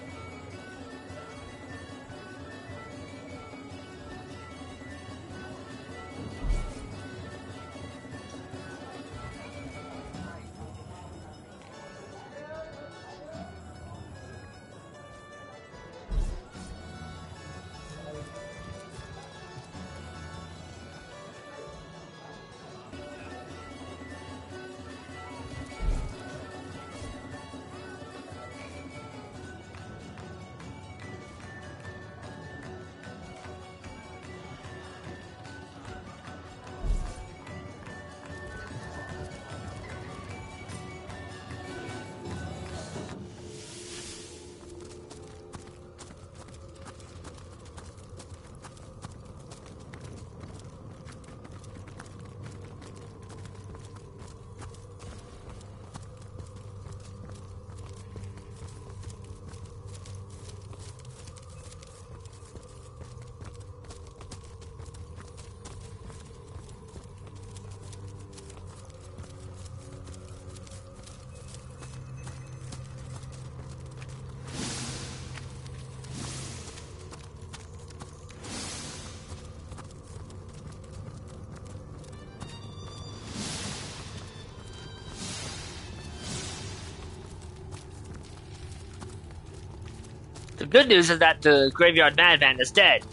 good news is that the graveyard madman is dead.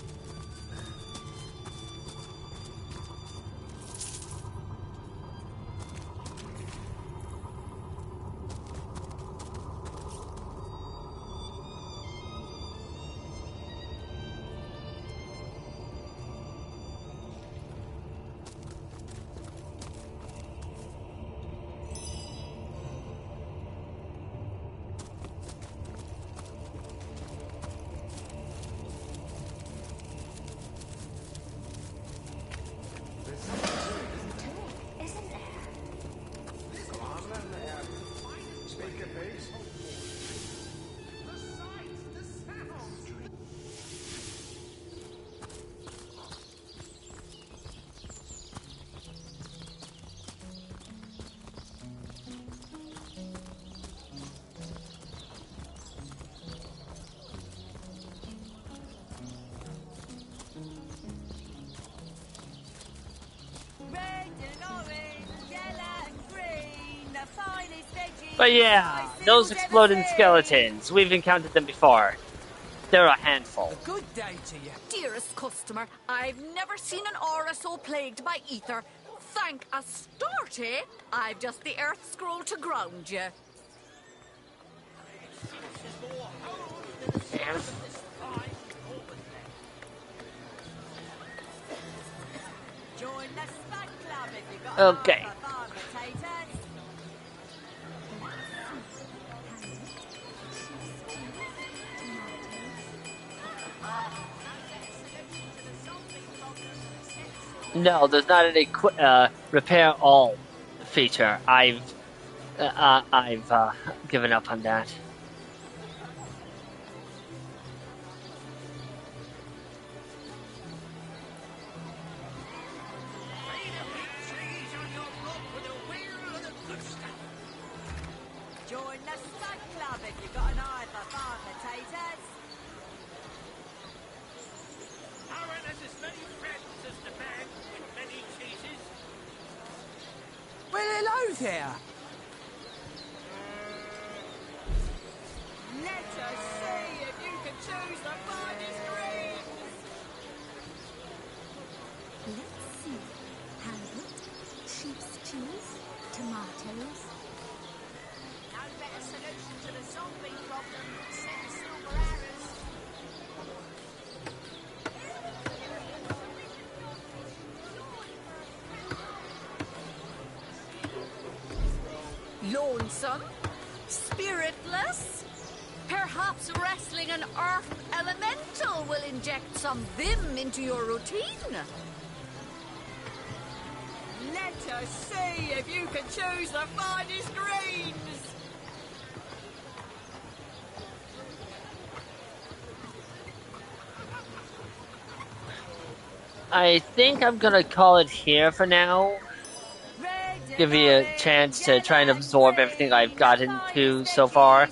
But yeah, those exploding skeletons, we've encountered them before. They're a handful. Good day to you. Dearest customer, I've never seen an aura so plagued by ether. Thank Astarte, I've just the earth scroll to ground you. Join the Spud Club if you got Okay. No, there's not any repair all feature. I've given up on that. Join the Spud Club if you got an eye for farm potatoes. Aaron has as many friends as the man with many cheeses. Well, hello there. Let us see if you can choose the finest greens. Let's see. Halibut, sheep's cheese, tomatoes. No better solution to the zombie problem than set silver arrows. Lonesome? Spiritless? Perhaps wrestling an earth elemental will inject some vim into your routine. Let us see if you can choose the finest greens. I think I'm gonna call it here for now. Give you a chance to try and absorb everything I've gotten to so far.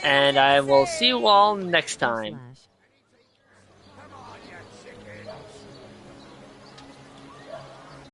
And I will see you all next time.